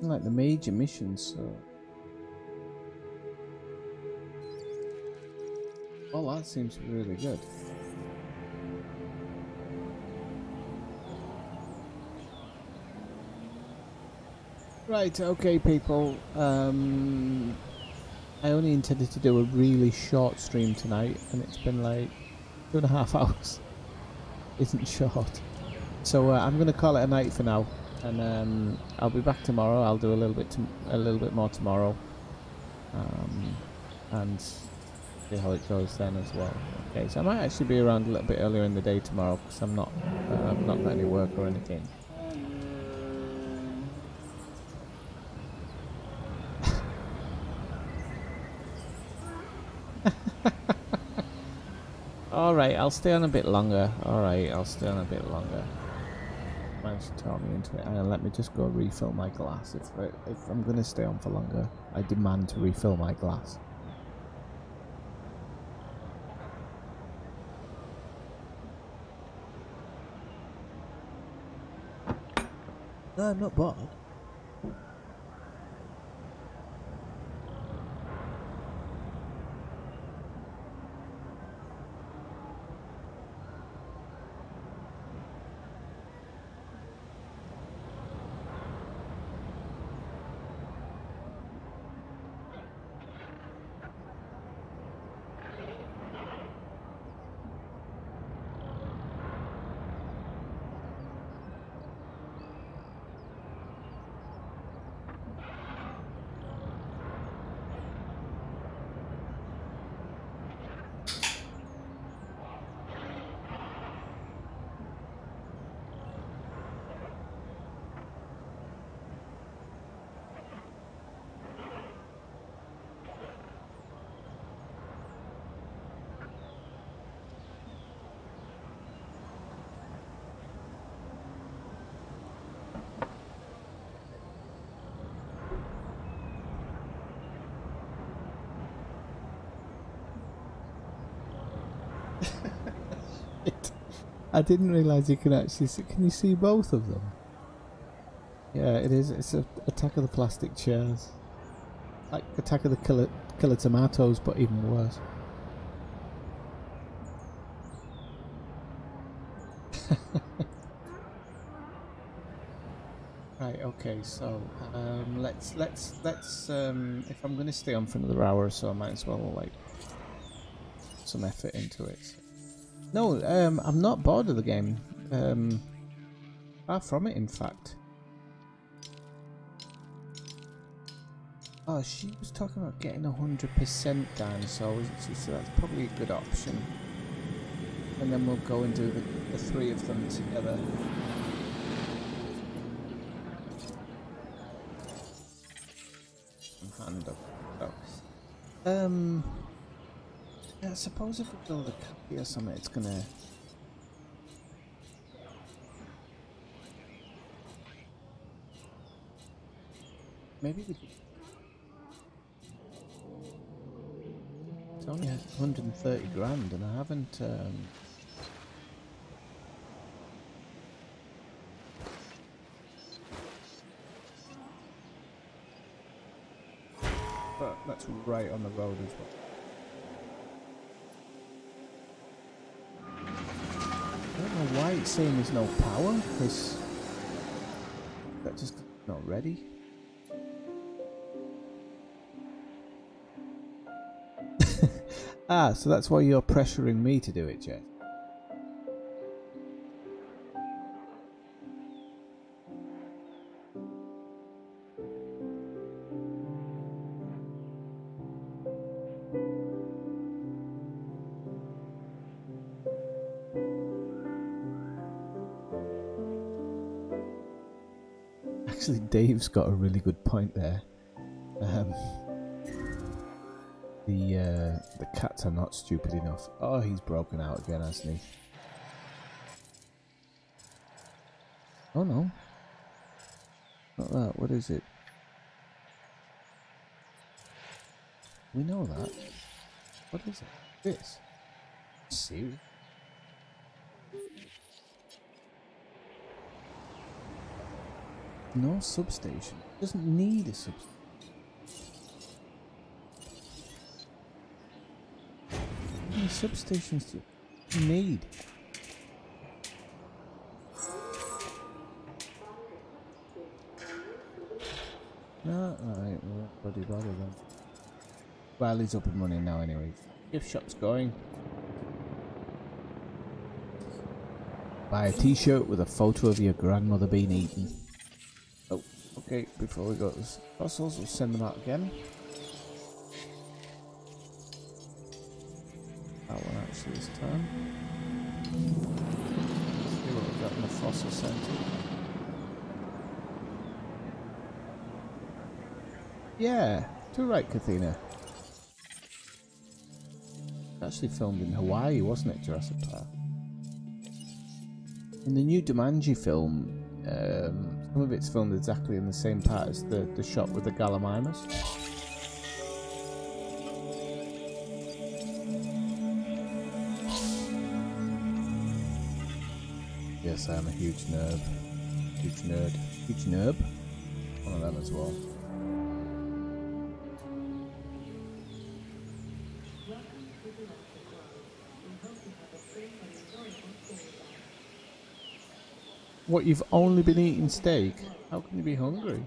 Speaker 1: Like the major missions, so well, that seems really good. Right, okay, people. I only intended to do a really short stream tonight, and it's been like 2.5 hours. Isn't short. So I'm gonna call it a night for now, and I'll be back tomorrow. I'll do a little bit more tomorrow, and see how it goes then as well. Okay, so I might actually be around a little bit earlier in the day tomorrow because I've not got any work or anything. Alright, I'll stay on a bit longer. Alright, I'll stay on a bit longer. Managed to talk me into it. And let me just go refill my glass. If I'm going to stay on for longer, I demand to refill my glass. No, I'm not bored. I didn't realise you can actually see. Can you see both of them? Yeah, it is. It's a Attack of the Plastic Chairs. Like Attack of the Killer Tomatoes, but even worse. Right, okay, so let's if I'm gonna stay on for another hour or so, I might as well like put some effort into it. No, I'm not bored of the game. Far from it, in fact. Oh, she was talking about getting 100% dinosaurs, so that's probably a good option. And then we'll go and do the three of them together. Hand up. Oh. Yeah, I suppose if we build a copy or something, it's gonna... Maybe we could... It's only 130 grand and I haven't... But that's right on the road as well. I don't know why it's saying there's no power, because that just not ready. Ah, so that's why you're pressuring me to do it, Jess. Actually, Dave's got a really good point there. The cats are not stupid enough. Oh, he's broken out again, hasn't he? Oh no. Not that. What is it? We know that. What is it? This? Serious? No substation. Doesn't need a substation. How many substations do you need? No, alright, well, bloody bother then. Well, he's up and running now anyway. Gift shop's going. Buy a t-shirt with a photo of your grandmother being eaten. Oh, okay, before we go to the fossils, we'll send them out again. That one actually this time. Let's see what we've got in the fossil centre. Yeah, too right, Kathina. Actually filmed in Hawaii, wasn't it, Jurassic Park? In the new Jumanji film, some of it's filmed exactly in the same part as the shot with the Gallimimus. Yes, I am a huge nerd. Huge nerd. Huge nerd. One of them as well. What, you've only been eating steak? How can you be hungry?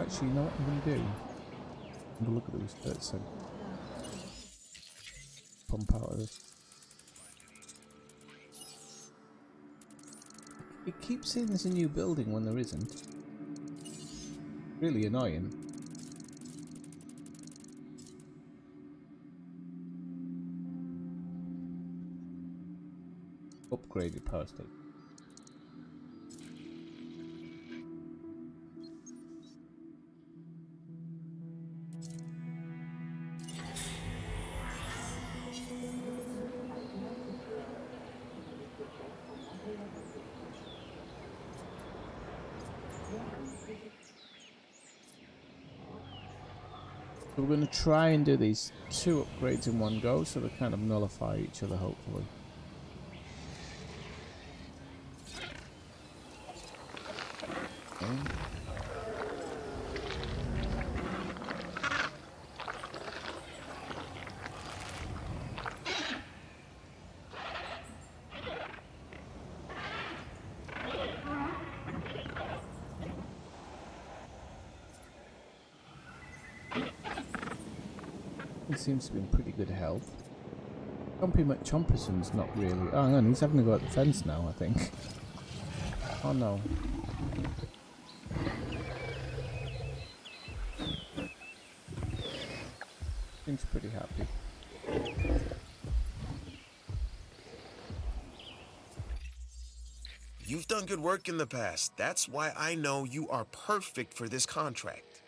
Speaker 1: Actually, you know what I'm going to do? I'm going to look at those 30 seconds. Pump out of this. It keeps saying there's a new building when there isn't. Really annoying. Upgraded power station. So we're going to try and do these two upgrades in one go, so they kind of nullify each other, hopefully. Okay. He seems to be in pretty good health. Chompy McChomperson's not really... Oh, hang on, he's having to go at the fence now, I think. Oh no. Seems pretty happy.
Speaker 10: You've done good work in the past. That's why I know you are perfect for this contract.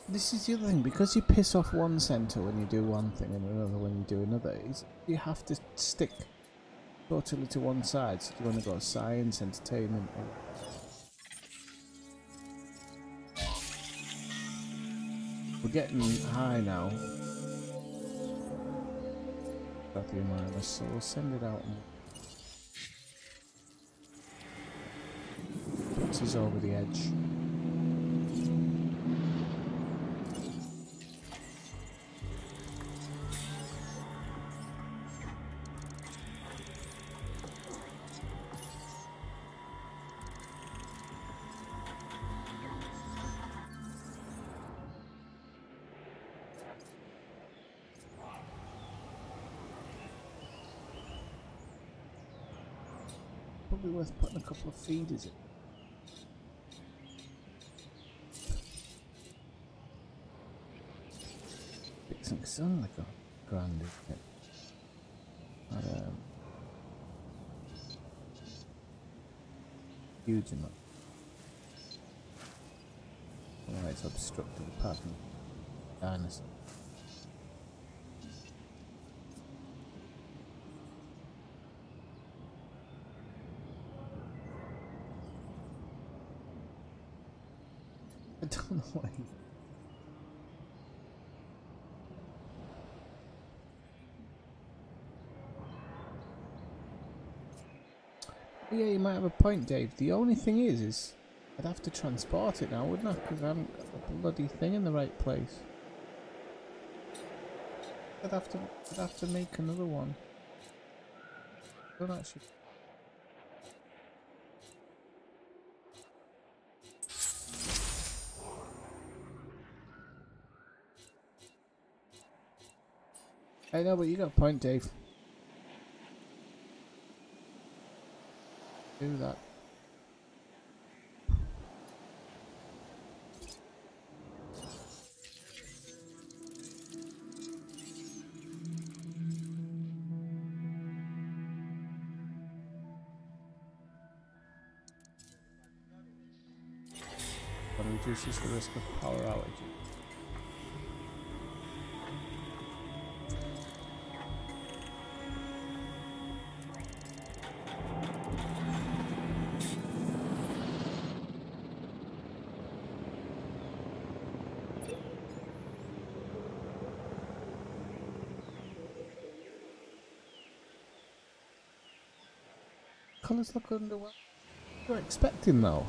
Speaker 1: This is the other thing, because you piss off one centre when you do one thing and another when you do another, you have to stick totally to one side. So you want to go science, entertainment, or... We're getting high now. So we'll send it out and puts us over the edge. Probably worth putting a couple of feeders in. It's only like a grand, isn't it? But, huge amount. Alright, it's obstructed apart from dinosaur. I don't know why. Yeah, you might have a point, Dave. The only thing is I'd have to transport it now, wouldn't I? Because I haven't got the bloody thing in the right place. I'd have to make another one. I don't actually. I know, but you got a point, Dave. Do that. That reduces the risk of power outages. Colours look underwhelming. What you're expecting though?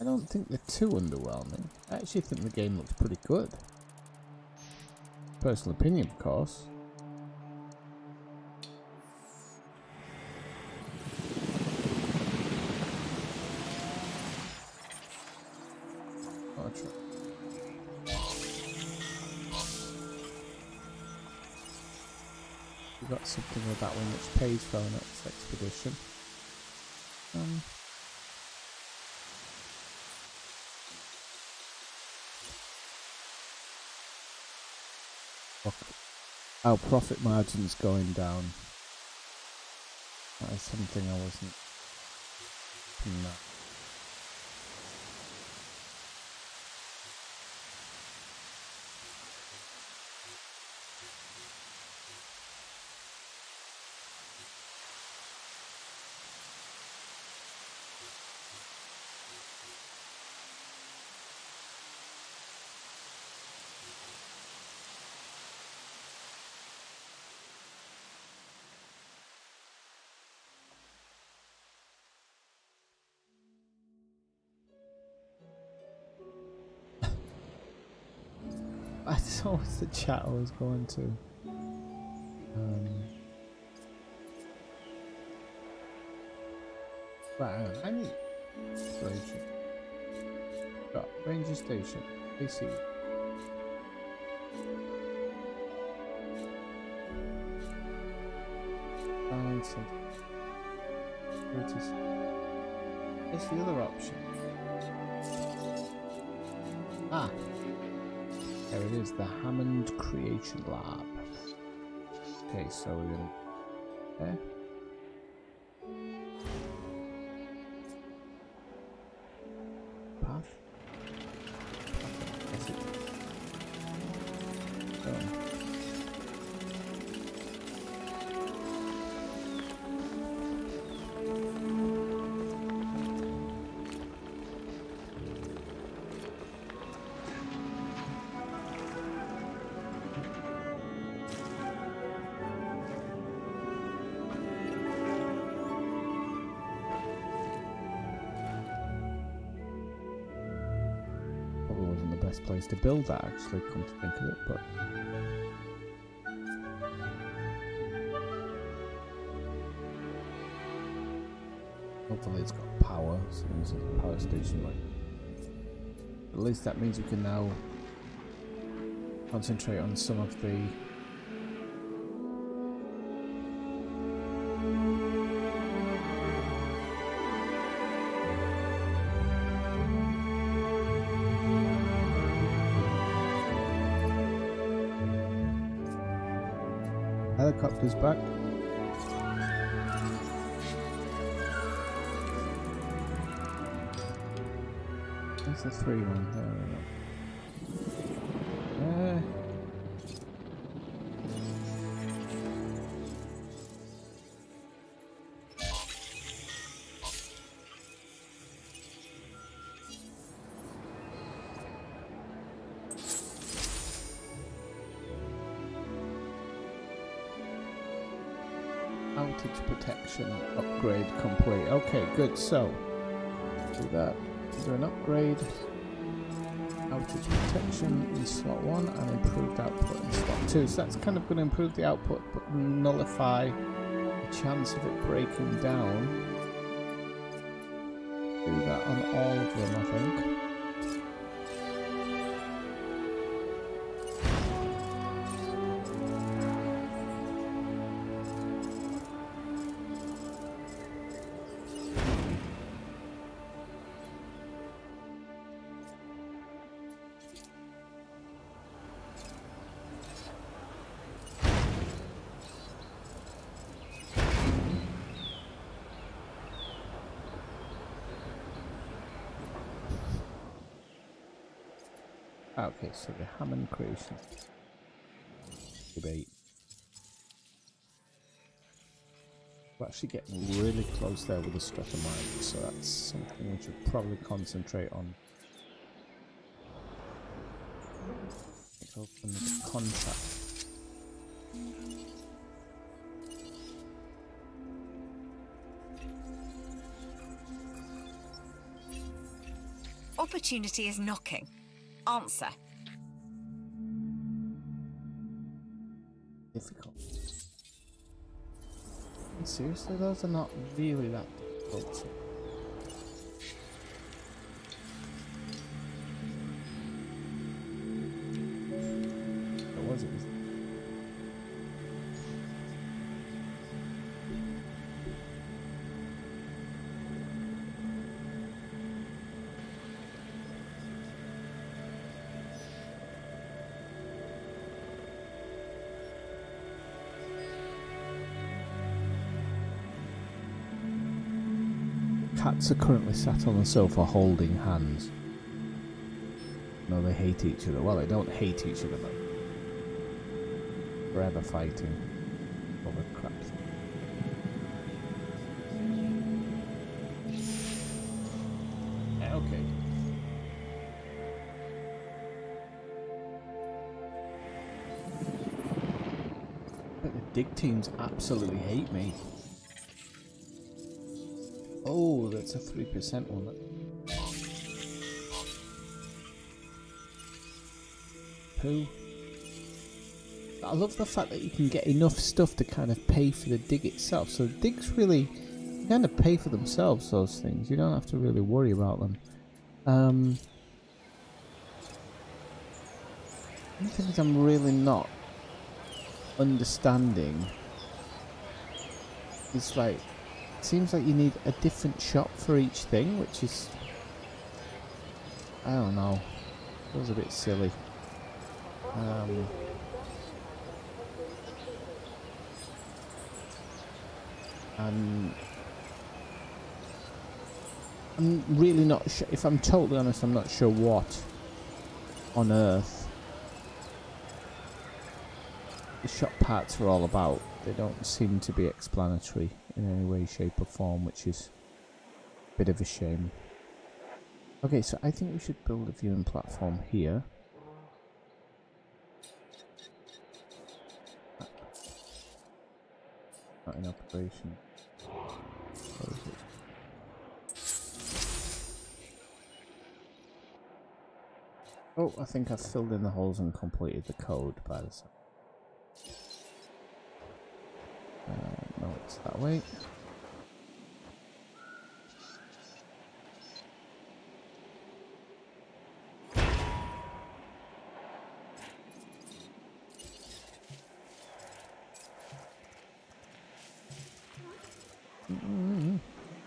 Speaker 1: I don't think they're too underwhelming. I actually think the game looks pretty good. Personal opinion, of course. I'll try. We got something with that one which pays for our next expedition. Look, our profit margin's going down. That is something I wasn't. No. That's always the chat I was going to. Right, I need station. Got ranger station. AC. Balance. What's the other option? Ah. There it is, the Hammond Creation Lab. Okay, so we're gonna there. Path. That's it. Done. Best place to build that, actually, come to think of it, but hopefully it's got power, so there's a power station. Like, at least that means we can now concentrate on some of the helicopters back. That's the 3 one there. Outage protection upgrade complete. Okay, good. So, do that. Do an upgrade. Outage protection in slot 1 and improved output in slot 2. So that's kind of going to improve the output but nullify the chance of it breaking down. Do that on all of them, I think. Okay, so the Hammond creation debate. We're actually getting really close there with the Stratomite, so that's something we should probably concentrate on. Open the contract.
Speaker 4: Opportunity is knocking. Answer.
Speaker 1: Difficult. And seriously, those are not really that difficult. What was it? Cats are currently sat on the sofa holding hands. No, they hate each other. Well, they don't hate each other, but forever fighting over crap. Okay. But the dig teams absolutely hate me. Oh, that's a 3% one. Poo. I love the fact that you can get enough stuff to kind of pay for the dig itself. So the digs really kind of pay for themselves, those things. You don't have to really worry about them. One thing is I'm really not understanding is like, it seems like you need a different shop for each thing, which is, I don't know, feels a bit silly. And I'm really not sure, if I'm totally honest, I'm not sure what on earth the shop parts are all about. They don't seem to be explanatory in any way, shape or form, which is a bit of a shame. Okay, so I think we should build a viewing platform here. Not in operation. Where is it? Oh, I think I've filled in the holes and completed the code by the side. No, it's that way.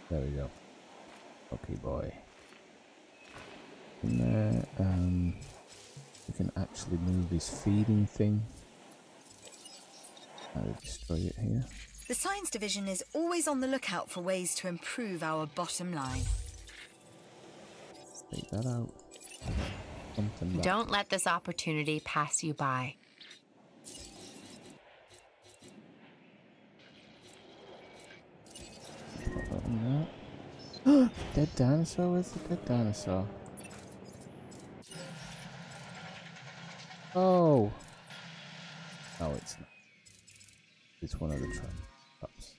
Speaker 1: There we go. Okay, boy. In there, we can actually move this feeding thing. I'll destroy it here.
Speaker 4: The Science Division is always on the lookout for ways to improve our bottom line.
Speaker 1: Take that out. Something back.
Speaker 12: Don't let this opportunity pass you by.
Speaker 1: Dead dinosaur? Where's the dead dinosaur? Oh! No, it's not. It's one of the traps.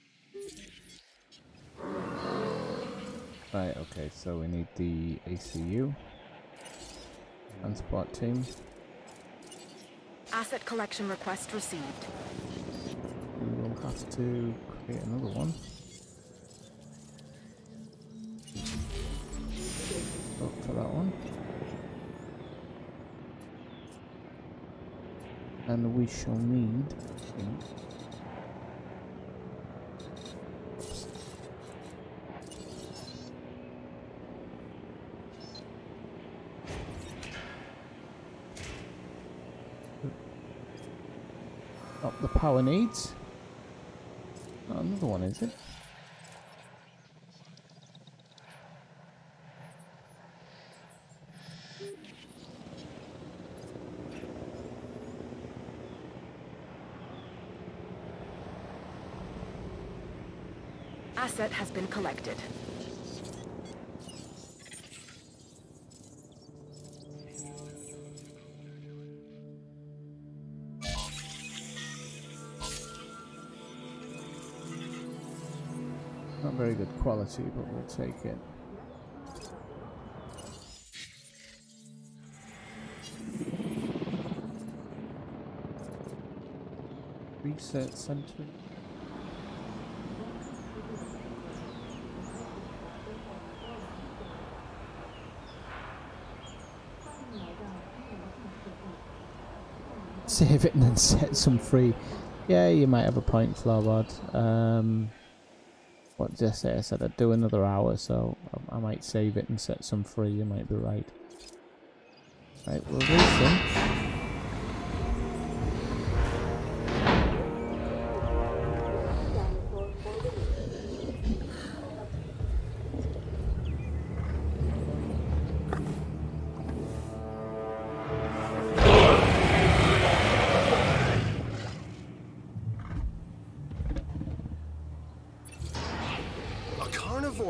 Speaker 1: Right, okay, so we need the ACU. Transport team.
Speaker 11: Asset collection request received.
Speaker 1: We will have to create another one. Look for that one. And we shall need, I think, up the power needs. Not another one, is it?
Speaker 11: Asset has been collected.
Speaker 1: Not very good quality, but we'll take it. Research center. Save it and then set some free. Yeah, you might have a point, Flowerbird. What did I say? I said I'd do another hour, so I might save it and set some free. You might be right. Right, we'll do some.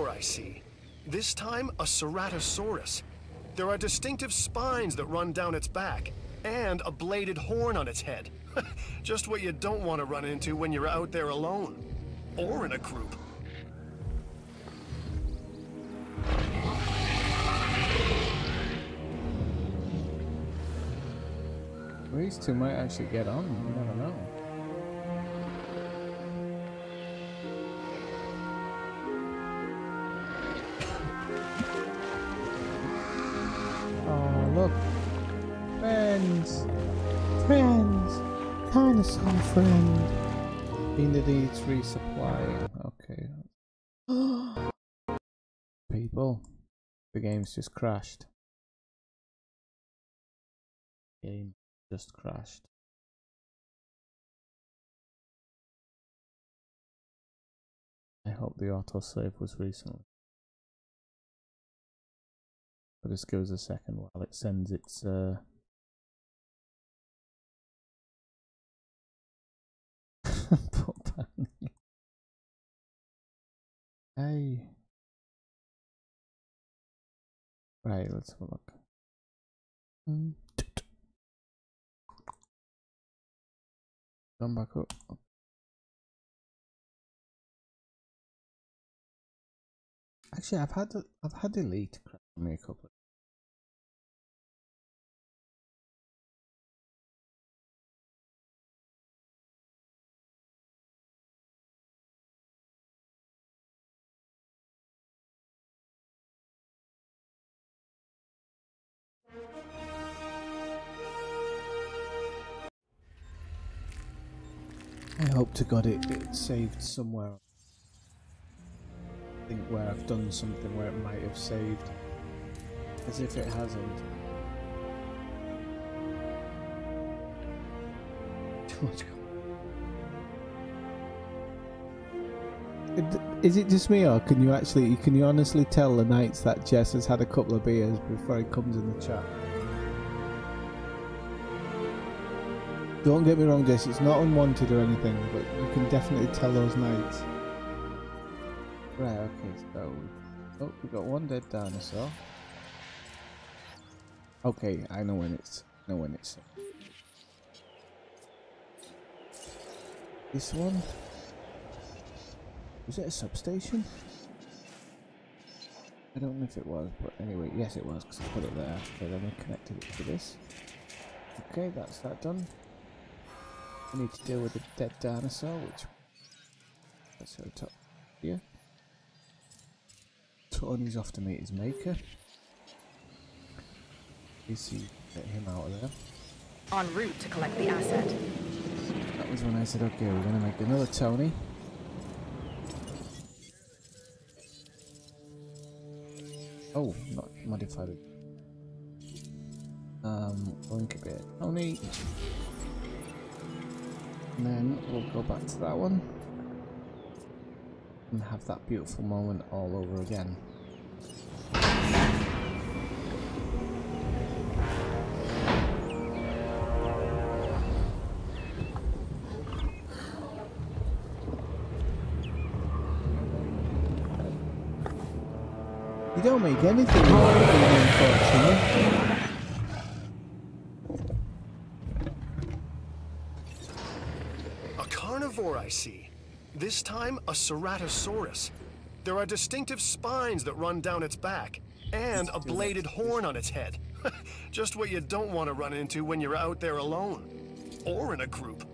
Speaker 3: I see. This time, a Ceratosaurus. There are distinctive spines that run down its back, and a bladed horn on its head. Just what you don't want to run into when you're out there alone. Or in a group.
Speaker 1: These two might actually get on, you never know. Oh, look. Friends! Friends! Dinosaur friend! Being needs resupplying. Okay. People. The game's just crashed. Game just crashed. I hope the autosave was recently. I'll just give us a second while it sends its Hey. Right, let's have a look. Come back up. Actually, I've had Elite crap me a couple. I hope to God it saved somewhere. I think where I've done something where it might have saved. As if it hasn't. Too much. Is it just me, or can you honestly tell the nights that Jess has had a couple of beers before he comes in the chat? Don't get me wrong, Jess, it's not unwanted or anything, but you can definitely tell those nights. Right, okay, so... Oh, we've got one dead dinosaur. Okay, I know when it's... This one? Is it a substation? I don't know if it was, but anyway, yes it was, because I put it there. Okay, then we connected it to this. Okay, that's that done. We need to deal with the dead dinosaur, which... That's her top here. Tony's off to meet his maker. You see, get him out of there.
Speaker 11: En route to collect the asset.
Speaker 1: That was when I said, okay, we're going to make another Tony. Oh, not modified it. Blink a bit. Tony. And then we'll go back to that one. And have that beautiful moment all over again. You don't make anything more unfortunately.
Speaker 3: A carnivore, I see. This time, a ceratosaurus. There are distinctive spines that run down its back, and a bladed horn on its head. Just what you don't want to run into when you're out there alone. Or in a group.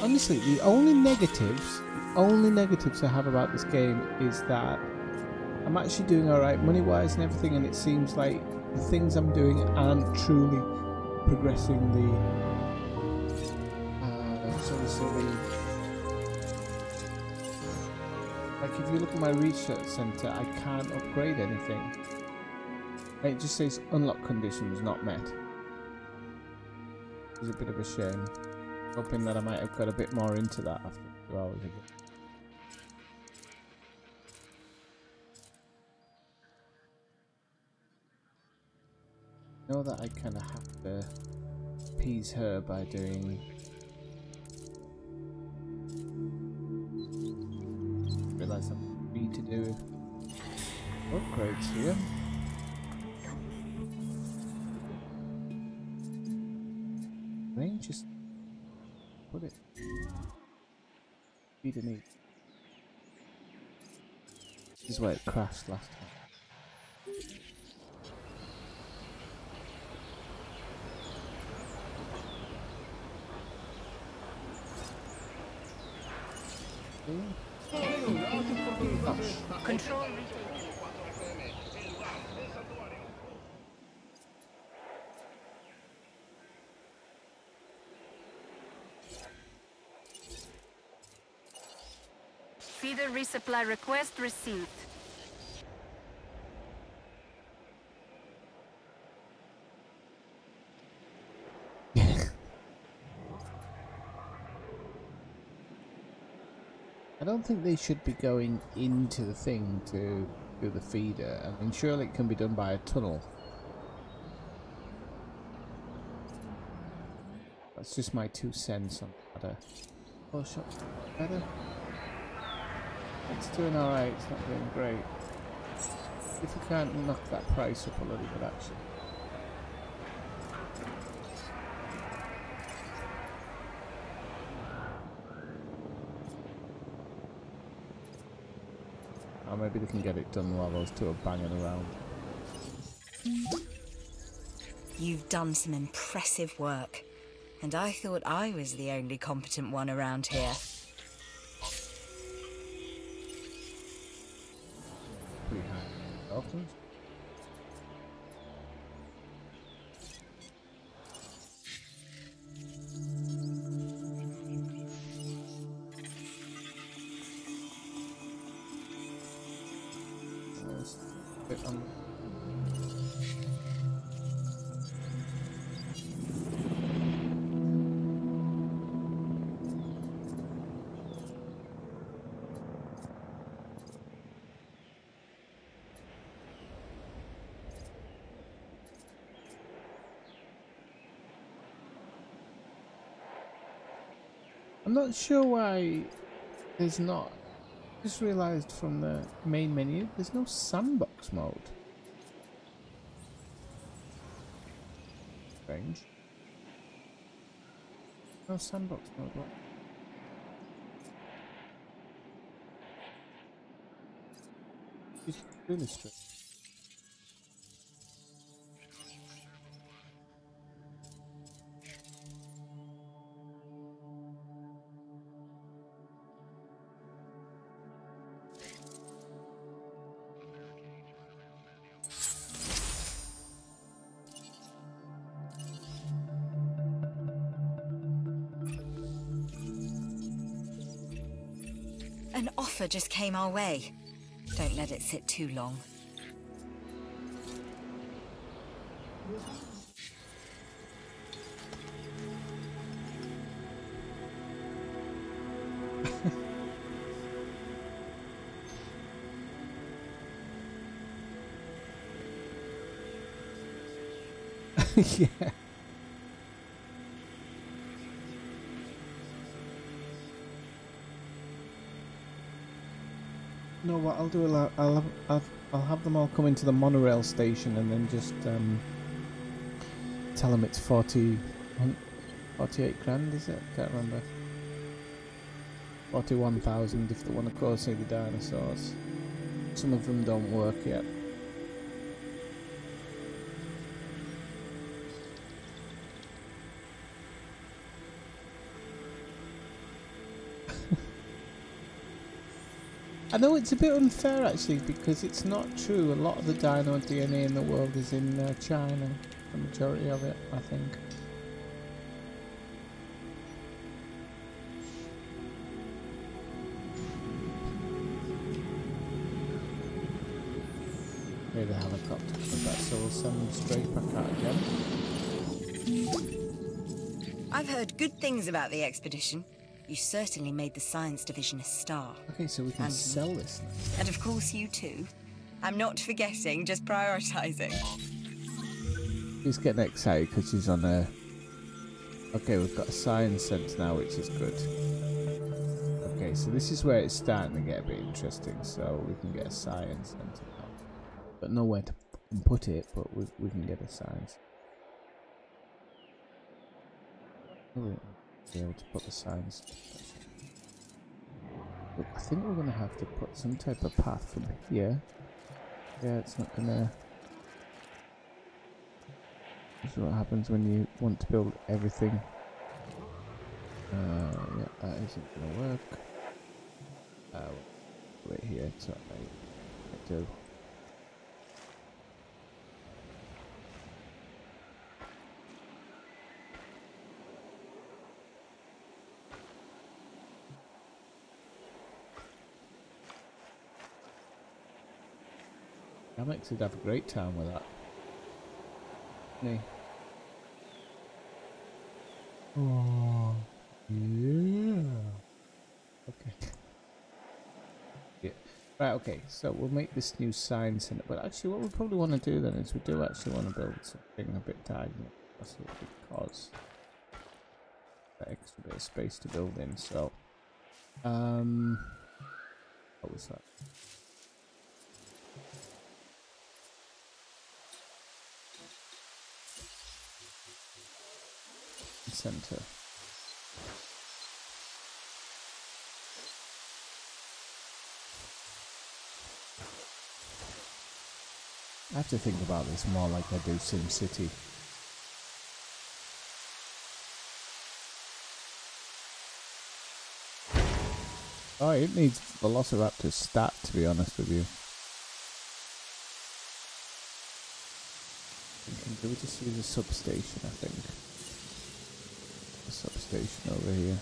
Speaker 1: Honestly, the only negatives I have about this game is that I'm actually doing alright money-wise and everything, and it seems like the things I'm doing aren't truly progressing the like if you look at my research center, I can't upgrade anything. It just says unlock conditions not met. It's a bit of a shame. Hoping that I might have got a bit more into that after 2 hours ago. I know that I kind of have to appease her by doing... Realise I'm free to do upgrades here. Range just... Put it. Feed and eat. This is where it crashed last time.
Speaker 11: Control. Feeder resupply request received.
Speaker 1: I don't think they should be going into the thing to do the feeder. I mean, surely it can be done by a tunnel. That's just my 2 cents on that. Oh, shot better. It's doing alright, it's not doing great. If we can't knock that price up a little bit, actually. Or maybe they can get it done while those two are banging around.
Speaker 4: You've done some impressive work, and I thought I was the only competent one around here.
Speaker 1: Pretty high dolphins. I'm not sure why there's not. Just realised from the main menu, there's no sandbox mode. strange. No sandbox mode, what? It's really strange.
Speaker 4: An offer just came our way. Don't let it sit too long.
Speaker 1: Yeah. No, what I'll do, I'll have them all come into the monorail station and then just tell them it's 48 grand, is it? Can't remember. 41,000 if they want to go see the dinosaurs. Some of them don't work yet. I know it's a bit unfair actually, because it's not true. A lot of the dino DNA in the world is in China. The majority of it, I think. Maybe the helicopter for that, so we'll send them straight back out again.
Speaker 4: I've heard good things about the expedition. You certainly made the science division a star.
Speaker 1: Okay, so we can sell this now.
Speaker 4: And of course you too. I'm not forgetting, just prioritizing.
Speaker 1: She's getting excited because she's on a... Okay, we've got a science centre now, which is good. Okay, so this is where it's starting to get a bit interesting, so we can get a science centre now. But nowhere to put it, but we can get a science. Really be able to put the science. But I think we're going to have to put some type of path from here. Yeah, it's not going to... This is what happens when you want to build everything. Yeah, that isn't going to work. Right here, it's not right. I do. Alex would have a great time with that. Me. Oh, yeah. Okay. Yeah. Right, okay, so we'll make this new science centre, but actually what we probably want to do then is we do actually want to build something a bit diagonal, because that extra bit of space to build in, so what was that? Center. I have to think about this more like I do SimCity. Oh, it needs Velociraptor stat, to be honest with you. Do we just use a substation, I think? A substation over here.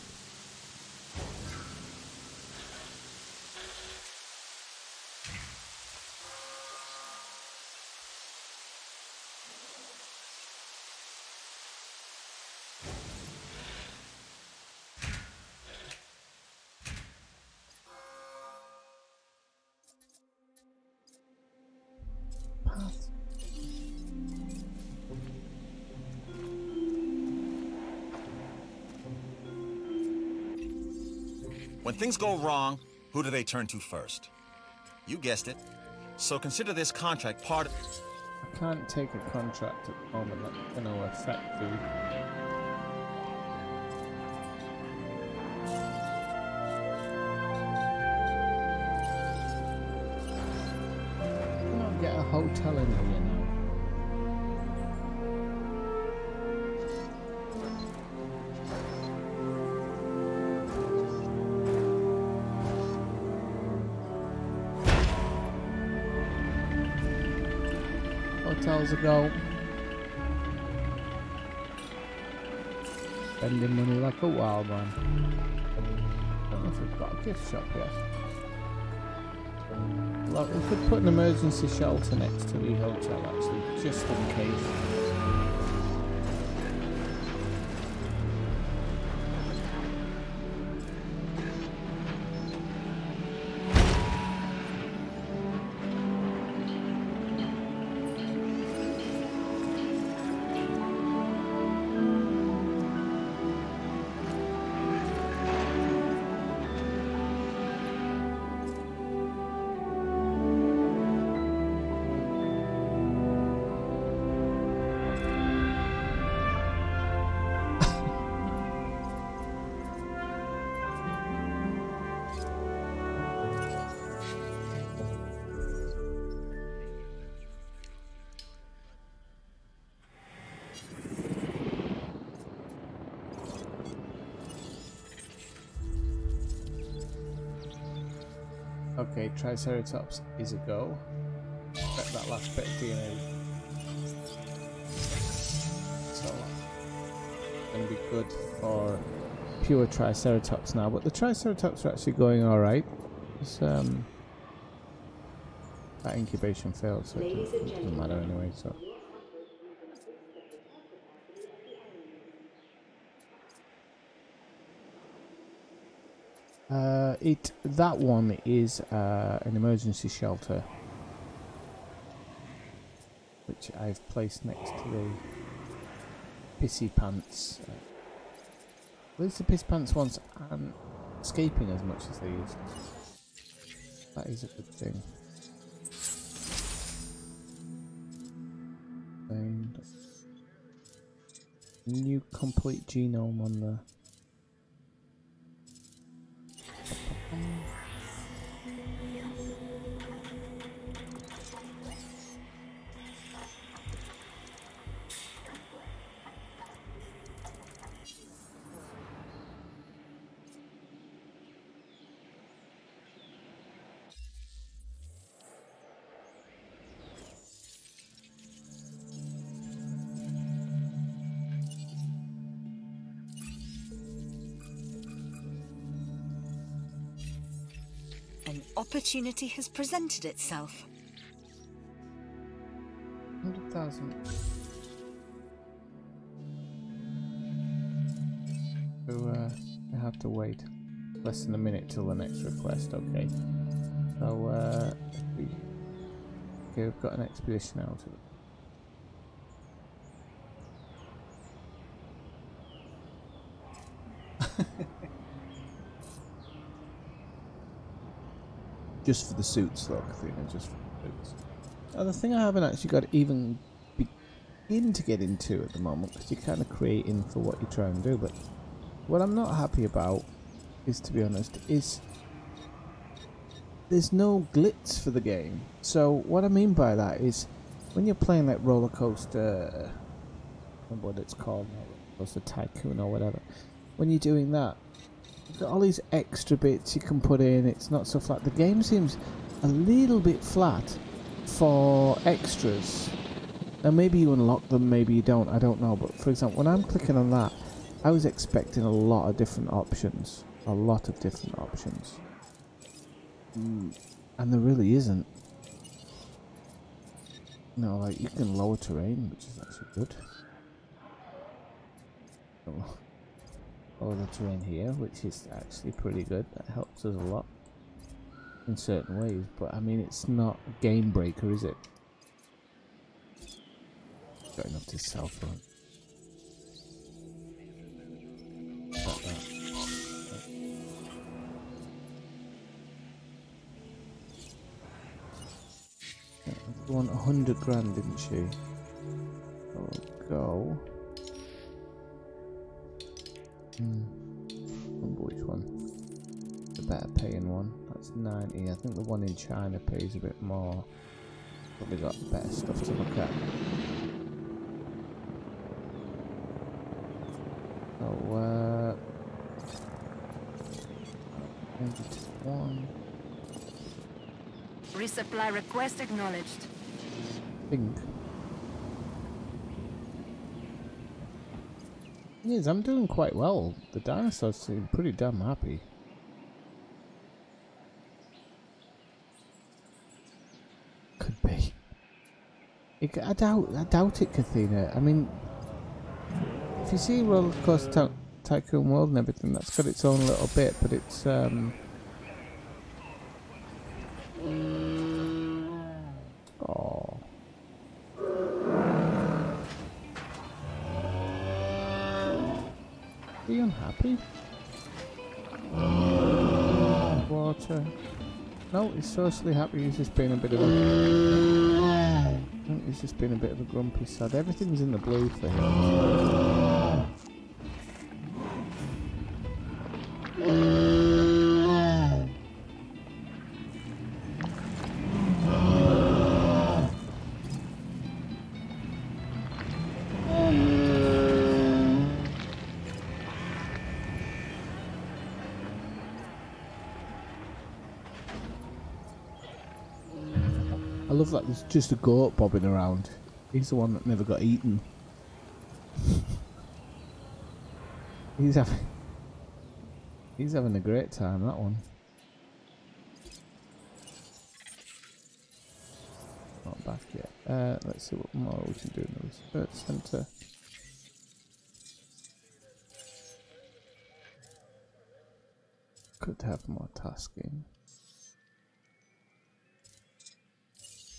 Speaker 6: When things go wrong, who do they turn to first? You guessed it. So consider this contract part of...
Speaker 1: I can't take a contract at the moment that's going to affect the... Can I get a hotel in here now? Hotels a go. Spending money like a wild man. I don't know if we've got a gift shop yet. Well, we could put an emergency shelter next to the hotel actually, just in case. Okay, Triceratops is a go. Expect that last bit of DNA. So that's going to be good for pure Triceratops now, but the Triceratops are actually going alright. That incubation failed, so it doesn't matter anyway. So. That one is an emergency shelter, which I've placed next to the Pissy Pants. At least the Pissy Pants ones aren't escaping as much as they used to. That is a good thing. And new complete genome on the.
Speaker 4: An opportunity has presented itself.
Speaker 1: 100,000. So I have to wait less than a minute till the next request. Okay. So okay, we've got an expedition out of it. Just for the suits, look, just for the suits. Now, the thing I haven't actually got to even begin to get into at the moment, because you're kind of creating for what you try and do, but what I'm not happy about is, to be honest, is there's no glitz for the game. So what I mean by that is when you're playing like Roller Coaster, I don't remember what it's called now, Roller Coaster Tycoon or whatever, when you're doing that, you've got all these extra bits you can put in. It's not so flat. The game seems a little bit flat for extras. And maybe you unlock them, maybe you don't, I don't know. But for example, when I'm clicking on that, I was expecting a lot of different options. A lot of different options. And there really isn't. No, like you can lower terrain, which is actually good. Oh. Or the terrain here, which is actually pretty good. That helps us a lot in certain ways, but I mean it's not a game breaker, is it? Got enough to sell for it. Like that. Yeah, You want 100 grand, didn't she? I'll go. Remember which one? The better paying one. That's 90. I think the one in China pays a bit more. Probably got better stuff to look at. So, maybe just one.
Speaker 11: Resupply request acknowledged.
Speaker 1: Think. Yes, I'm doing quite well. The dinosaurs seem pretty damn happy. Could be. I doubt it, Kathina. I mean, if you see Roller Coaster Tycoon World and everything, that's got its own little bit, but it's oh. Are you unhappy? Water. No, he's socially happy. He's just been a bit of a... I think he's just been a bit of a grumpy sod. Everything's in the blue for him. I love that there's just a goat bobbing around. He's the one that never got eaten. He's having a great time, that one. Not back yet. Let's see what more we can do in the research centre. Could have more tasking.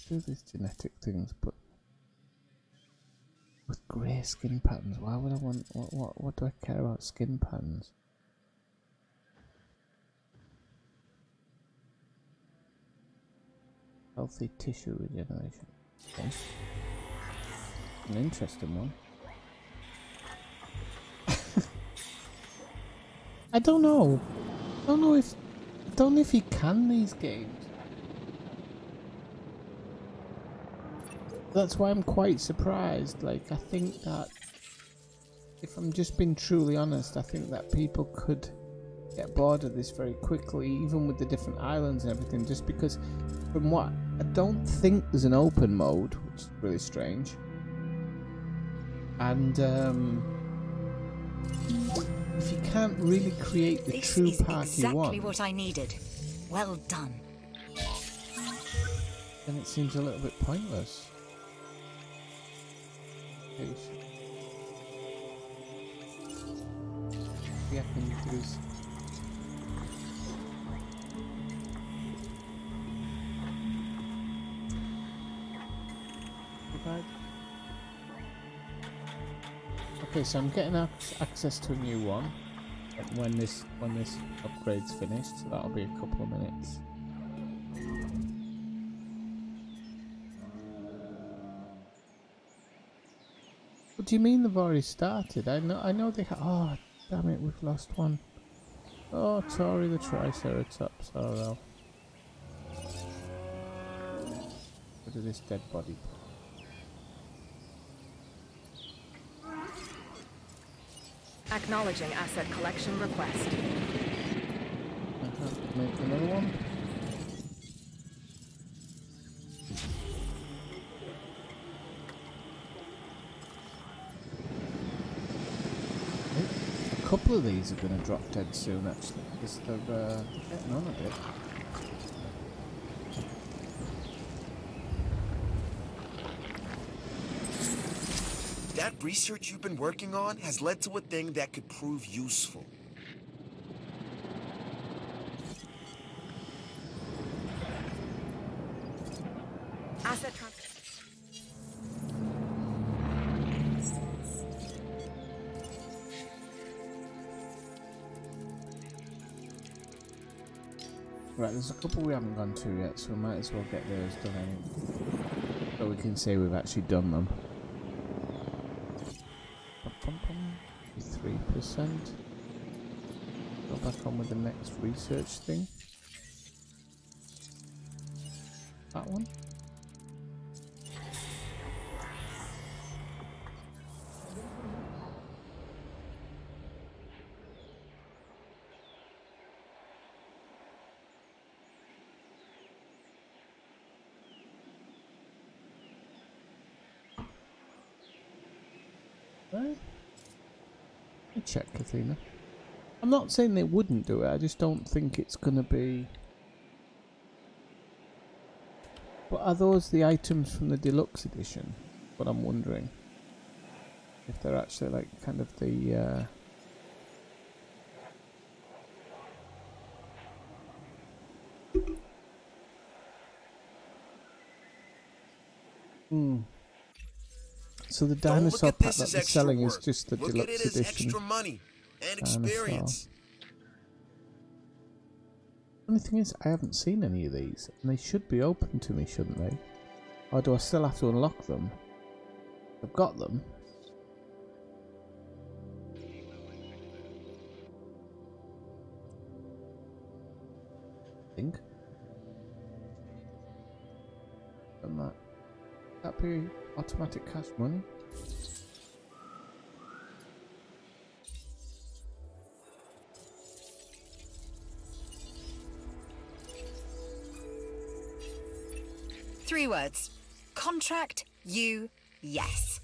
Speaker 1: Do these genetic things, but with grey skin patterns. Why would I want? What do I care about skin patterns? Healthy tissue regeneration. Okay. An interesting one. I don't know. I don't know if you can these games. That's why I'm quite surprised. Like, I think that, if I'm just being truly honest, I think that people could get bored of this very quickly, even with the different islands and everything, just because, from what, I don't think there's an open mode, which is really strange. And, if you can't really create the true park you want...
Speaker 4: This is exactly what I needed. Well done.
Speaker 1: Then it seems a little bit pointless. Yeah, I can do this. Okay, so I'm getting access to a new one when this upgrade's finished, so that'll be a couple of minutes. What do you mean they've already started? I know they oh, damn it, we've lost one. Oh, Tori the Triceratops. Oh well. Look at this dead body.
Speaker 11: Acknowledging asset collection request.
Speaker 1: Make another one. A couple of these are going to drop dead soon, actually, because they're getting on a bit.
Speaker 10: That research you've been working on has led to a thing that could prove useful.
Speaker 11: Asset transfer.
Speaker 1: Right, there's a couple we haven't gone to yet, so we might as well get those done anyway. So we can say we've actually done them. 3%. Go back on with the next research thing. That one. Right. Check, Athena. I'm not saying they wouldn't do it, I just don't think it's gonna be... But are those the items from the deluxe edition? What I'm wondering. If they're actually like kind of the... So the dinosaur pack that they're selling is just the deluxe edition.
Speaker 10: Extra money and experience.
Speaker 1: The only thing is, I haven't seen any of these, and they should be open to me, shouldn't they? Or do I still have to unlock them? I've got them. I think. And that be automatic cash money?
Speaker 4: Three words. Contract you yes.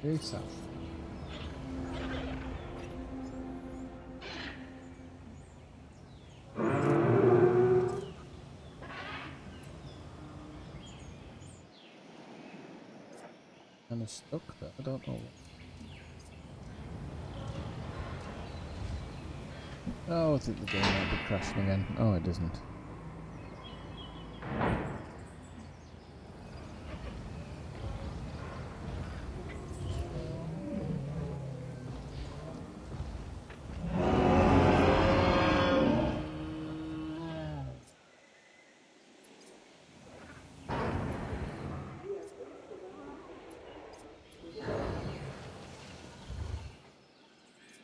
Speaker 1: Very south. Kind of stuck there, I don't know. Oh, I think the game might be crashing again. Oh, it doesn't.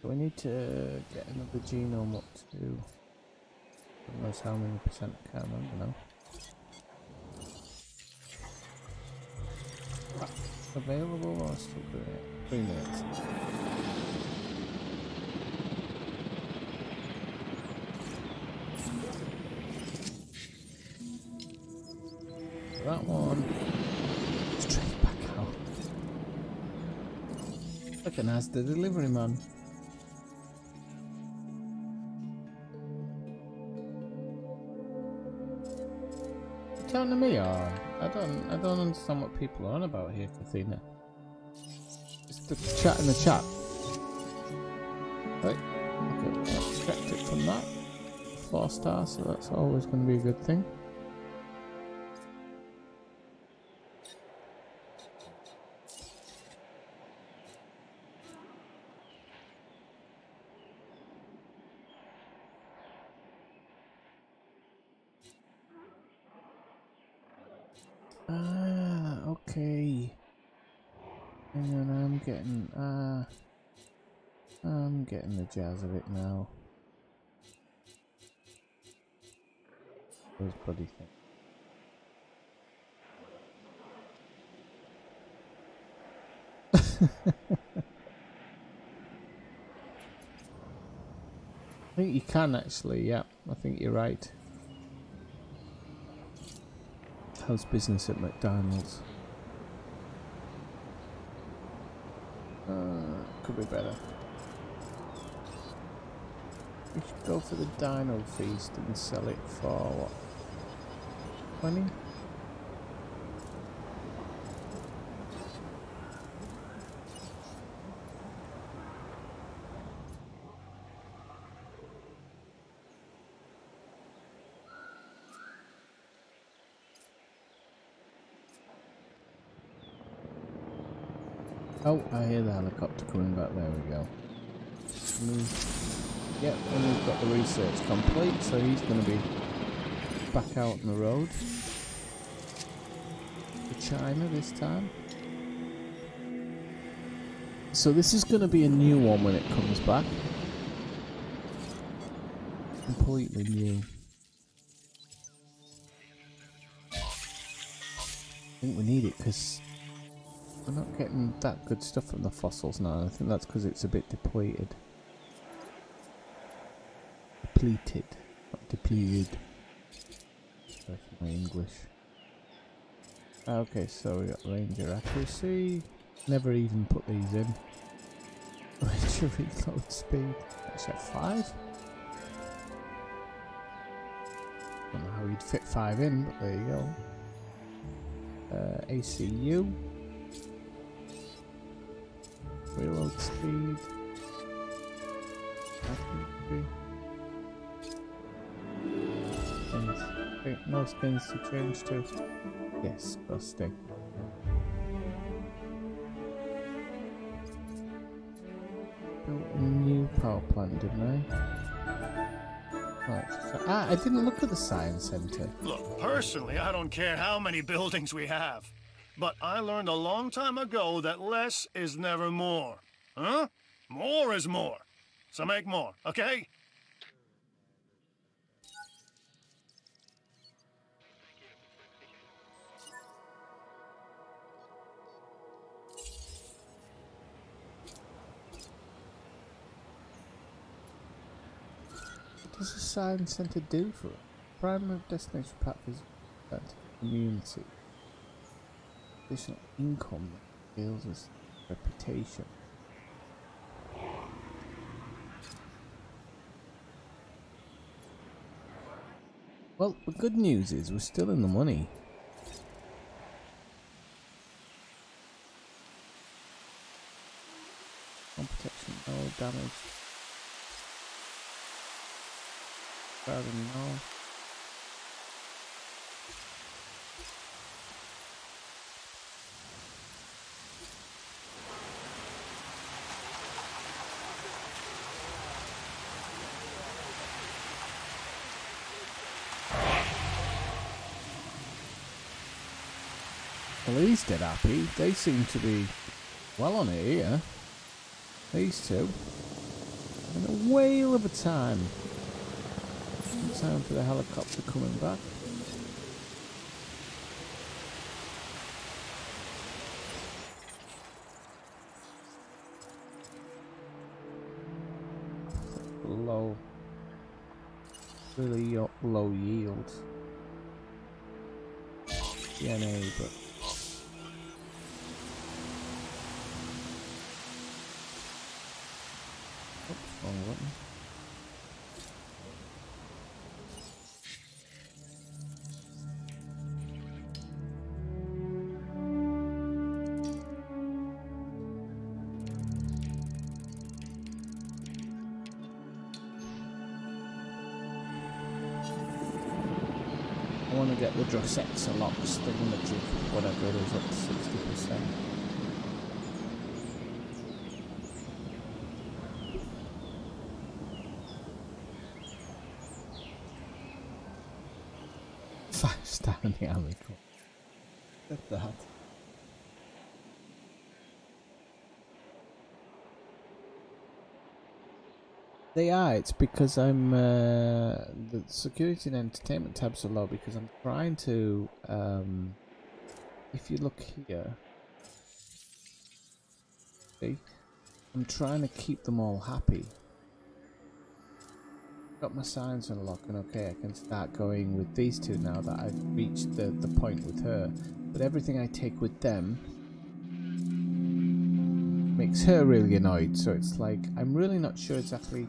Speaker 1: We need to get another genome up to... God knows how many percent, I can't remember now. Available or still doing it? 3 minutes. That one. Straight back out. Like an Asda delivery man. To me, or I don't understand what people are on about here, Athena. It's the chat in the chat. Right, okay, extract it from that. 4 stars, so that's always going to be a good thing. Okay. And then I'm getting the jazz of it now. Those bloody things. I think you can actually, yeah. I think you're right. How's business at McDonald's? Could be better. We should go for the Dino Feast and sell it for what? 20? Oh, I hear the helicopter coming back. There we go. Yep, and we've got the research complete, so he's going to be back out on the road. To China this time. So this is going to be a new one when it comes back. Completely new. I think we need it because we're not getting that good stuff from the fossils now. I think that's because it's a bit depleted. Depleted, not depleted. Sorry for my English. Okay, so we got Ranger accuracy. Never even put these in. Ranger reload speed. That's at 5. Don't know how you'd fit 5 in, but there you go. ACU. Reload speed. Accuracy. Skins. Okay, no skins to change to. Yes, busting. Built a new power plant, didn't I? Right, I didn't look at the science center.
Speaker 3: Look, personally, I don't care how many buildings we have. But I learned a long time ago that less is never more. Huh? More is more. So make more, okay?
Speaker 1: What does the science center do for it? Primary destination path is community. Additional income that deals with reputation. Well, the good news is we're still in the money. No protection, no damage. Better than no. Well, he's dead happy. They seem to be well on it here. These two. In a whale of a time. Time for the helicopter coming back. Low. Really low yield. DNA, but oops, wrong button. I want to get the Jurassic locks, the limited whatever it is, up to 60%. Five-star in the army corps. Look at that. They are. It's because I'm the security and entertainment tabs are low because I'm trying to. If you look here, see, I'm trying to keep them all happy. Got my signs unlocked, and okay, I can start going with these two now that I've reached the point with her. But everything I take with them makes her really annoyed. So it's like I'm really not sure exactly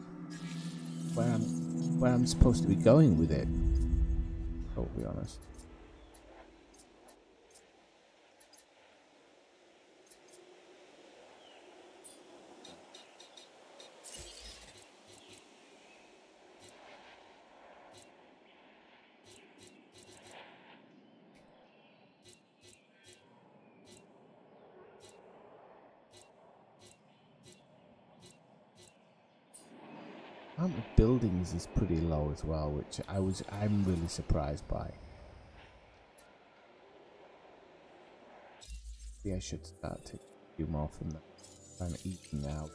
Speaker 1: where I'm supposed to be going with it. I'll be honest. amount of buildings is pretty low as well, which I'm really surprised by. Yeah, I should start to do more from that. Trying to eat them out.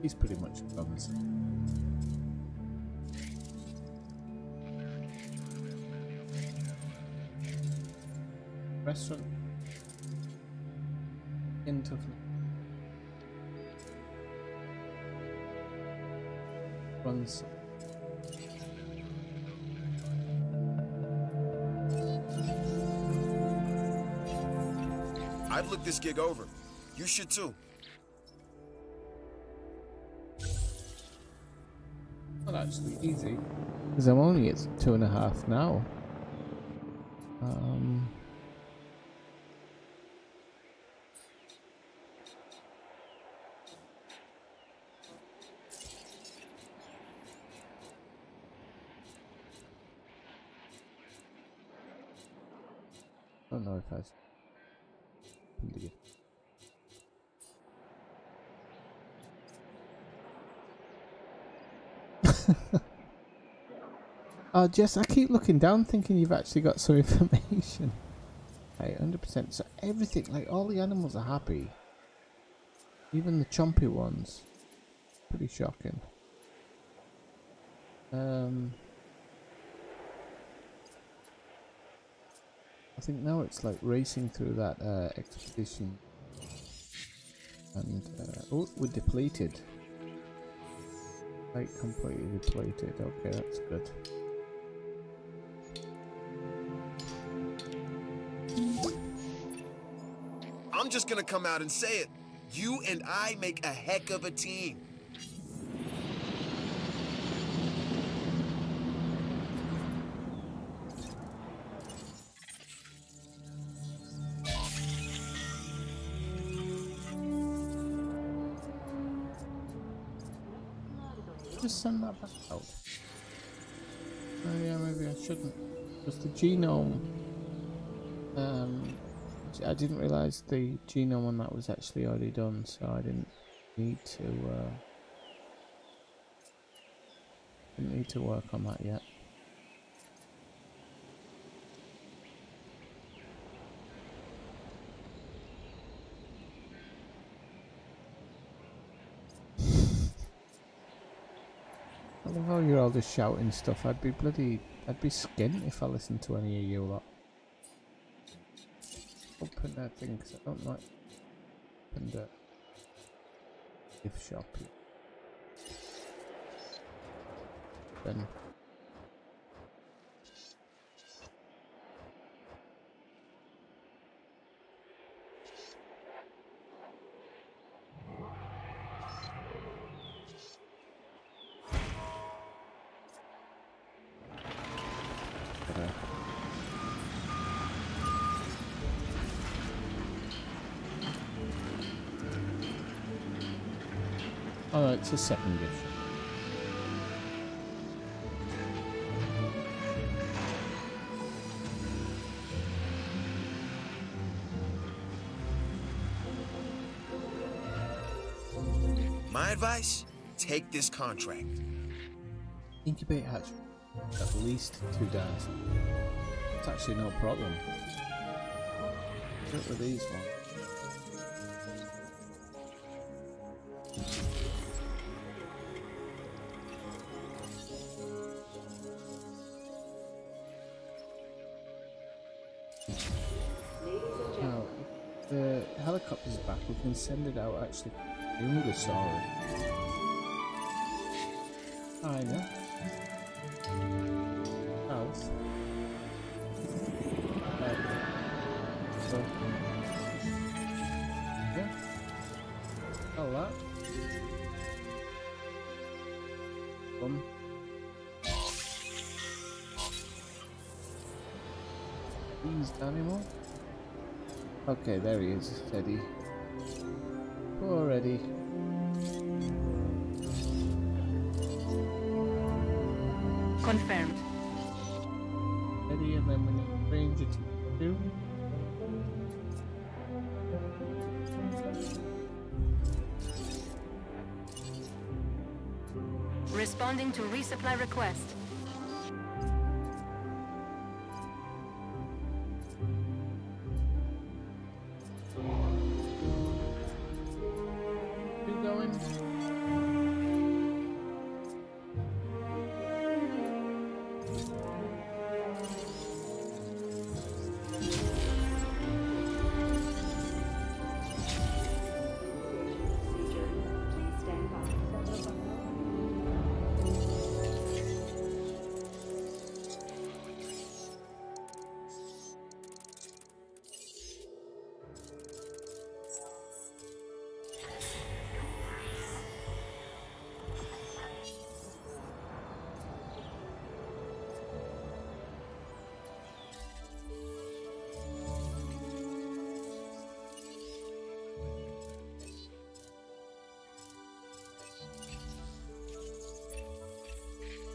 Speaker 1: He's pretty much runs. Restaurant into runs.
Speaker 10: I've looked this gig over. You should too.
Speaker 1: Not actually easy, because I'm only at 2.5 now. I don't know if I should. Oh, Jess, I keep looking down thinking you've actually got some information. Hey, 100%. So everything, like all the animals are happy. Even the chompy ones. Pretty shocking. I think now it's like racing through that expedition. And, oh, we're depleted. Like completely depleted. Okay, that's good.
Speaker 10: I'm just gonna come out and say it. You and I make a heck of a team.
Speaker 1: Just send that back out. Oh yeah, maybe I shouldn't. Because the genome, I didn't realise the genome on that was actually already done, so I didn't need to work on that yet. I love how you're all just shouting stuff. I'd be skint if I listened to any of you lot. Open that thing because I don't like open the gift shop. Then oh, it's a second gift.
Speaker 10: My advice, take this contract.
Speaker 1: Incubate hatch at least 2 days. It's actually no problem. What were these ones? Now, if the helicopter's back, we can send it out actually. You would have saw it. I know. South. So, yeah. All that. One. Pleased animal. Okay, there he is, Eddie. Poor Eddie.
Speaker 11: Confirmed.
Speaker 1: Eddie, and then we need Ranger to do.
Speaker 11: Responding to resupply request.
Speaker 1: Keep going.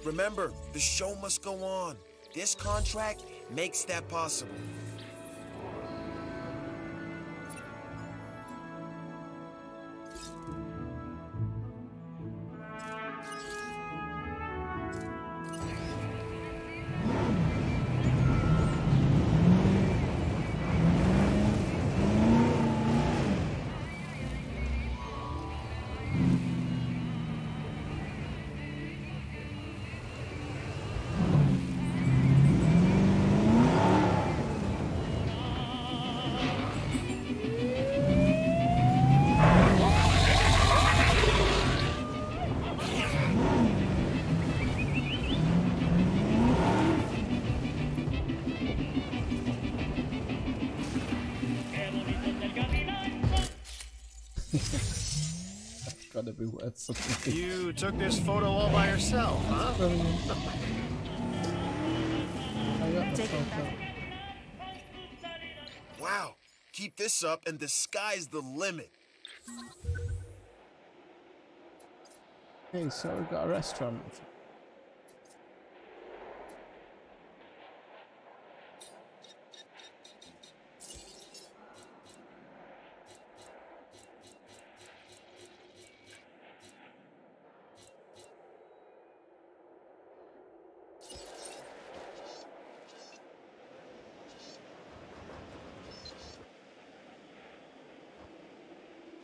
Speaker 10: Remember, the show must go on. This contract makes that possible.
Speaker 1: Gotta be worth something.
Speaker 3: You took this photo all by yourself, huh?
Speaker 1: I got the photo.
Speaker 10: Wow, keep this up and the sky's the limit.
Speaker 1: Okay, so we've got a restaurant.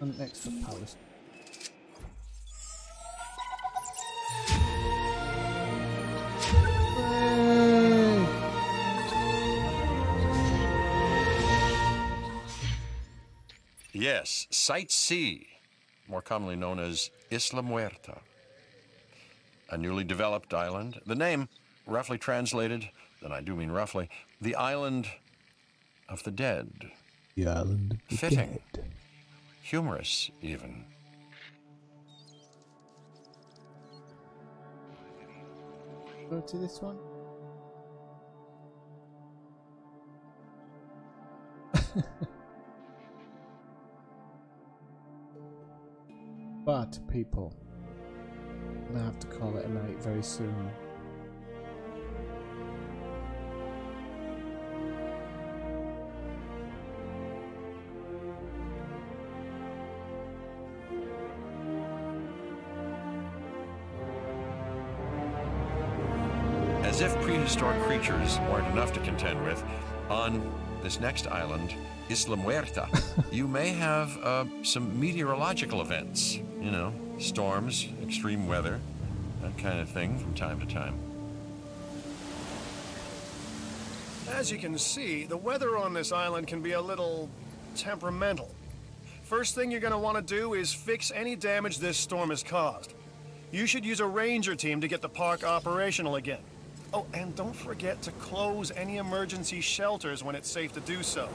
Speaker 1: And next to Palace.
Speaker 2: Yes, Site C, more commonly known as Isla Muerta, a newly developed island. The name, roughly translated, and I do mean roughly, the Island of the Dead.
Speaker 1: The Island of the
Speaker 2: Fitting.
Speaker 1: Dead.
Speaker 2: Humorous, even.
Speaker 1: Go to this one. But, people, I'm gonna have to call it a night very soon.
Speaker 2: As if prehistoric creatures weren't enough to contend with, on this next island, Isla Muerta, you may have some meteorological events. You know, storms, extreme weather, that kind of thing from time to time.
Speaker 3: As you can see, the weather on this island can be a little temperamental. First thing you're going to want to do is fix any damage this storm has caused. You should use a ranger team to get the park operational again. Oh, and don't forget to close any emergency shelters when it's safe to do so.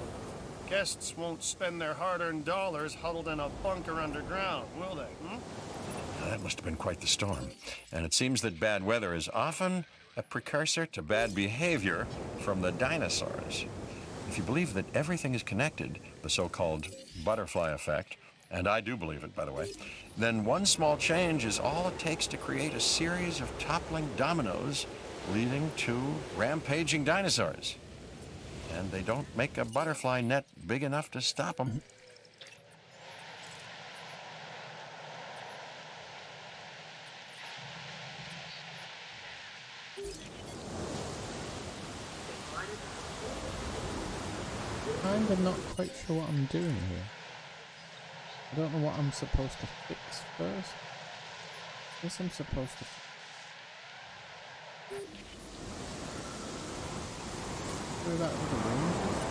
Speaker 3: Guests won't spend their hard-earned dollars huddled in a bunker underground, will they?
Speaker 2: That must have been quite the storm. And it seems that bad weather is often a precursor to bad behavior from the dinosaurs. If you believe that everything is connected, the so-called butterfly effect, and I do believe it, by the way, then one small change is all it takes to create a series of toppling dominoes leading to rampaging dinosaurs. And they don't make a butterfly net big enough to stop them.
Speaker 1: I'm not quite sure what I'm doing here. I don't know what I'm supposed to fix first. I guess I'm supposed to do that with the wings.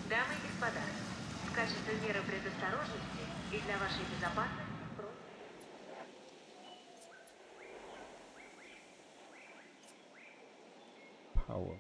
Speaker 11: Дамы и господа, в качестве меры предосторожности и для вашей безопасности
Speaker 1: Power.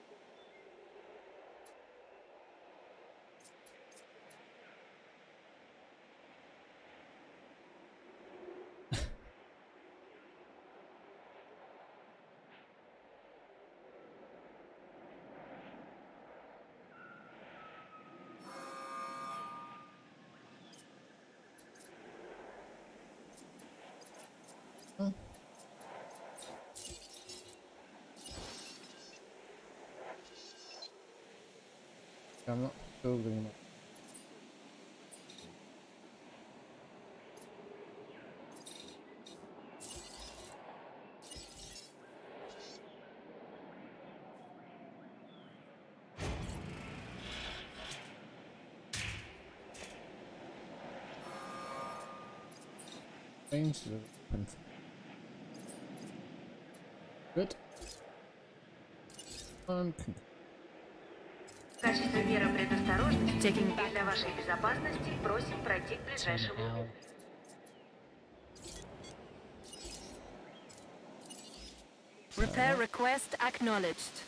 Speaker 1: I'm not building it. Change the weapon. Good.
Speaker 11: в качестве меры предосторожности и для вашей безопасности просим пройти к ближайшему. Repair request acknowledged.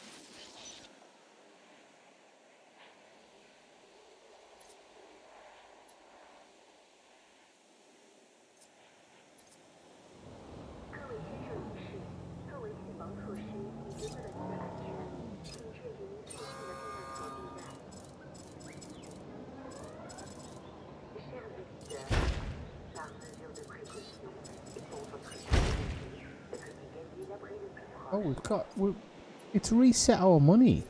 Speaker 1: Oh, it's reset our money.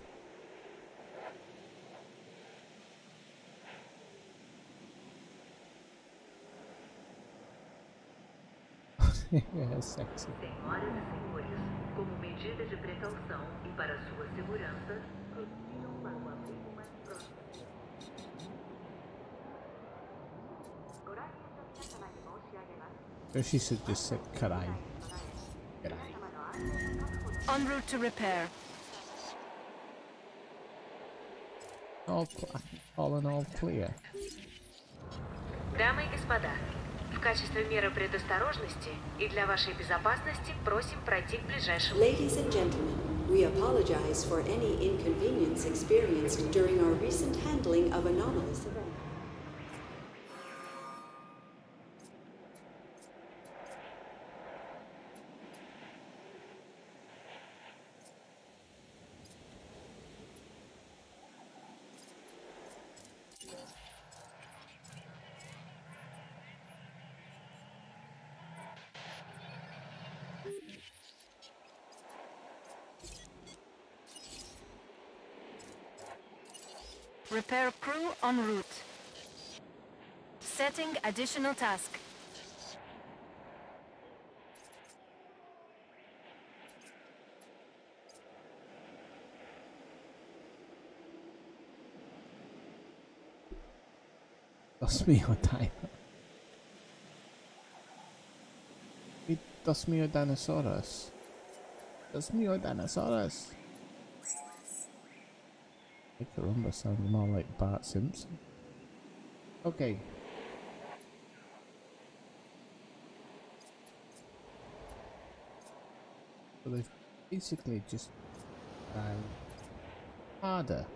Speaker 1: Yeah, sexy.
Speaker 11: Senhoras e senhores, como medida de precaução e para sua segurança, prossigam para o abrigo mais próximo.
Speaker 1: So she should just say, carai. Carai.
Speaker 11: En route to repair.
Speaker 1: All in all clear.
Speaker 11: Дамы и господа, в качестве меры предосторожности и для вашей безопасности просим пройти к ближайшему.
Speaker 7: Ladies and gentlemen, we apologize for any inconvenience experienced during our recent handling of anomalous events.
Speaker 11: Repair crew en route. Setting additional task.
Speaker 1: Dos mío Dos mío dinosaurs. Dos mío dinosaurs. I remember sounding more like Bart Simpson. Okay. So they've basically just harder.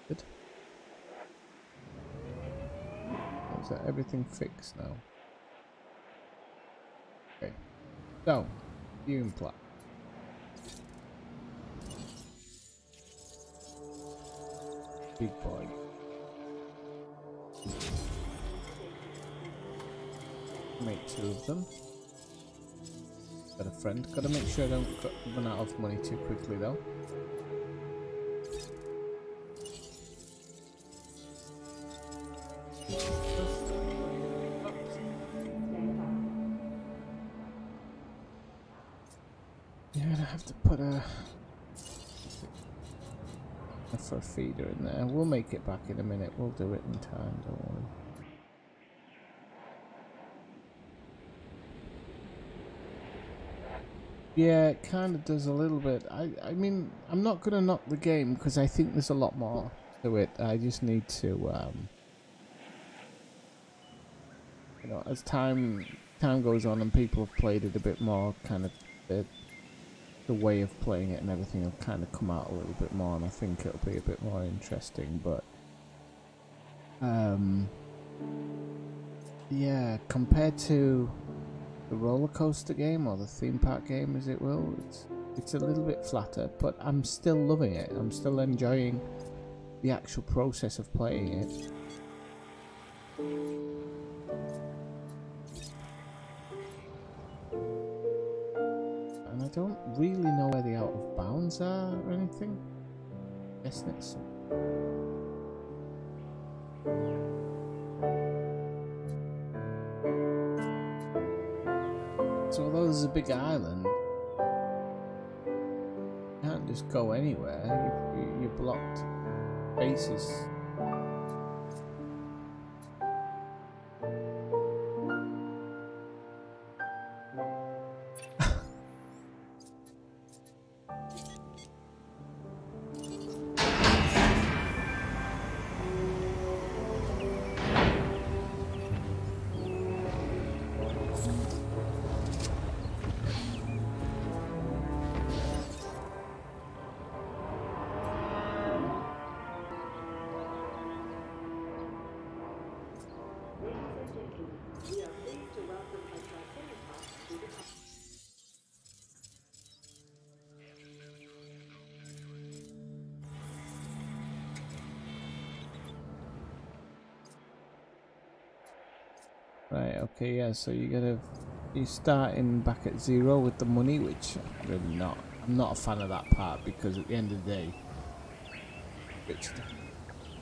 Speaker 1: Good. Is that everything fixed now? Okay. So, viewing plot. Big boy. Make 2 of them. Got a friend. Gotta make sure I don't run out of money too quickly though. You're gonna have to put a for a feeder in there. We'll make it back in a minute. We'll do it in time, don't worry. Yeah, it kind of does a little bit. I mean, I'm not gonna knock the game because I think there's a lot more to it. I just need to, you know, as time goes on and people have played it a bit more, kind of the way of playing it and everything will kind of come out a little bit more, and I think it'll be a bit more interesting. But yeah, compared to the roller coaster game or the theme park game, as it will, it's a little bit flatter, but I'm still loving it. I'm still enjoying the actual process of playing it. And I don't really know where the out of bounds are or anything. Guessing it's so although there's a big island, you can't just go anywhere. You're blocked spaces. Right, okay, yeah, so you're starting back at 0 with the money, which I'm not a fan of that part, because at the end of the day, rich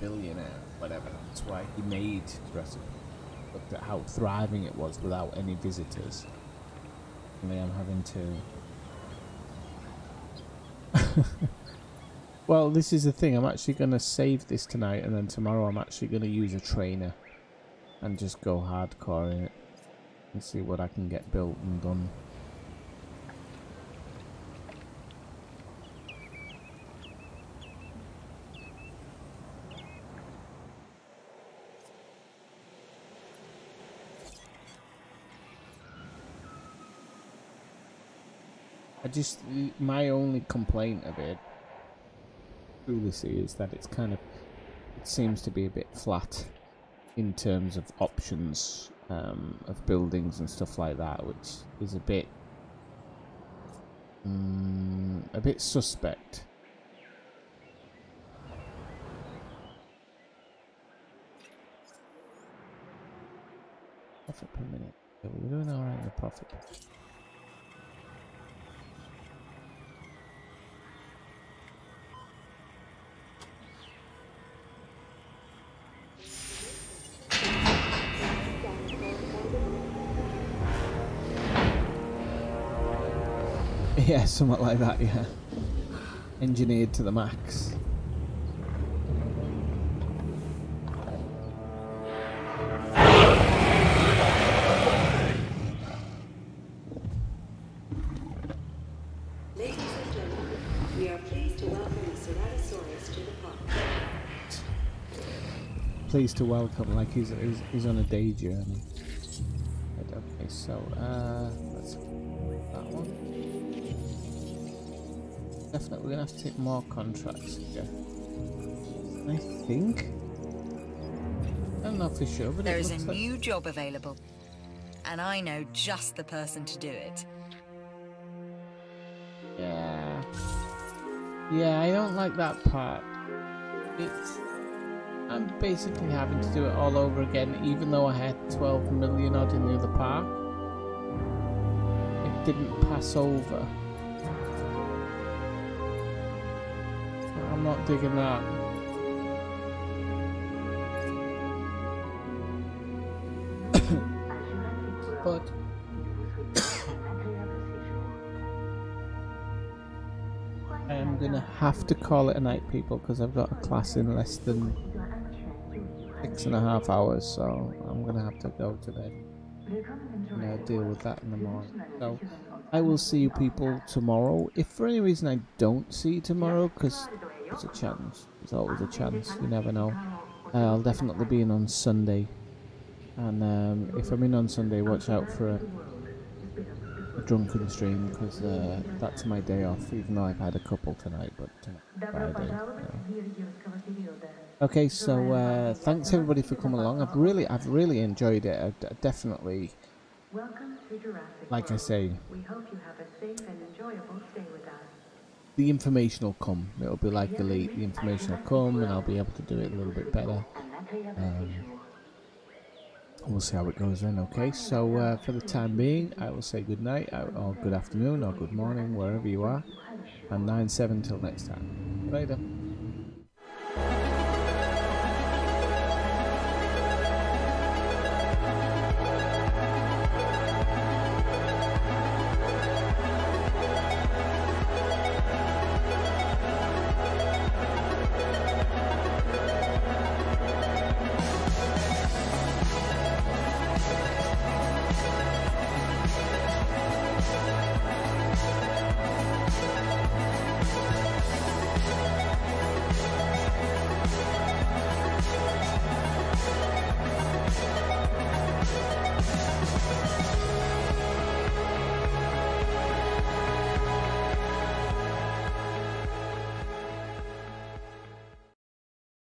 Speaker 1: billionaire, whatever, that's why he made Jurassic. Looked at how thriving it was without any visitors. And I'm having to... Well, this is the thing, I'm actually going to save this tonight, and then tomorrow I'm actually going to use a trainer and just go hardcore in it and see what I can get built and done. My only complaint of it, truly, is that it's kind of, it seems to be a bit flat in terms of options of buildings and stuff like that, which is a bit suspect. Profit per minute. Yeah, we're doing alright in the profit. Yeah, somewhat like that, yeah. engineered to the max.
Speaker 7: Ladies and gentlemen, we are pleased to welcome the Ceratosaurus to the park.
Speaker 1: Pleased to welcome, like he's on a day journey. Right, okay, so let's that one. Definitely we're gonna have to take more contracts here. I think. I don't know for sure, but
Speaker 4: there
Speaker 1: it
Speaker 4: is a
Speaker 1: looks like
Speaker 4: new job available, and I know just the person to do it.
Speaker 1: Yeah, I don't like that part. I'm basically having to do it all over again, even though I had 12 million odd in the other part. It didn't pass over. I'm not digging that. But I am gonna have to call it a night, people, because I've got a class in less than 6.5 hours, so I'm gonna have to go to bed and deal with that in the morning. So I will see you people tomorrow. If for any reason I don't see you tomorrow, because there's a chance, there's always a chance, you never know. I'll definitely be in on Sunday, and if I'm in on Sunday, watch out for a drunken stream, because that's my day off, even though I've had a couple tonight, but Friday. Okay, so thanks everybody for coming along. I've really enjoyed it. I definitely, like I say,
Speaker 11: We hope you have a safe and enjoyable stay with us.
Speaker 1: the information will come. It'll be like Elite. The information will come, and I'll be able to do it a little bit better. We'll see how it goes then. Okay, so for the time being, I will say good night, or good afternoon, or good morning, wherever you are, and 9/7 till next time. Later.